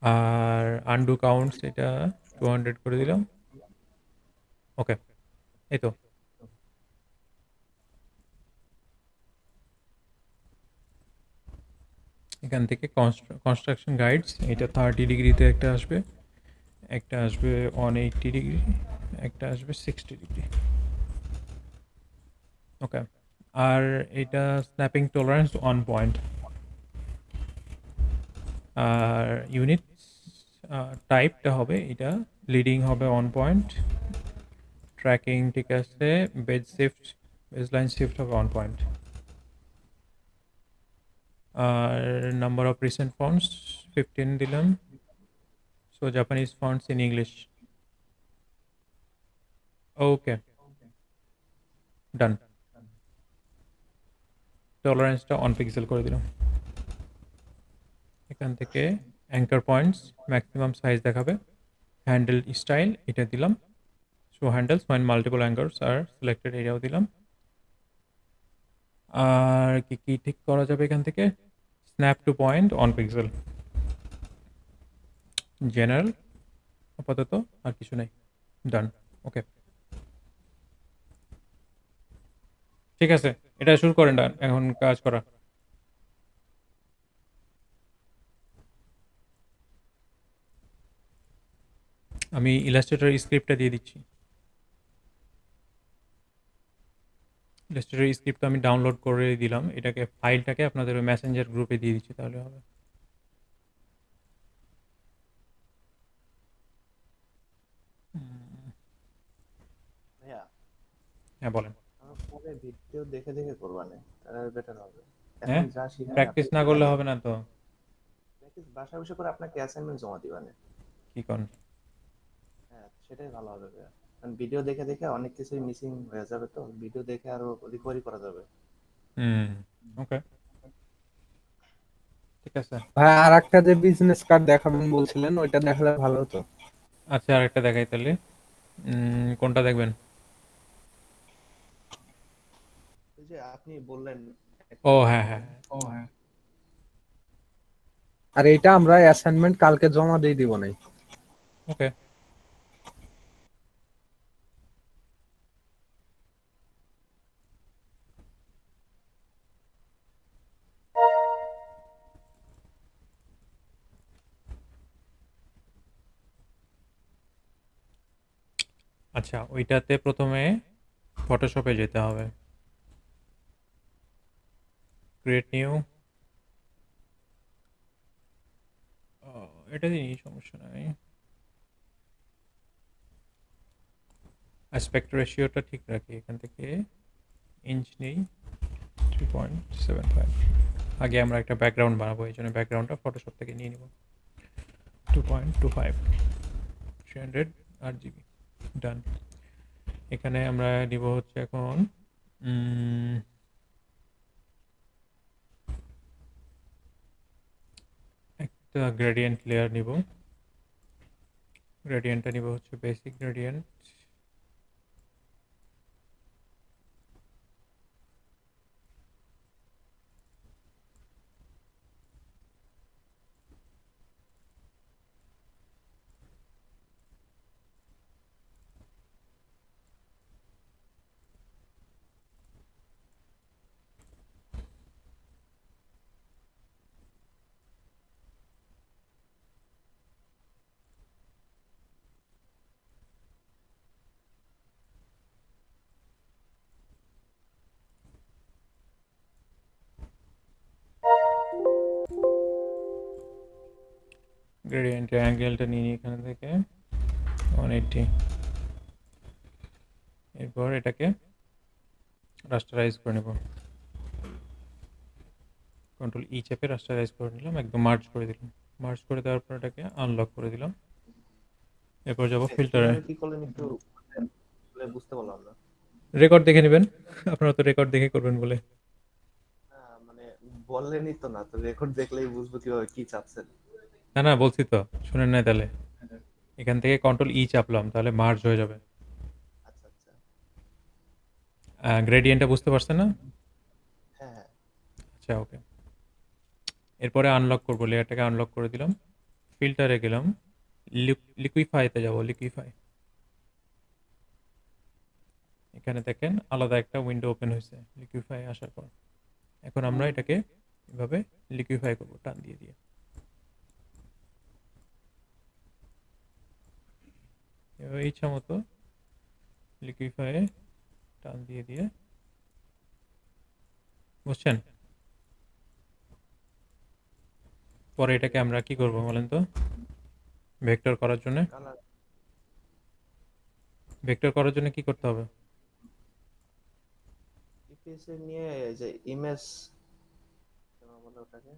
আর আনডু কাউন্টস এটা 200 করে দিলাম। ওকে, এই তো। এখান থেকে কনস্ট্রাকশন গাইডস, এটা 30 ডিগ্রিতে একটা আসবে, একটা আসবে 180 ডিগ্রি, একটা আসবে 60 ডিগ্রি। ওকে, আর এটা স্ন্যাপিং টলারেন্স 1 পয়েন্ট। আর ইউনিট টাইপটা হবে এটা, লিডিং হবে 1 পয়েন্ট, ট্র্যাকিং ঠিক আছে, বেজলাইন শিফট হবে 1 পয়েন্ট। আর নাম্বার অফ রিসেন্ট ফন্টস 15 দিলাম, so Japanese fonts in English. Okay, done. টলারেন্সটা 1 পিক্সেল করে দিলাম। এখান থেকে অ্যাঙ্কার পয়েন্টস ম্যাক্সিমাম সাইজ দেখাবে। হ্যান্ডেল স্টাইল এটা দিলাম। Show handles when multiple anchors are selected এটাও দিলাম। আর কি কি ঠিক করা যাবে এখান থেকে? Snap to point 1 pixel. General আপাতত আর কিছু নাই। ডান। ওকে, ঠিক আছে, এটা শুরু করেন ডান এখন কাজ করা। আমি ইলাস্ট্রেটর স্ক্রিপ্টটা দিয়ে দিচ্ছি। ইলাস্ট্রেটর স্ক্রিপ্ট আমি ডাউনলোড করে দিলাম, এটাকে ফাইলটাকে আপনাদের ওই মেসেঞ্জার গ্রুপে দিয়ে দিচ্ছি, তাহলে হবে। ভাইয়া হ্যাঁ বলেন। আমার পরে ভিডিও দেখে দেখে করবানে, তাহলে বেটার হবে। হ্যাঁ, এখন যা শিখেন প্র্যাকটিস না করলে হবে না তো। প্র্যাকটিস বাসায় বসে করে আপনাকে অ্যাসাইনমেন্ট জমা দিবানে। কি করেন? হ্যাঁ সেটাই ভালো হবে ভাইয়া। কারণ ভিডিও দেখে দেখে অনেক কিছুই মিসিং হয়ে যাবে, তো ভিডিও দেখে আরো রিকভারি করা যাবে। হুম, ওকে, ঠিক আছে। ভাই আর একটা যে বিজনেস কার্ড দেখাবেন বলছিলেন ওইটা দেখালে ভালো হতো। আচ্ছা, আরেকটা দেখাই তাহলে। কোনটা দেখবেন? ওই যে আপনি বললেন ও একটা হ্যাঁ হ্যাঁ, আর এটা আমরা অ্যাসাইনমেন্ট কালকে জমা দিয়ে দিব নাই। ওকে। আচ্ছা, ওইটাতে প্রথমে ফটোশপে যেতে হবে। ক্রিয়েট নিউ, এটা দিই, সমস্যা নাই। অ্যাসপেক্ট রেশিওটা ঠিক রাখি, এখান থেকে ইঞ্চ নেই 3.75। আগে আমরা একটা ব্যাকগ্রাউন্ড বানাবো, এই জন্য ব্যাকগ্রাউন্ডটা ফটোশপ থেকে নিয়ে নিব। 2.25 300 RGB, ডান। এখানে আমরা নিব হচ্ছে এখন একটা গ্রেডিয়েন্ট লেয়ার নিব। গ্রেডিয়েন্টটা নিব হচ্ছে বেসিক গ্রেডিয়েন্ট। গ্রেডিয়েন্টের অ্যাঙ্গেলটা নিয়ে নিই এখান থেকে 180। এরপর এটাকে রাস্টারাইজ করে নেব। কন্ট্রোল ই চেপে রাস্টারাইজ করে নিলাম, একদম মার্জ করে দিলাম। মার্জ করে দেওয়ার পর এটাকে আনলক করে দিলাম। এরপর যাব ফিল্টারে। কিভাবে কি করলেন একটু বলে বুঝতে পারলাম না। রেকর্ড দেখে নেবেন, আপনারা তো রেকর্ড দেখে করবেন বলে। মানে বললেনই তো না, তো রেকর্ড দেখলেই বুঝবো কিভাবে কি চাচ্ছেন। না না, বলছি তো, শুনেন নাই তাহলে। এখান থেকে কন্ট্রোল ই চাপলাম, তাহলে মার্জ হয়ে যাবে। আচ্ছা আচ্ছা। গ্রেডিয়েন্টটা বুঝতে পারছেন না? হ্যাঁ হ্যাঁ। আচ্ছা, ওকে। এরপরে আনলক করবো, লেয়ারটাকে আনলক করে দিলাম। ফিল্টারে গেলাম, লিকুইফাইতে যাব। লিকুইফাই, এখানে দেখেন আলাদা একটা উইন্ডো ওপেন হয়েছে লিকুইফাই আসার পর। এখন আমরা এটাকে এভাবে লিকুইফাই করবো টান দিয়ে দিয়ে। এভাবে ইচ্ছা মতো লিকুইফাই টান দিয়ে দিয়ে, বুঝছেন? পরে এটাকে আমরা কি করব বলেন তো? ভেক্টর করার জন্য, কালার ভেক্টর করার জন্য কি করতে হবে? ইপিএস এ নিয়ে যে ইমেজ বলে ওটাকে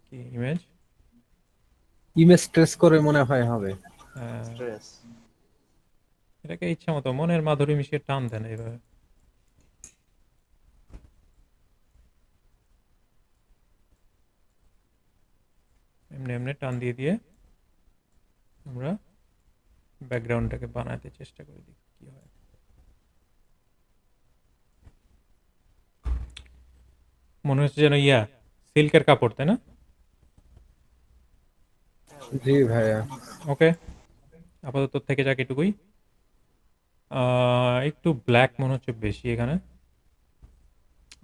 কি ইমেজ? ইমেজ ট্রেস করে মনে হয় হবে। স্ট্রেস। এটাকে ইচ্ছা মতো মনের মাধুরী মিশিয়ে টান দেন এইভাবে। এমনি এমনি টান দিয়ে দিয়ে আমরা ব্যাকগ্রাউন্ডটাকে বানাতে চেষ্টা করি, দেখি কি হয়। মনে হচ্ছে যেন সিল্কের কাপড়, তাই না? জি ভাইয়া। ওকে, আপাতত থেকে যাক এটুকুই। একটু ব্ল্যাক মনে হচ্ছে বেশি এখানে,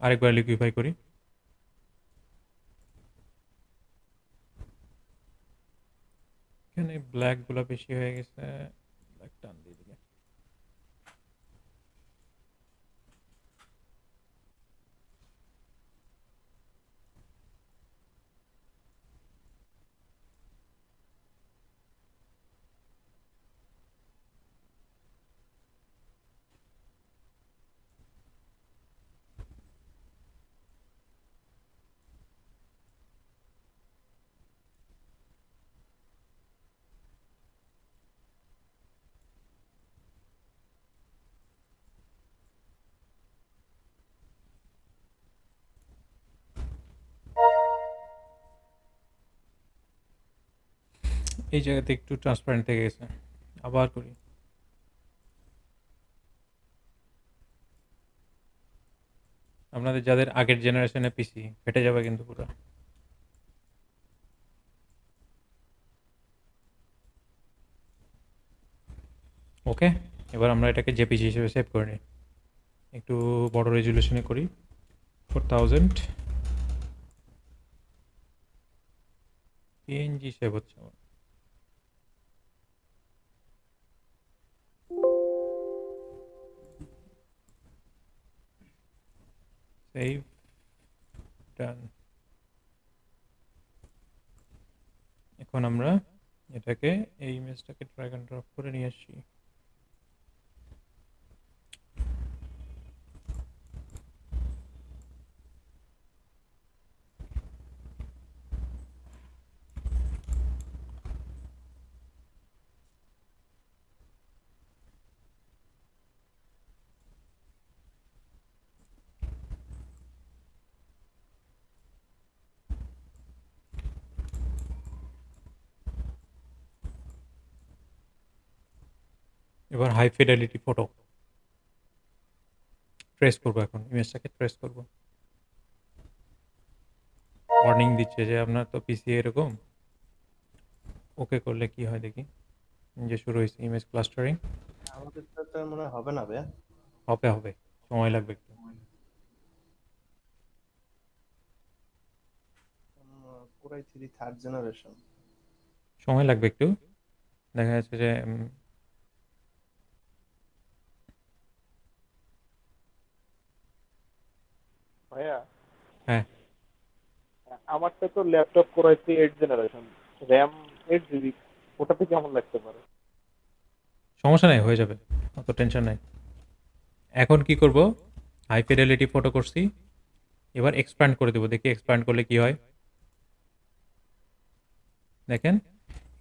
আরেকবার লিকুইফাই করি। এখানে ব্ল্যাক গুলা বেশি হয়ে গেছে, ব্ল্যাক টান দিয়ে দিলে। এই জায়গাতে একটু ট্রান্সপারেন্ট থেকে গেছে, আবার করি। আপনাদের যাদের আগের জেনারেশনে পিসি ফেটে যাবে কিন্তু পুরো। ওকে, এবার আমরা এটাকে জেপিজি হিসেবে সেভ করে নিই। একটু বড় রেজুলেশনে করি, 4000। পিএনজি সেভ হচ্ছে আমার। সেভ, ডান। এখন আমরা এটাকে, এই ইমেজটাকে ড্র্যাগ এন্ড ড্রপ করে নিয়ে আসি। এবার হাই ফিডেলিটি ফটো ট্রেস করবো, এখন ইমেজটাকে ট্রেস করবো। ওয়ার্নিং দিচ্ছে যে আপনার তো পিসি এরকম। ওকে করলে কি হয় দেখি, যে শুরু হয়েছে ইমেজ ক্লাস্টারিং। আমাদের তো মনে হয় হবে না বে। হবে হবে, সময় লাগবে একটু। Core i 3 third generation. সময় লাগবে একটু, দেখা যাচ্ছে যে ভাইয়া, হ্যাঁ, আমারটা তো ল্যাপটপ করাইছি 8 জেনারেশন, র্যাম 8 জিবি, ওটাতে কেমন লাগতে পারে? সমস্যা নেই, হয়ে যাবে, অত টেনশন নাই। এখন কি করব, হাই ফিডেলিটি ফটো করছি, এবার এক্সপ্যান্ড করে দেবো, দেখি এক্সপ্যান্ড করলে কি হয়। দেখেন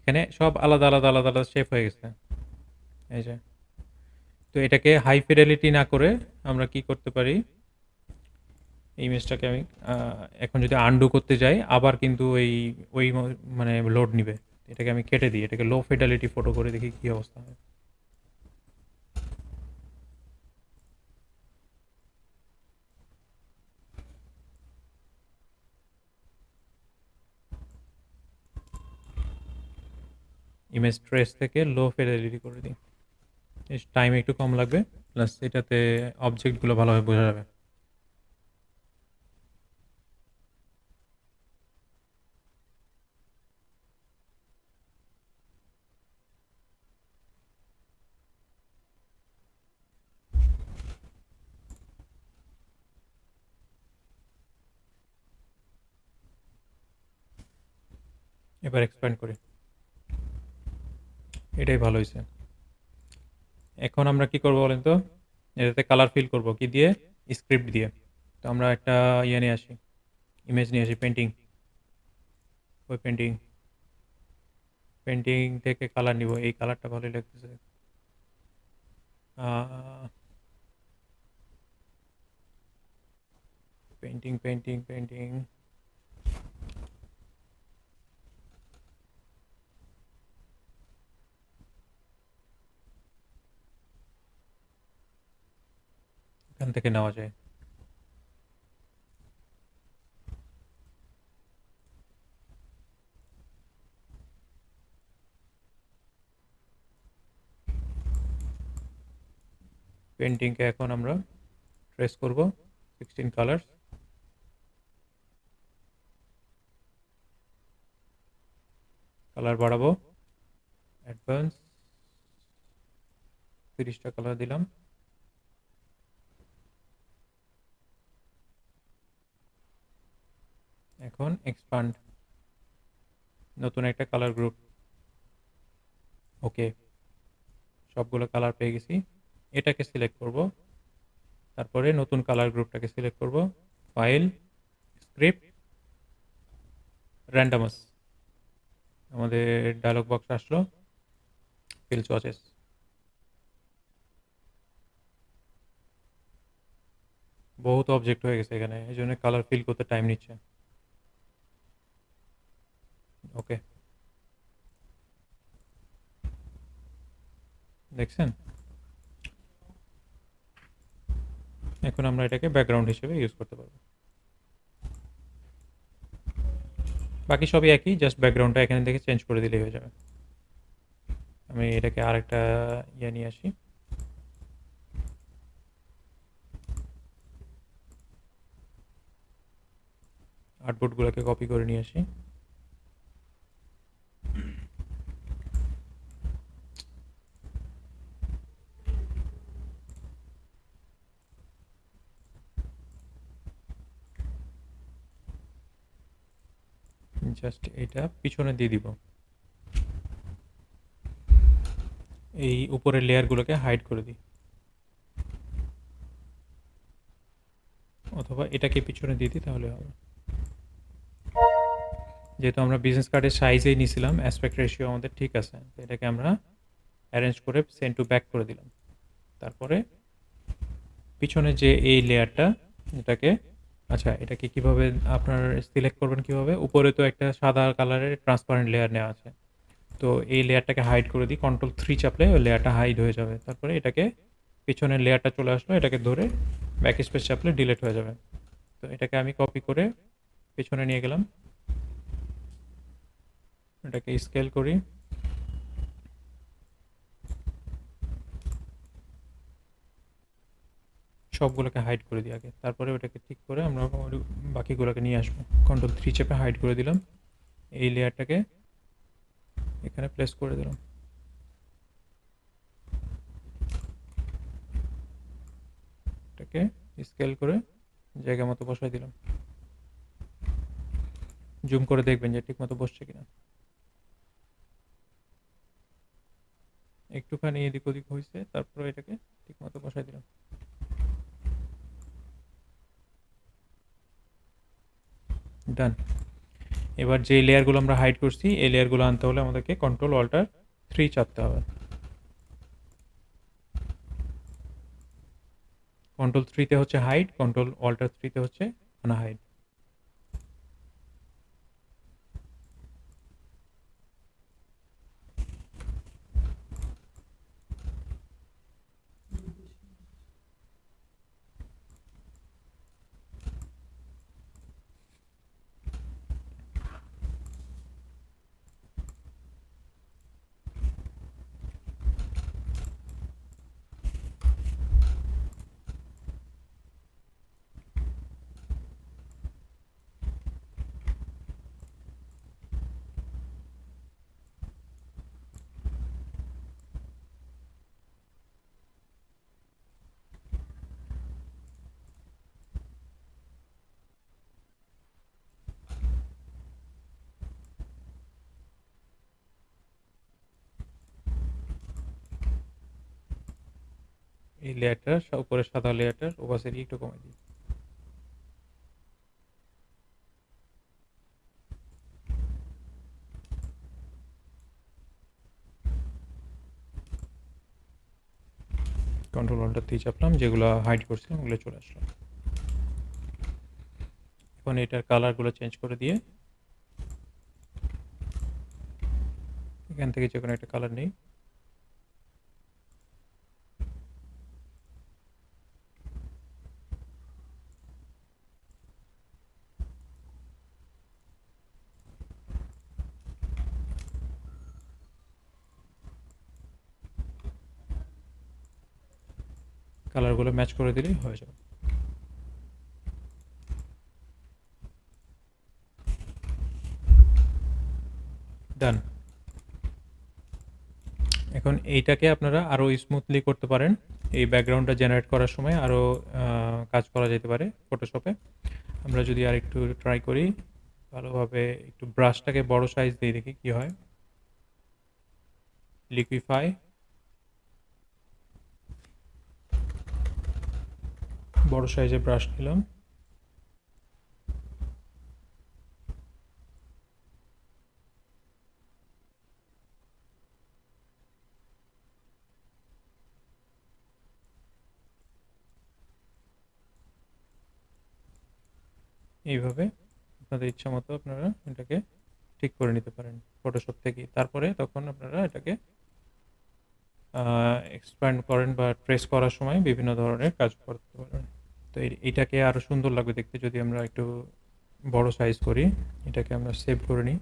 এখানে সব আলাদা আলাদা আলাদা আলাদা শেপ হয়ে গেছে, এই যে। তো এটাকে হাই ফিডেলিটি না করে আমরা কি করতে পারি, এই ইমেজটাকে আমি এখন যদি আনডু করতে যাই আবার কিন্তু মানে লোড নিবে। এটাকে আমি কেটে দিই, এটাকে লো ফিডেলিটি ফটো করে দেখি কি অবস্থা হয়। ইমেজ ট্রেস থেকে লো ফিডেলিটি করে দিই, টাইম একটু কম লাগবে, প্লাস এটাতে অবজেক্টগুলো ভালোভাবে বোঝা যাবে। এবার এক্সপ্যান্ড করি, এটাই ভালো হয়েছে। এখন আমরা কি করবো বলেন তো, এটাতে কালার ফিল করব কি দিয়ে, স্ক্রিপ্ট দিয়ে। তো আমরা একটা নিয়ে আসি, ইমেজ নিয়ে আসি, পেন্টিং। ওই পেন্টিং, পেন্টিং থেকে কালার নিব, এই কালারটা ভালোই লাগতেছে। পেন্টিং এখান থেকে নেওয়া যায়। পেন্টিংকে এখন আমরা ট্রেস করব 16 কালার। কালার বাড়াবো, অ্যাডভান্স 30টা কালার দিলাম। এখন এক্সপান্ড, নতুন একটা কালার গ্রুপ। ওকে, সবগুলো কালার পেয়ে গেছি। এটাকে সিলেক্ট করব, তারপরে নতুন কালার গ্রুপটাকে সিলেক্ট করব, ফাইল, স্ক্রিপ্ট, র্যান্ডামাস। আমাদের ডায়লগ বক্স আসলো, ফিল চয়েস। বহুত অবজেক্ট হয়ে গেছে এখানে, এই জন্য কালার ফিল করতে টাইম নিচ্ছে। ওকে, দেখছেন? এখন আমরা এটাকে ব্যাকগ্রাউন্ড হিসেবে ইউজ করতে পারবো। বাকি সবই একই, জাস্ট ব্যাকগ্রাউন্ডটা এখানে থেকে চেঞ্জ করে দিলেই হয়ে যাবে। আমি এটাকে আরেকটা ইয়ে নিয়ে আসি। আর্টবোর্ডগুলোকে কপি করে নিয়ে আসি। জাস্ট এটা পিছনে দিয়ে দিব। এই উপরের লেয়ারগুলোকে হাইড করে দিই, অথবা এটাকে পিছনে দিয়ে দিই, তাহলে হবে। যেহেতু আমরা বিজনেস কার্ডের সাইজেই নিয়েছিলাম, অ্যাসপেক্ট রেশিও আমাদের ঠিক আছে, তো এটাকে আমরা অ্যারেঞ্জ করে সেন্ড টু ব্যাক করে দিলাম। তারপরে পিছনে যে এই লেয়ারটা, এটাকে এটাকে কিভাবে আপনার সিলেক্ট করবেন কিভাবে? উপরে তো একটা সাদা কালারের ট্রান্সপারেন্ট লেয়ার নেওয়া আছে, তো এই লেয়ারটাকে হাইড করে দিই। Ctrl+3 চাপলে ওই লেয়ারটা হাইড হয়ে যাবে। তারপরে এটাকে, পিছনের লেয়ারটা চলে আসলো, এটাকে ধরে ব্যাক স্পেস চাপলে ডিলিট হয়ে যাবে। তো এটাকে আমি কপি করে পিছনে নিয়ে গেলাম, এটাকে স্কেল করি, সবগুলোকে হাইড করে দিই আগে, তারপরে ওটাকে ঠিক করে আমরা বাকিগুলোকে নিয়ে আসবো। Ctrl+3 চেপে হাইড করে দিলাম, এই লেয়ারটাকে এখানে প্লেস করে দিলাম। এটাকে স্কেল করে জায়গা মতো বসাই দিলাম। জুম করে দেখবেন যে ঠিক মতো বসছে কিনা। একটুখানি এদিক ওদিক হয়েছে, তারপরে এটাকে ঠিক মতো বসাই দিলাম। ডান। এবার যে লেয়ারগুলো আমরা হাইড করছি, এই লেয়ারগুলো আনতে হলে আমাদেরকে Ctrl+Alt+3 চাপতে হবে। Ctrl+3 তে হচ্ছে হাইড, Ctrl+Alt+3 তে হচ্ছে আনহাইড। এই লেয়ারটার উপরে সাদা লেয়ারটার ওপাসিটি একটু কমাই দিই। কন্ট্রোল-Alt-T চাপলাম, যেগুলো হাইড করছিলাম ওগুলো চলে আসলো। এখন এটার কালারগুলো চেঞ্জ করে দিয়ে এখান থেকে যেকোনো একটা কালার নেই। কালারগুলো ম্যাচ করে দিলেই হয়ে যাবে। ডান। এখন এইটাকে আপনারা আরো স্মুথলি করতে পারেন। এই ব্যাকগ্রাউন্ডটা জেনারেট করার সময় আরো কাজ করা যেতে পারে ফটোশপে। আমরা যদি আরেকটু ট্রাই করি ভালোভাবে, একটু ব্রাশটাকে বড় সাইজ দিয়ে দেখি কি হয়। লিকুইফাই, বড় সাইজের ব্রাশ নিলাম। এইভাবে আপনাদের ইচ্ছা মতো আপনারা এটাকে ঠিক করে নিতে পারেন ফটোশপ থেকে। তারপরে তখন আপনারা এটাকে এক্সপ্যান্ড করেন বা ট্রেস করার সময় বিভিন্ন ধরনের কাজ করতে পারেন। তো এইটাকে আরো সুন্দর লাগবে দেখতে যদি আমরা একটু বড় সাইজ করি। এটাকে আমরা সেভ করে নিই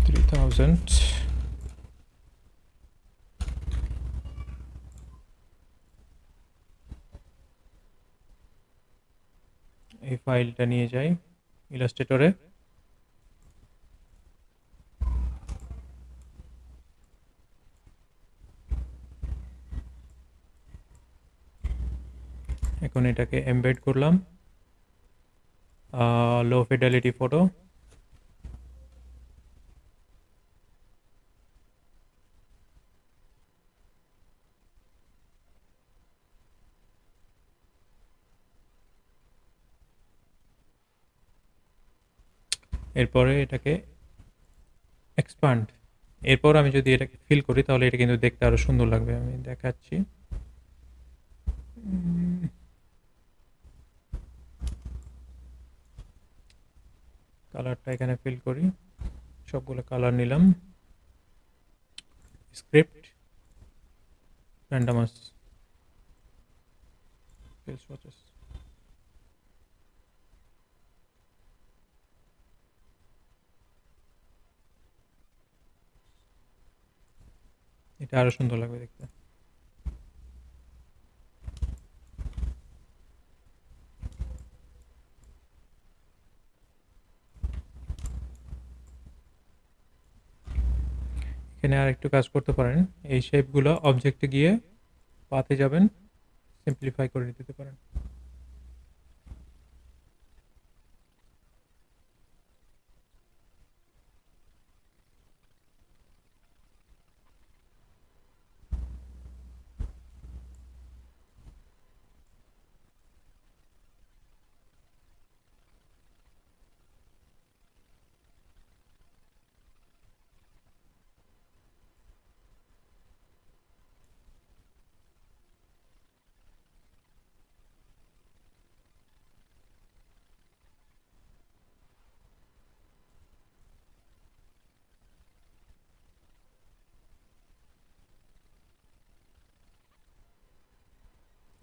3000। এই ফাইলটা নিয়ে যাই ইলাস্ট্রেটরে। এখন এটাকে এমবেড করলাম লো ফিডেলিটি ফটো। এরপরে এটাকে এক্সপান্ড। এরপর আমি যদি এটাকে ফিল করি তাহলে এটা কিন্তু দেখতে আরো সুন্দর লাগবে। আমি দেখাচ্ছি। কালারটা এখানে ফিল করি, সবগুলো কালার নিলাম। স্ক্রিপ্ট র্যান্ডমাস সোয়াচেস, এটা আরো সুন্দর লাগবে দেখতে। এখানে আর একটু কাজ করতে পারেন, এই শেপগুলো অবজেক্টে গিয়ে পাতে যাবেন, সিম্পলিফাই করে দিতে পারেন।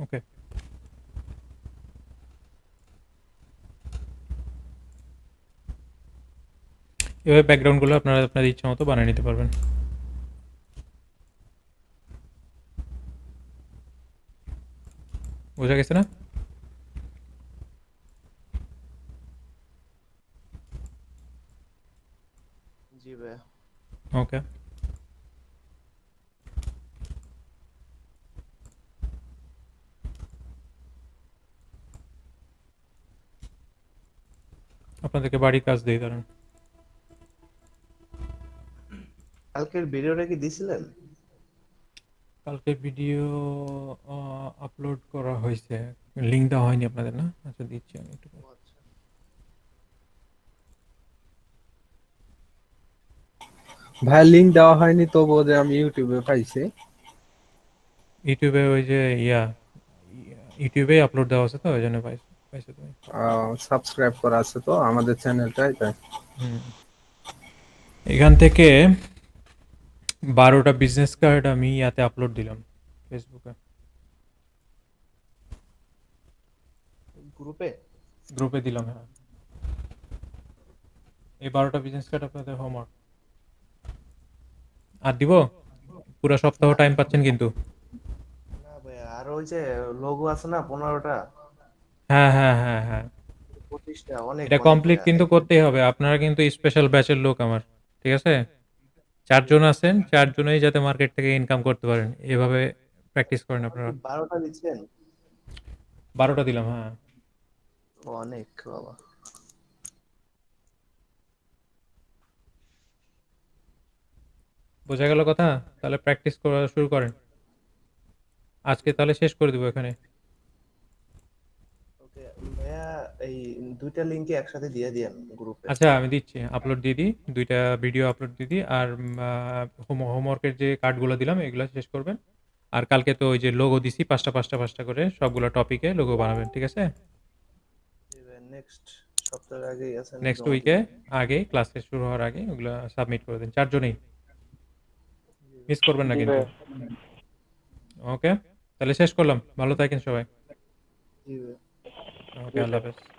ওকে, এভাবে ব্যাকগ্রাউন্ডগুলো আপনারা আপনাদের ইচ্ছা মতো বানিয়ে নিতে পারবেন। বোঝা গেছে না? জি ভাইয়া। ওকে, আপনাদেরকে বাড়ির কাজ দিয়ে দাঁড়ান। কালকের ভিডিওটা কি দিছিলেন? কালকে ভিডিও আপলোড করা হয়েছে, লিঙ্ক দেওয়া হয়নি আপনাদের না? আচ্ছা দিচ্ছি আমি একটু পরে। আচ্ছা। ভাই লিংক দেওয়া হয়নি তবুও যে আমি ইউটিউবে পাইছি। ইউটিউবে ওই যে ইউটিউবে আপলোড দেওয়া আছে তো ওই জন্য পাইছো তুমি। সাবস্ক্রাইব করা আছে তো আমাদের চ্যানেলটাই, তাই। হুম। এখান থেকে 12টা বিজনেস কার্ড আমি ইয়াতে আপলোড দিলাম ফেসবুকে, গ্রুপে? গ্রুপে দিলাম। হ্যাঁ, এই 12টা বিজনেস কার্ড আপনাদের হোমওয়ার্ক। আর দিব? পুরো সপ্তাহ না টাইম পাচ্ছেন কিন্তু। না ভাই, আর ওই যে লোগো আছে না 15টা, হ্যাঁ হ্যাঁ হ্যাঁ হ্যাঁ, 25টা, অনেক এটা অনেক কমপ্লিট ভাইয়া। কিন্তু করতেই হবে। আপনারা কিন্তু স্পেশাল ব্যাচের লোক আমার, ঠিক আছে? 4 জন আছেন, 4 জনেই যাতে মার্কেট থেকে ইনকাম করতে পারেন এভাবে প্র্যাকটিস করেন আমার কি আপনারা। 12টা দিচ্ছেন? 12টা দিলাম, হ্যাঁ। অনেক বাবা। বোঝা গেল কথা? তাহলে প্র্যাকটিস করা শুরু করেন। আজকে তাহলে শেষ করে দিব এখানে। ওকে ভাইয়া, এই দুইটা লিংকে একসাথে দিয়ে দিয়েন গ্রুপে। আচ্ছা আমি দিচ্ছি, আপলোড দিয়ে দিই, 2টা ভিডিও আপলোড দিয়ে দিই। আর হোমওয়ার্কের যে কার্ডগুলো দিলাম এগুলো শেষ করবেন। আর কালকে তো ওই যে লোগো দিছি 5টা করে সবগুলো টপিকে লোগো বানাবেন, ঠিক আছে? নেক্সট সপ্তাহের আগেই আছেন নেক্সট জমা উইকে দিব। আগে, ক্লাসে শুরু হওয়ার আগে ওগুলো সাবমিট করে দিন, 4 জনেই। মিস করবেন না জি কিন্তু। ভাইয়া। ওকে, তাহলে শেষ করলাম। ভালো থাকেন সবাই। জি ভাইয়া। ওকে, জি আল্লাহ ভাইয়া। হাফেজ।